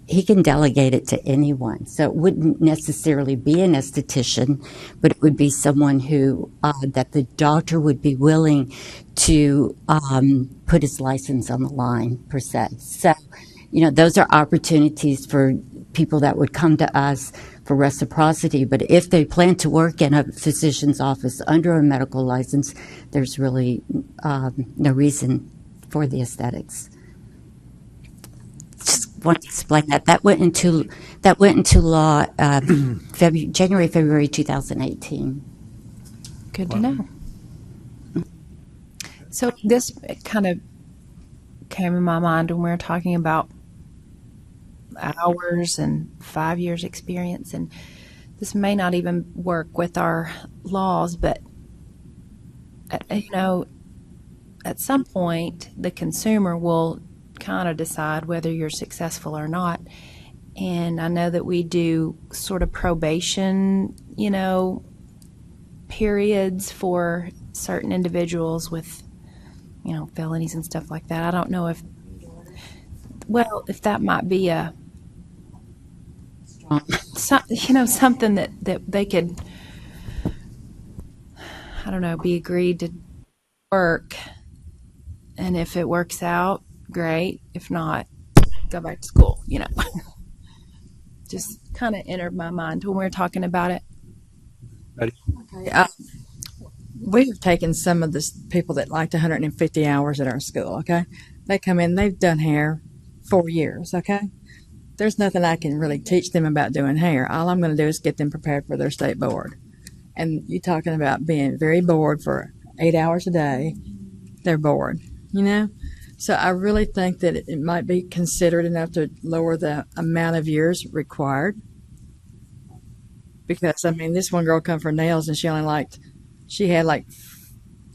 it to anyone. So it wouldn't necessarily be an esthetician, but it would be someone who, that the doctor would be willing to put his license on the line, per se. So, you know, those are opportunities for people that would come to us for reciprocity. But if they plan to work in a physician's office under a medical license, there's really no reason for the aesthetics. Just want to explain that. That went into law January, February 2018. Good to know. So this kind of came in my mind when we were talking about hours and 5 years experience, and this may not even work with our laws, but you know, at some point the consumer will kind of decide whether you're successful or not. And I know that we do sort of probation, you know, periods for certain individuals with, you know, felonies and stuff like that. I don't know if that might be something that they could, I don't know, be agreed to work. And if it works out, great. If not, go back to school, you know. Just kind of entered my mind when we were talking about it. Okay, we've taken some of the people that liked 150 hours at our school, okay? They come in, they've done hair 4 years, okay? There's nothing I can really teach them about doing hair. All I'm going to do is get them prepared for their state board. And you're talking about being very bored for 8 hours a day. They're bored, you know? So I really think that it might be considered enough to lower the amount of years required. Because, I mean, this one girl come for nails and she had like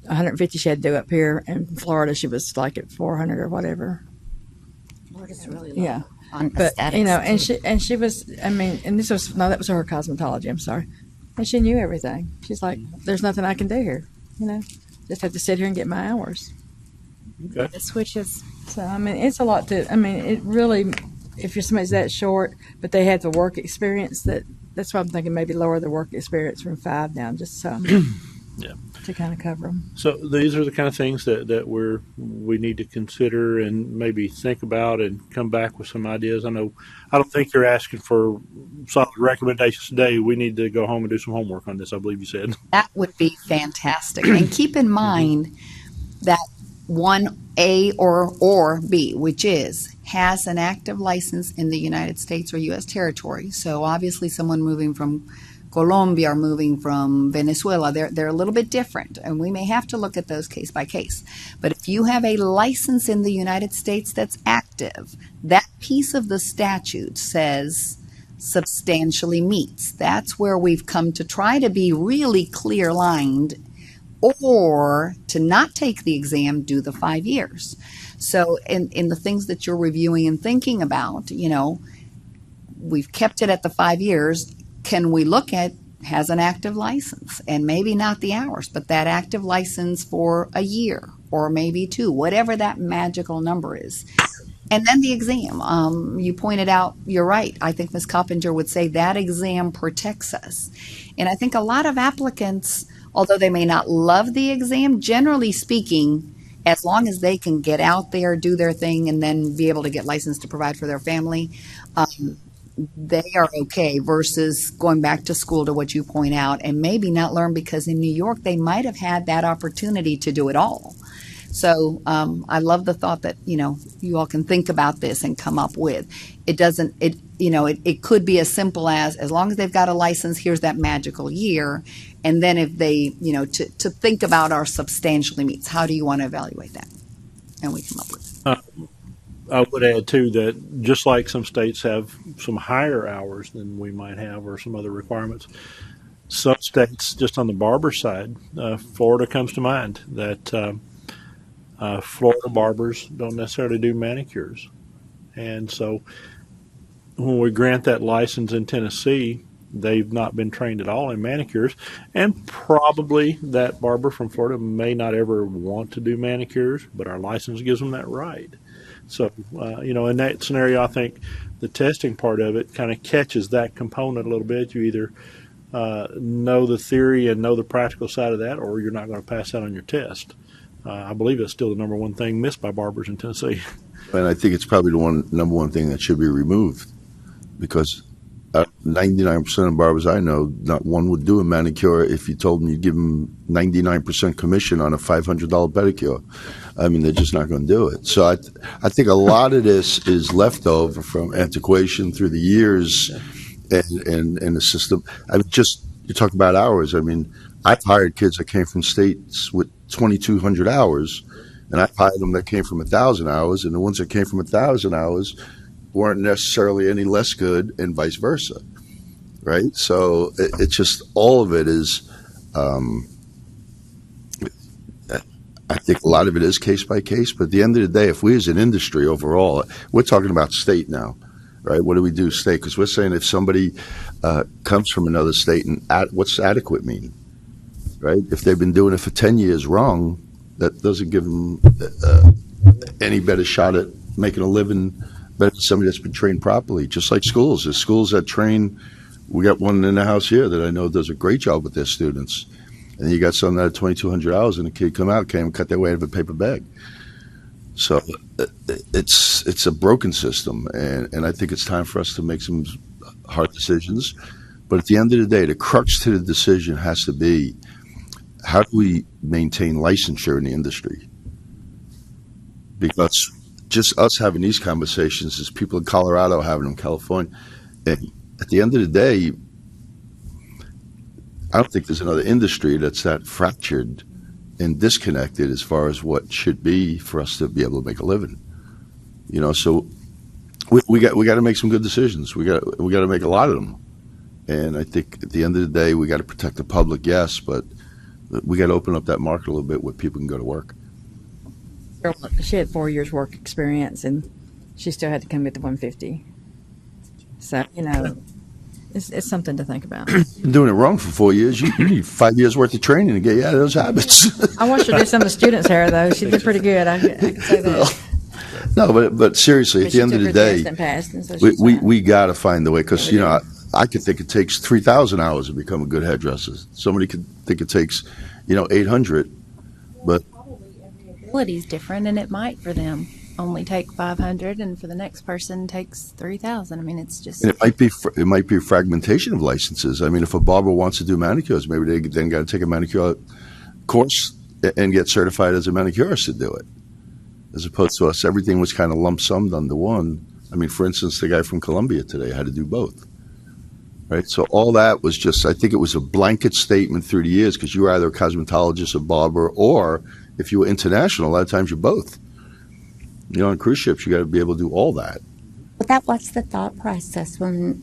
150 she had to do up here. In Florida, she was like at 400 or whatever. Florida's really low. Yeah. But, you know, and she was, I mean, and that was her cosmetology, I'm sorry. And she knew everything. She's like, there's nothing I can do here, you know. Just have to sit here and get my hours. Okay. Which is So, I mean, it's a lot to, I mean, it really, if you're somebody's that short, but they have the work experience, that's why I'm thinking maybe lower the work experience from 5 down, just some, Yeah. to kind of cover them. So these are the kind of things that we need to consider and maybe think about and come back with some ideas. I don't think you're asking for solid recommendations today. We need to go home and do some homework on this, I believe you said. That would be fantastic. And keep in mind that 1A or B, which has an active license in the United States or U.S. territory. So obviously someone moving from Colombia or moving from Venezuela, they're a little bit different, and we may have to look at those case by case. But if you have a license in the United States that's active, that piece of the statute says substantially meets. That's where we've come to try to be really clear-lined, or to not take the exam, do the 5 years. So in the things that you're reviewing and thinking about, we've kept it at the 5 years. Can we look at has an active license, and maybe not the hours, but that active license for a year or maybe 2, whatever that magical number is. And then the exam. You pointed out, you're right. I think Ms. Coppinger would say that exam protects us. And I think a lot of applicants, although they may not love the exam, generally speaking, as long as they can get out there, do their thing, and then be able to get licensed to provide for their family, they are okay, versus going back to school, to what you point out, and maybe not learn, because in New York they might have had that opportunity to do it all. So I love the thought that you all can think about this and come up with. It doesn't. It could be as simple as long as they've got a license, here's that magical year, and then if they to think about our substantially meets. How do you want to evaluate that? And we come up with it. I would add, too, that just like some states have some higher hours than we might have, or some other requirements, some states, just on the barber side, Florida comes to mind, that Florida barbers don't necessarily do manicures. And so when we grant that license in Tennessee, they've not been trained at all in manicures, and probably that barber from Florida may not ever want to do manicures, but our license gives them that right. So, in that scenario, I think the testing part of it kind of catches that component a little bit. You either know the theory and know the practical side of that, or you're not going to pass that on your test. I believe that's still the number one thing missed by barbers in Tennessee. And I think it's probably the number one thing that should be removed, because 99% of barbers I know, not one would do a manicure if you told them you'd give them 99% commission on a $500 pedicure. I mean, they're just not going to do it. So I think a lot of this is leftover from antiquation through the years and the system. I mean, you talk about hours. I mean, I've hired kids that came from states with 2,200 hours, and I've hired them that came from 1,000 hours, and the ones that came from 1,000 hours weren't necessarily any less good, and vice versa, right? So it's just, all of it is, I think a lot of it is case by case, but at the end of the day, if we as an industry overall, we're talking about state now, right? What do we do state? Because we're saying if somebody comes from another state, and what's adequate mean, right? If they've been doing it for 10 years wrong, that doesn't give them any better shot at making a living better than somebody that's been trained properly. Just like schools. There's schools that train. We got one in the house here that I know does a great job with their students. And you got some that had 2,200 hours, and the kid came and cut their way out of a paper bag. So it's a broken system, and I think it's time for us to make some hard decisions. But at the end of the day, the crux to the decision has to be, how do we maintain licensure in the industry? Because just us having these conversations is people in Colorado having them in California. And at the end of the day, I don't think there's another industry that's that fractured and disconnected as far as what should be for us to be able to make a living. So we got to make some good decisions. We got to make a lot of them. And I think at the end of the day, we got to protect the public, yes, but we got to open up that market a little bit where people can go to work. She had 4 years work experience, and she still had to come get the 150. So, it's something to think about. Been doing it wrong for 4 years. You need 5 years worth of training to get you out of those habits. I watched her do some of the students' hair, though. She did pretty good. I can say that. No, but seriously, at But the she end of took the her day, test and passed, and so we, she's we, fine. we got to find a way because, Yeah, we do. I could think it takes 3,000 hours to become a good hairdresser. Somebody could think it takes, 800, but Ability is different, and it might for them only take 500, and for the next person takes 3,000. I mean, it's just and it might be a fragmentation of licenses. I mean, if a barber wants to do manicures, maybe they then got to take a manicure course and get certified as a manicurist to do it, as opposed to us. Everything was kind of lump summed under one. I mean, for instance, the guy from Columbia today had to do both, right? So all that was just, I think it was a blanket statement through the years because you were either a cosmetologist, a barber, or if you were international, a lot of times you're both. On cruise ships, you got to be able to do all that. But that was the thought process when,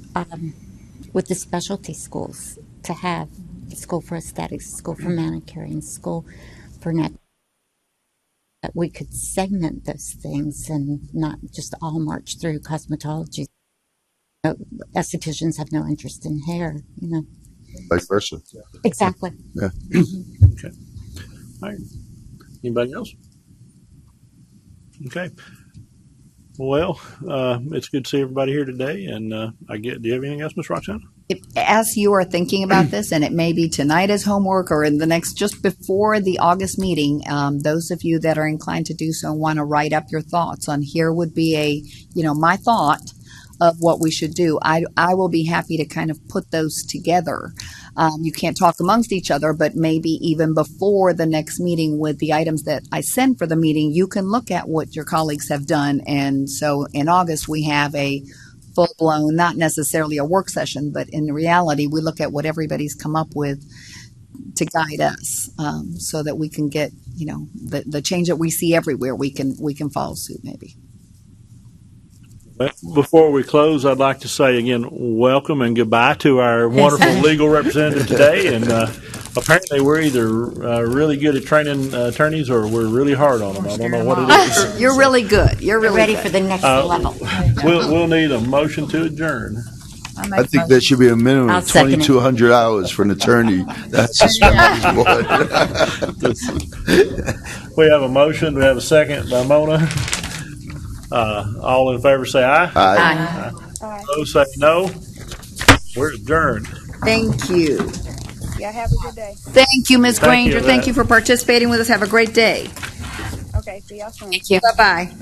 with the specialty schools, to have a school for aesthetics, school for manicuring, school for net. That we could segment those things and not just all march through cosmetology. Estheticians have no interest in hair, Vice versa. Exactly. Yeah. Okay. All right. Anybody else? Okay. Well, it's good to see everybody here today. And do you have anything else, Ms. Roxanne? As you are thinking about this, and it may be tonight as homework or in the next, just before the August meeting, those of you that are inclined to do so want to write up your thoughts on here would be my thought of what we should do. I will be happy to kind of put those together. You can't talk amongst each other, but maybe even before the next meeting with the items that I send for the meeting, you can look at what your colleagues have done. And so in August, we have a full-blown, not necessarily a work session, but in reality, we look at what everybody's come up with to guide us, so that we can get, the change that we see everywhere, we can follow suit maybe. Before we close, I'd like to say again, welcome and goodbye to our wonderful legal representative today. And apparently we're either really good at training attorneys or we're really hard on them. I don't know what it is. You're really good. You're really ready good. for the next level. We'll need a motion to adjourn. I think there should be a minimum I'll of second it. 2,200 hours for an attorney that's suspended board. We have a motion. We have a second by Mona. All in favor say aye. Aye. Those say no. We're adjourned. Thank you. Yeah, have a good day. Thank you, Ms. Thank you, Granger. Thank Yvette. you for participating with us. Have a great day. Okay, see y'all soon. Thank you. Bye-bye.